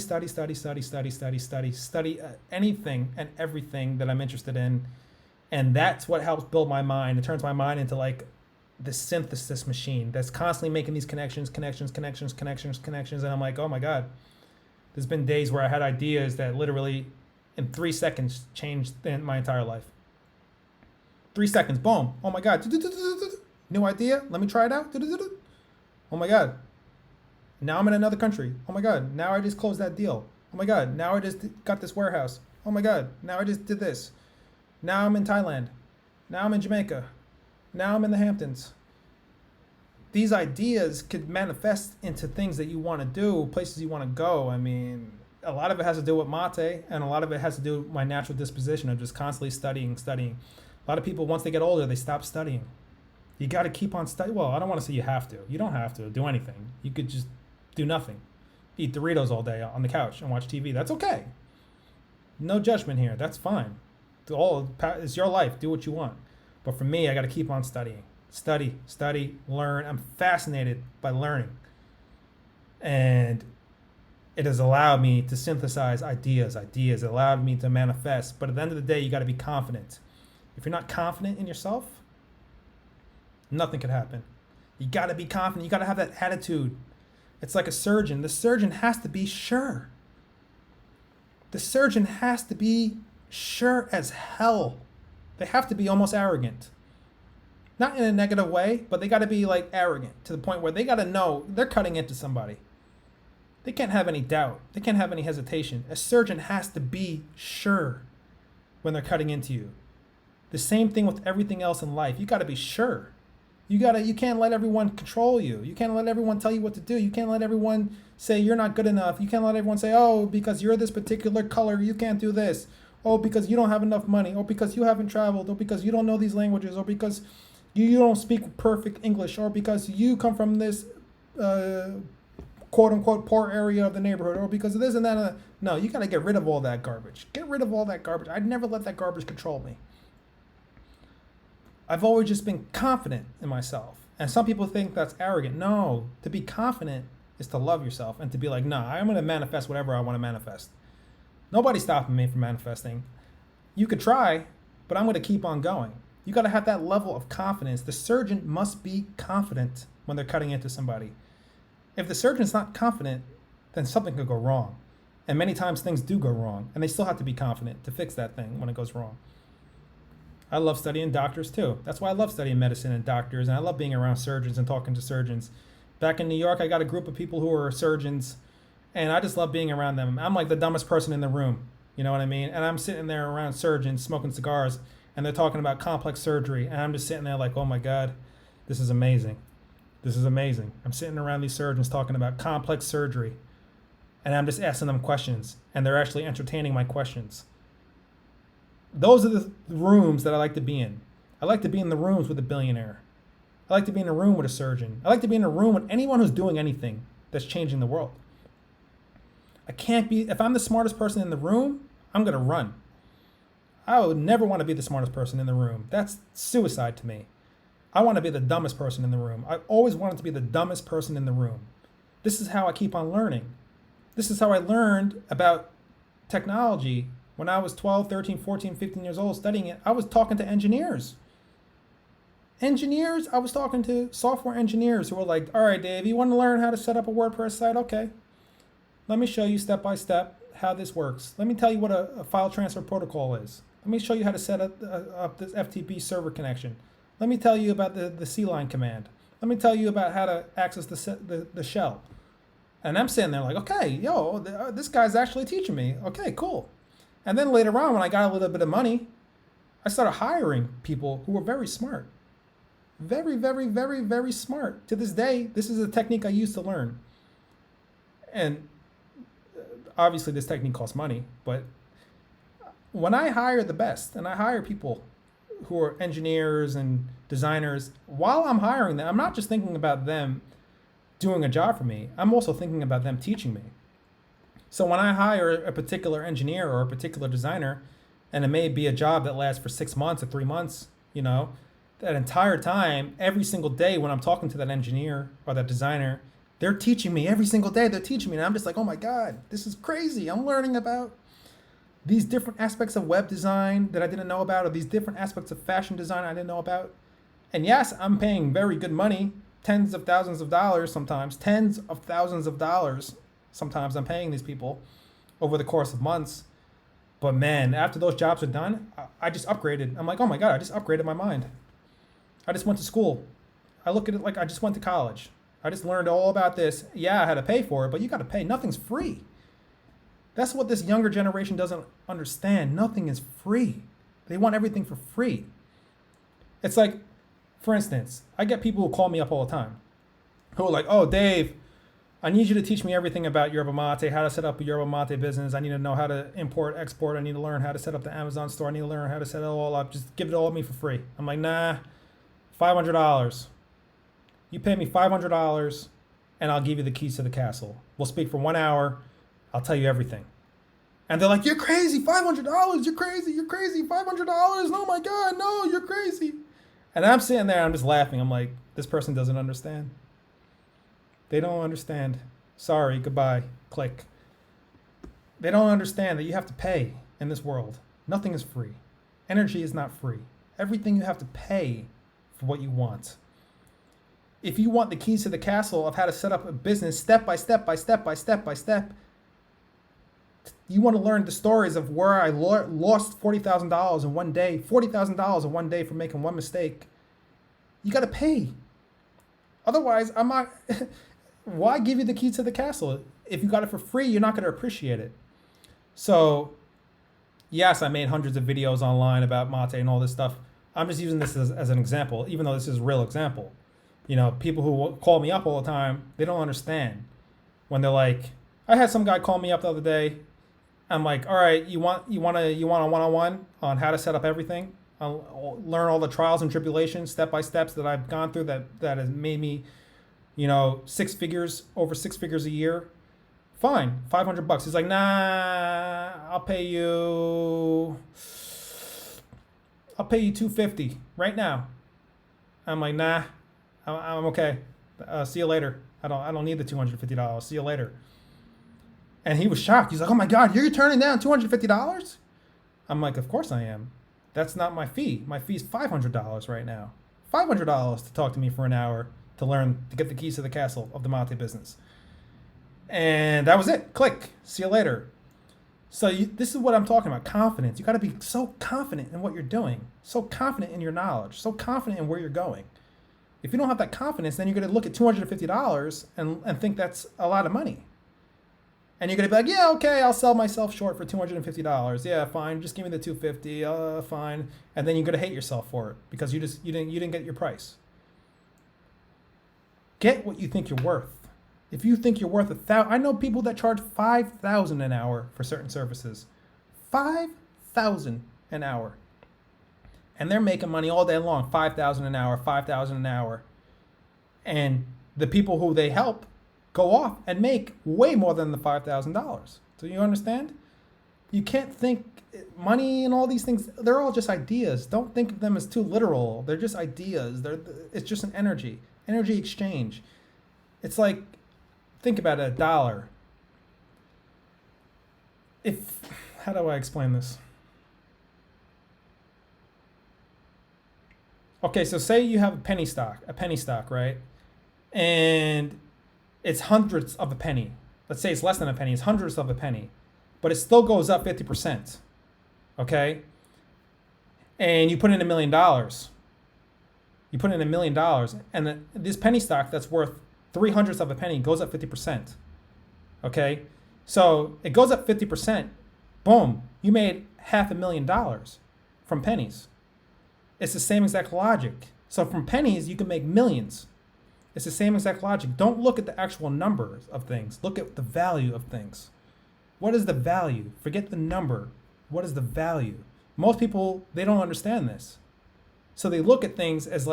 anything and everything that I'm interested in. And that's what helps build my mind. It turns my mind into like the synthesis machine that's constantly making these connections. And I'm like, oh my God. There's been days where I had ideas that literally in 3 seconds changed my entire life. 3 seconds, boom. Oh my God. New idea. Let me try it out. Do-do-do-do. Oh my God. Now I'm in another country. Oh my God. Now I just closed that deal. Oh my God. Now I just got this warehouse. Oh my God. Now I just did this. Now I'm in Thailand. Now I'm in Jamaica. Now I'm in the Hamptons. These ideas could manifest into things that you want to do, places you want to go. I mean, a lot of it has to do with mate, and a lot of it has to do with my natural disposition of just constantly studying. A lot of people, once they get older, they stop studying. You got to keep on studying. Well, I don't want to say you have to. You don't have to do anything. You could just do nothing. Eat Doritos all day on the couch and watch TV. That's okay. No judgment here. That's fine. It's your life. Do what you want. But for me, I got to keep on studying. Study, learn. I'm fascinated by learning. And it has allowed me to synthesize ideas. It allowed me to manifest. But at the end of the day, you got to be confident. If you're not confident in yourself, nothing could happen. You got to be confident. You got to have that attitude. It's like a surgeon. The surgeon has to be sure. The surgeon has to be sure as hell. They have to be almost arrogant. Not in a negative way, but they got to be like arrogant to the point where they got to know they're cutting into somebody. They can't have any doubt. They can't have any hesitation. A surgeon has to be sure when they're cutting into you. The same thing with everything else in life. You got to be sure. You can't let everyone control you. You can't let everyone tell you what to do. You can't let everyone say you're not good enough. You can't let everyone say, oh, because you're this particular color, you can't do this. Oh, because you don't have enough money. Or because you haven't traveled. Or because you don't know these languages. Or because you don't speak perfect English. Or because you come from this quote unquote poor area of the neighborhood. Or because of this and that. No, you got to get rid of all that garbage. Get rid of all that garbage. I'd never let that garbage control me. I've always just been confident in myself. And some people think that's arrogant. No, to be confident is to love yourself and to be like, nah, I'm going to manifest whatever I want to manifest. Nobody's stopping me from manifesting. You could try, but I'm going to keep on going. You got to have that level of confidence. The surgeon must be confident when they're cutting into somebody. If the surgeon's not confident, then something could go wrong. And many times things do go wrong. And they still have to be confident to fix that thing when it goes wrong. I love studying doctors too. That's why I love studying medicine and doctors, and I love being around surgeons and talking to surgeons. Back in New York, I got a group of people who are surgeons, and I just love being around them. I'm like the dumbest person in the room, you know what I mean? And I'm sitting there around surgeons smoking cigars, and they're talking about complex surgery, and I'm just sitting there like, oh my God, this is amazing. This is amazing. I'm sitting around these surgeons talking about complex surgery, and I'm just asking them questions, and they're actually entertaining my questions. Those are the rooms that I like to be in. I like to be in the rooms with a billionaire. I like to be in a room with a surgeon. I like to be in a room with anyone who's doing anything that's changing the world. I can't be, if I'm the smartest person in the room, I'm going to run. I would never want to be the smartest person in the room. That's suicide to me. I want to be the dumbest person in the room. I always wanted to be the dumbest person in the room. This is how I keep on learning. This is how I learned about technology. When I was 12, 13, 14, 15 years old studying it, I was talking to engineers. I was talking to software engineers who were like, all right, Dave, you want to learn how to set up a WordPress site? Okay. Let me show you step by step how this works. Let me tell you what a file transfer protocol is. Let me show you how to set up this FTP server connection. Let me tell you about the C-line command. Let me tell you about how to access the shell. And I'm sitting there like, okay, this guy's actually teaching me. Okay, cool. And then later on, when I got a little bit of money, I started hiring people who were very smart. Very, very, very, very smart. To this day, this is a technique I use to learn. And obviously this technique costs money, but when I hire the best, and I hire people who are engineers and designers, while I'm hiring them, I'm not just thinking about them doing a job for me. I'm also thinking about them teaching me. So when I hire a particular engineer or a particular designer, and it may be a job that lasts for 6 months or 3 months, that entire time, every single day when I'm talking to that engineer or that designer, they're teaching me every single day. They're teaching me. And I'm just like, oh my God, this is crazy. I'm learning about these different aspects of web design that I didn't know about, or these different aspects of fashion design I didn't know about. And yes, I'm paying very good money, tens of thousands of dollars sometimes, tens of thousands of dollars. Sometimes I'm paying these people over the course of months. But man, after those jobs are done, I just upgraded. I'm like, oh my God, I just upgraded my mind. I just went to school I look at it like I just went to college. I just learned all about this. Yeah, I had to pay for it, but you got to pay. Nothing's free. That's what this younger generation doesn't understand. Nothing is free. They want everything for free. It's like, for instance, I get people who call me up all the time who are like, oh, Dave, I need you to teach me everything about yerba mate, how to set up a yerba mate business. I need to know how to import, export. I need to learn how to set up the Amazon store. I need to learn how to set it all up. Just give it all to me for free. I'm like, nah, $500. You pay me $500 and I'll give you the keys to the castle. We'll speak for 1 hour. I'll tell you everything. And they're like, you're crazy, $500. You're crazy, $500. Oh my God, no, you're crazy. And I'm sitting there, I'm just laughing. I'm like, this person doesn't understand. They don't understand. Sorry, goodbye, click. They don't understand that you have to pay in this world. Nothing is free. Energy is not free. Everything you have to pay for what you want. If you want the keys to the castle of how to set up a business step by step, you want to learn the stories of where I lost $40,000 in one day, $40,000 in one day for making one mistake. You got to pay. Otherwise, I'm not. Why give you the key to the castle? If you got it for free, you're not going to appreciate it. So, yes, I made hundreds of videos online about mate and all this stuff. I'm just using this as an example, even though this is a real example. You know, people who call me up all the time, they don't understand. When they're like, I had some guy call me up the other day. I'm like, all right, you want a one-on-one on how to set up everything? I'll learn all the trials and tribulations, step by steps that I've gone through that has made me, over 6 figures a year. Fine, $500. He's like, nah, I'll pay you $250 right now. I'm like, nah, I'm okay. See you later. I don't need the $250. See you later. And he was shocked. He's like, oh my God, you're turning down $250? I'm like, of course I am. That's not my fee. My fee is $500 right now. $500 to talk to me for an hour to get the keys to the castle of the mate business. And that was it. Click. See you later. So this is what I'm talking about. Confidence. You got to be so confident in what you're doing. So confident in your knowledge. So confident in where you're going. If you don't have that confidence, then you're going to look at $250 and think that's a lot of money. And you're going to be like, yeah, okay, I'll sell myself short for $250. Yeah, fine. Just give me the $250. Fine. And then you're going to hate yourself for it because you didn't get your price. Get what you think you're worth. If you think you're worth $1,000, I know people that charge $5,000 an hour for certain services. $5,000 an hour. And they're making money all day long. $5,000 an hour, $5,000 an hour. And the people who they help go off and make way more than the $5,000. So you understand? You can't think money and all these things, they're all just ideas. Don't think of them as too literal. They're just ideas. It's just an energy exchange. It's like, think about it, $1. How do I explain this? Okay, so say you have a penny stock, right? And it's hundredths of a penny. Let's say it's less than a penny, it's hundredths of a penny, but it still goes up 50%. Okay? And you put in $1 million. You put in $1 million, and this penny stock that's worth 3/100ths of a penny goes up 50%. Okay? So it goes up 50%. Boom. You made $500,000 from pennies. It's the same exact logic. So from pennies, you can make millions. It's the same exact logic. Don't look at the actual numbers of things. Look at the value of things. What is the value? Forget the number. What is the value? Most people, they don't understand this. So they look at things as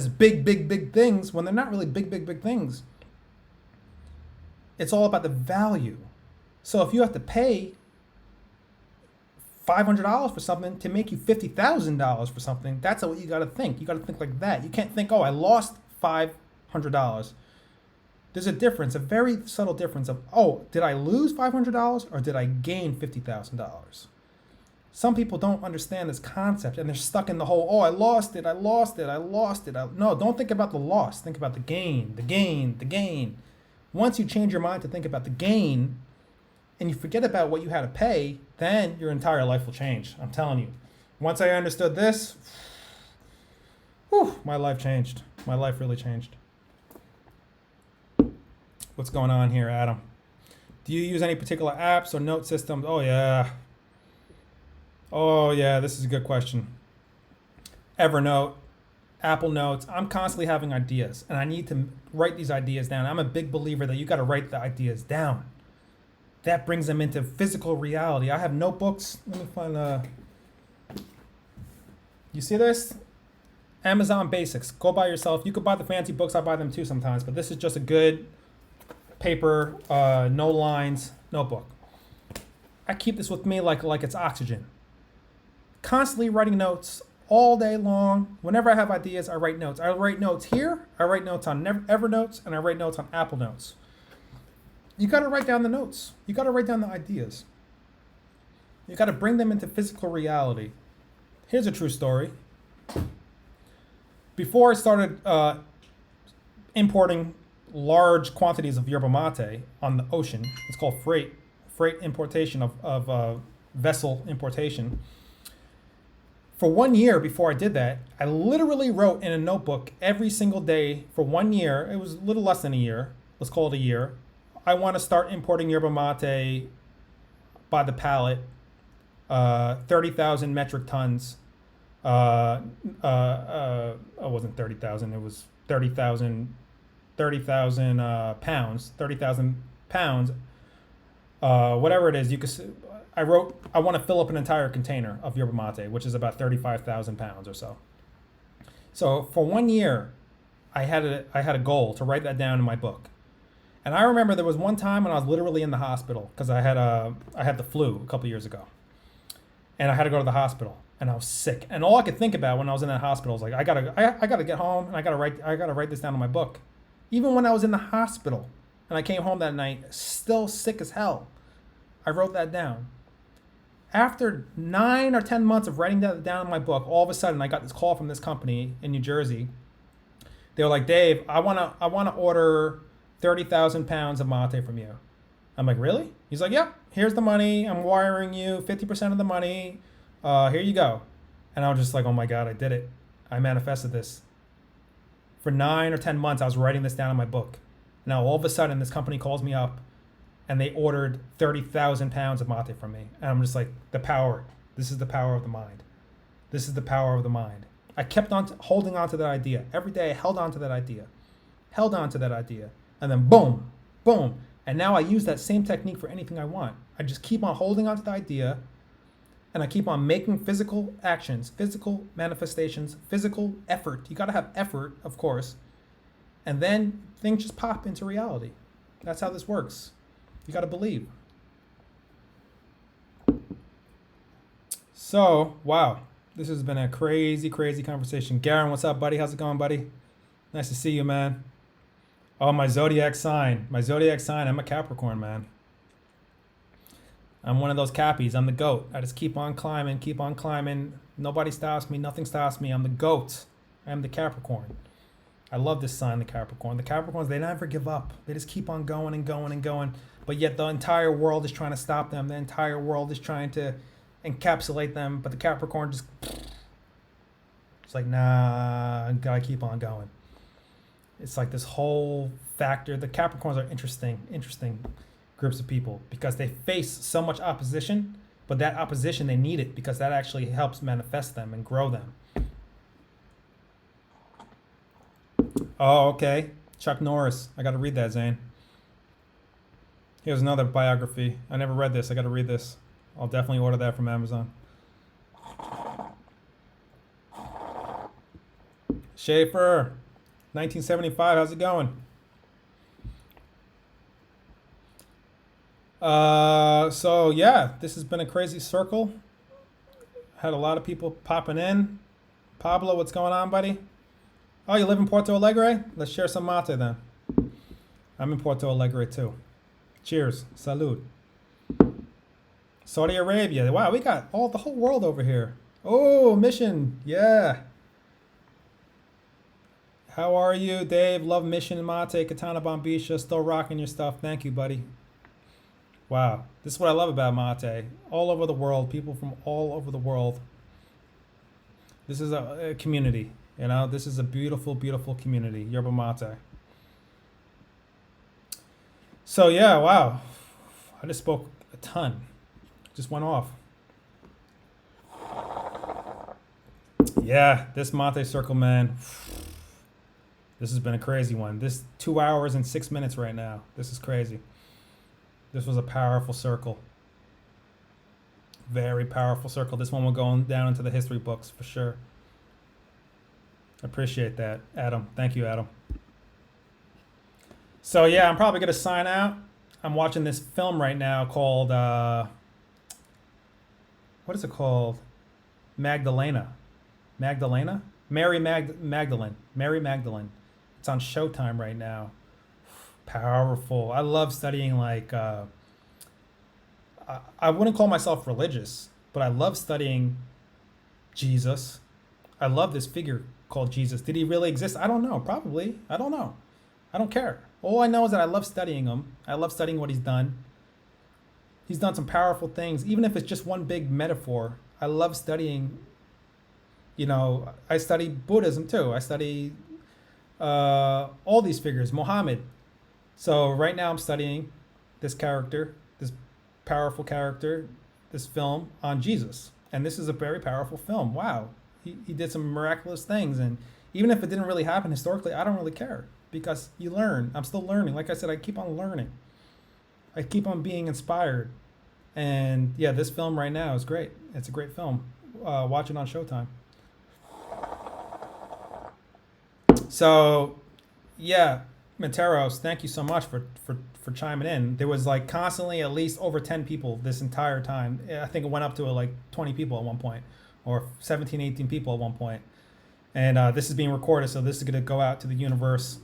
big things when they're not really big things. It's all about the value. So if you have to pay $500 for something to make you $50,000 for something, that's what you got to think. You got to think like that. You can't think, oh, I lost $500. There's a difference, a very subtle difference of, oh, did I lose $500 or did I gain $50,000? Some people don't understand this concept and they're stuck in the whole, oh, I lost it. No, don't think about the loss. Think about the gain. Once you change your mind to think about the gain and you forget about what you had to pay, then your entire life will change. I'm telling you. Once I understood this, my life changed. My life really changed. What's going on here, Adam? Do you use any particular apps or note systems? Oh, yeah. Oh, yeah, this is a good question. Evernote, Apple Notes. I'm constantly having ideas, and I need to write these ideas down. I'm a big believer that you got to write the ideas down. That brings them into physical reality. I have notebooks. Let me find you see this? Amazon Basics. Go buy yourself. You could buy the fancy books. I buy them too sometimes, but this is just a good paper, no lines notebook. I keep this with me like it's oxygen. Constantly writing notes all day long. Whenever I have ideas, I write notes. I write notes here. I write notes on Evernotes, and I write notes on Apple Notes. You got to write down the notes. You got to write down the ideas. You got to bring them into physical reality. Here's a true story. Before I started importing large quantities of yerba mate on the ocean, it's called freight importation of vessel importation. For 1 year before I did that, I literally wrote in a notebook every single day for 1 year. It was a little less than a year. Let's call it a year. I want to start importing yerba mate by the pallet, 30,000 metric tons. It wasn't 30,000. It was 30,000 pounds. 30,000 pounds. Whatever it is, you could. I wrote, I want to fill up an entire container of yerba mate, which is about 35,000 pounds or so. So for 1 year, I had a goal to write that down in my book. And I remember there was one time when I was literally in the hospital because I had the flu a couple years ago, and I had to go to the hospital, and I was sick. And all I could think about when I was in that hospital was like, I gotta get home, and I gotta write this down in my book. Even when I was in the hospital and I came home that night, still sick as hell, I wrote that down. After 9 or 10 months of writing that down in my book, all of a sudden I got this call from this company in New Jersey. They were like, Dave, I wanna order 30,000 pounds of mate from you. I'm like, really? He's like, yep, here's the money. I'm wiring you 50% of the money. Here you go. And I was just like, oh my God, I did it. I manifested this. For 9 or 10 months, I was writing this down in my book. Now, all of a sudden, this company calls me up and they ordered 30,000 pounds of mate from me. And I'm just like, the power. This is the power of the mind. This is the power of the mind. I kept on holding on to that idea. Every day, I held on to that idea. And then boom, boom. And now I use that same technique for anything I want. I just keep on holding on to the idea, and I keep on making physical actions, physical manifestations, physical effort. You got to have effort, of course. And then things just pop into reality. That's how this works. You got to believe. So, wow. This has been a crazy, crazy conversation. Garen, what's up, buddy? How's it going, buddy? Nice to see you, man. Oh, my zodiac sign. I'm a Capricorn, man. I'm one of those Cappies. I'm the goat. I just keep on climbing. Nobody stops me. Nothing stops me. I'm the goat. I am the Capricorn. I love this sign, the Capricorn. The Capricorns, they never give up. They just keep on going and going and going. But yet the entire world is trying to stop them. The entire world is trying to encapsulate them. But the Capricorn just... It's like, nah, I gotta keep on going. It's like this whole factor. The Capricorns are interesting groups of people because they face so much opposition, but that opposition, they need it because that actually helps manifest them and grow them. Oh, okay. Chuck Norris. I got to read that, Zane. Here's another biography. I never read this. I got to read this. I'll definitely order that from Amazon. Schaefer. 1975, how's it going? So yeah, this has been a crazy circle. Had a lot of people popping in. Pablo, what's going on, buddy? Oh, you live in Porto Alegre? Let's share some mate then. I'm in Porto Alegre too. Cheers. Salud. Saudi Arabia. Wow, we got the whole world over here. Oh, Mission. Yeah. How are you, Dave? Love Mission Mate, Katana Bombisha. Still rocking your stuff. Thank you, buddy. Wow. This is what I love about mate. All over the world. People from all over the world. This is a community. You know, this is a beautiful, beautiful community, Yerba Mate. So yeah, wow. I just spoke a ton. Just went off. Yeah, this Mate Circle, man. This has been a crazy one. This 2 hours and 6 minutes right now. This is crazy. This was a powerful circle. Very powerful circle. This one will go down into the history books for sure. Appreciate that, Adam. Thank you, Adam. So yeah, I'm probably gonna sign out. I'm watching this film right now called what is it called? Magdalena. Magdalena? Magdalene. Mary Magdalene. It's on Showtime right now. Powerful. I love studying like I wouldn't call myself religious, but I love studying Jesus. I love this figure called Jesus. Did he really exist? I don't know. Probably. I don't know. I don't care. All I know is that I love studying him. I love studying what he's done. He's done some powerful things, even if it's just one big metaphor. I love studying. You know, I study Buddhism too. I study all these figures, Muhammad. So right now I'm studying this character, this powerful character, this film on Jesus. And this is a very powerful film. Wow. He did some miraculous things. And even if it didn't really happen historically, I don't really care because you learn. I'm still learning. Like I said, I keep on learning. I keep on being inspired. And yeah, this film right now is great. It's a great film. Watch it on Showtime. So yeah, Materos, thank you so much for chiming in. There was like constantly at least over 10 people this entire time. I think it went up to like 20 people at one point or 17, 18 people at one point. And this is being recorded, so this is going to go out to the universe.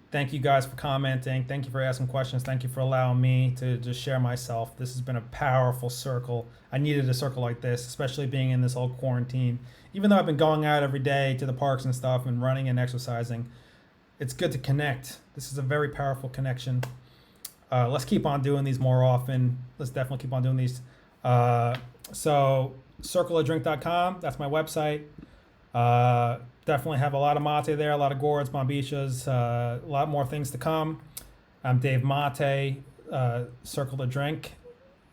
Thank you guys for commenting. Thank you for asking questions. Thank you for allowing me to just share myself. This has been a powerful circle. I needed a circle like this, especially being in this whole quarantine. Even though I've been going out every day to the parks and stuff and running and exercising, it's good to connect. This is a very powerful connection. Let's keep on doing these more often. Let's definitely keep on doing these. So circleofdrink.com, that's my website. Definitely have a lot of mate there, a lot of gourds, bombichas, a lot more things to come. I'm Dave Mate, Circle to Drink.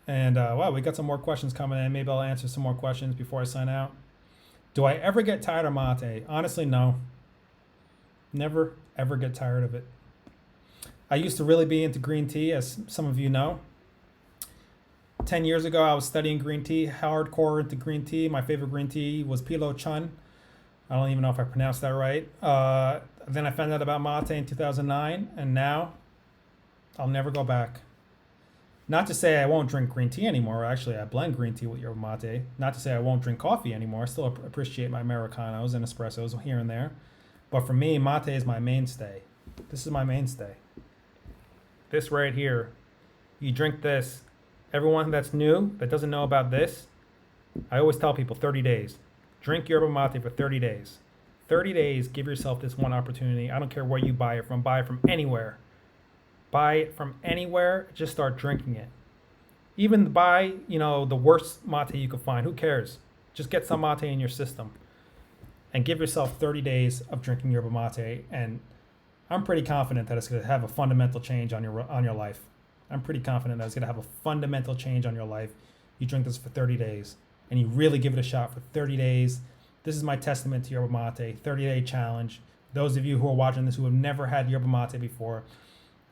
And wow, we got some more questions coming in. Maybe I'll answer some more questions before I sign out. Do I ever get tired of mate? Honestly, no. Never, ever get tired of it. I used to really be into green tea, as some of you know. 10 years ago, I was studying green tea, hardcore into green tea. My favorite green tea was Pilo Chun. I don't even know if I pronounced that right. Then I found out about mate in 2009, and now I'll never go back. Not to say I won't drink green tea anymore. Actually, I blend green tea with yerba mate. Not to say I won't drink coffee anymore. I still appreciate my Americanos and espressos here and there. But for me, mate is my mainstay. This is my mainstay. This right here. You drink this. Everyone that's new, that doesn't know about this, I always tell people 30 days. Drink yerba mate for 30 days. 30 days, give yourself this one opportunity. I don't care where you buy it from. Buy it from anywhere. Buy it from anywhere. Just start drinking it. Even buy, the worst mate you can find. Who cares? Just get some mate in your system. And give yourself 30 days of drinking yerba mate. And I'm pretty confident that it's going to have a fundamental change on your life. I'm pretty confident that it's going to have a fundamental change on your life. You drink this for 30 days. And you really give it a shot for 30 days. This is my testament to yerba mate, 30-day challenge. Those of you who are watching this who have never had yerba mate before,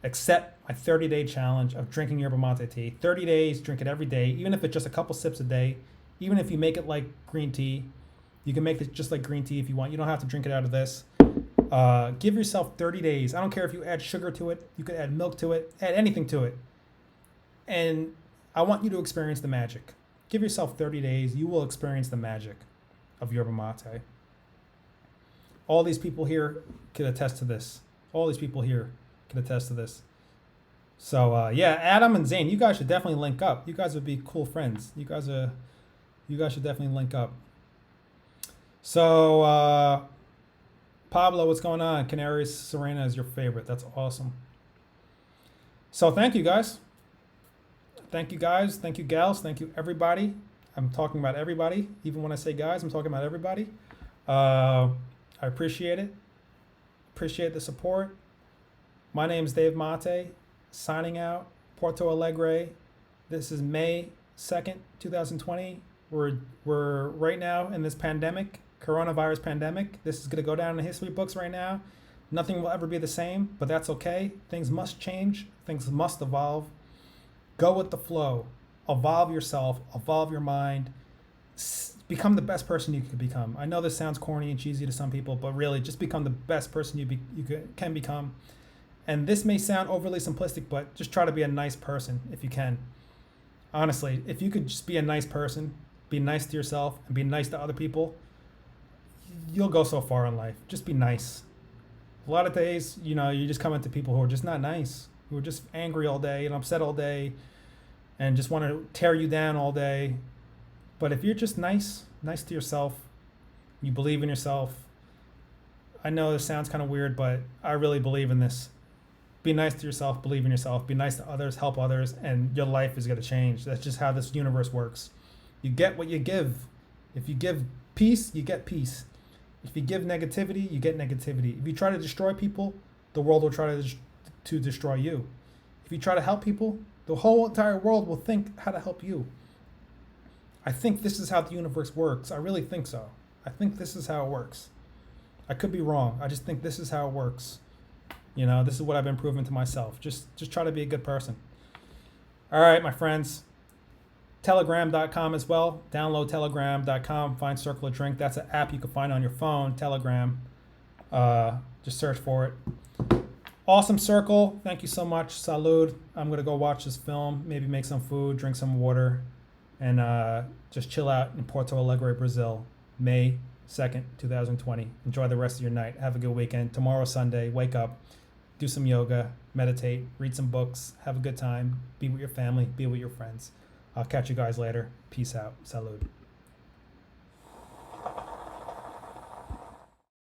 accept my 30-day challenge of drinking yerba mate tea. 30 days, drink it every day, even if it's just a couple sips a day. Even if you make it like green tea, you can make it just like green tea if you want. You don't have to drink it out of this. Give yourself 30 days. I don't care if you add sugar to it. You could add milk to it. Add anything to it. And I want you to experience the magic. Give yourself 30 days. You will experience the magic of yerba mate. All these people here can attest to this. All these people here can attest to this. So yeah, Adam and Zane, you guys should definitely link up. You guys would be cool friends. You guys should definitely link up. So Pablo, what's going on? Canaries Serena is your favorite. That's awesome. So thank you guys. Thank you guys. Thank you gals. Thank you everybody. I'm talking about everybody. Even when I say guys, I'm talking about everybody. I appreciate it. Appreciate the support. My name is Dave Mate, signing out. Porto Alegre. This is May 2nd, 2020. We're right now in this pandemic, coronavirus pandemic. This is going to go down in the history books right now. Nothing will ever be the same, but that's okay. Things must change. Things must evolve. Go with the flow. Evolve yourself. Evolve your mind. Become the best person you can become. I know this sounds corny and cheesy to some people, but really just become the best person you can become. And this may sound overly simplistic, but just try to be a nice person if you can. Honestly, if you could just be a nice person, be nice to yourself, and be nice to other people, you'll go so far in life. Just be nice. A lot of days, you just come into people who are just not nice, who are just angry all day and upset all day and just want to tear you down all day. But if you're just nice to yourself, you believe in yourself. I know this sounds kind of weird, but I really believe in this. Be nice to yourself, believe in yourself, be nice to others, help others, and your life is going to change. That's just how this universe works. You get what you give. If you give peace, you get peace. If you give negativity, you get negativity. If you try to destroy people, the world will try to destroy you. If you try to help people, the whole entire world will think how to help you. I think this is how the universe works. I really think so. I think this is how it works. I could be wrong. I just think this is how it works. This is what I've been proving to myself. Just try to be a good person. All right, my friends. Telegram.com as well. Download telegram.com. Find Circle of Drink. That's an app you can find on your phone. Telegram. Just search for it. Awesome Circle. Thank you so much. Salud. I'm going to go watch this film. Maybe make some food, drink some water, and just chill out in Porto Alegre, Brazil. May 2nd, 2020. Enjoy the rest of your night. Have a good weekend. Tomorrow, Sunday. Wake up. Do some yoga. Meditate. Read some books. Have a good time. Be with your family. Be with your friends. I'll catch you guys later. Peace out. Salud.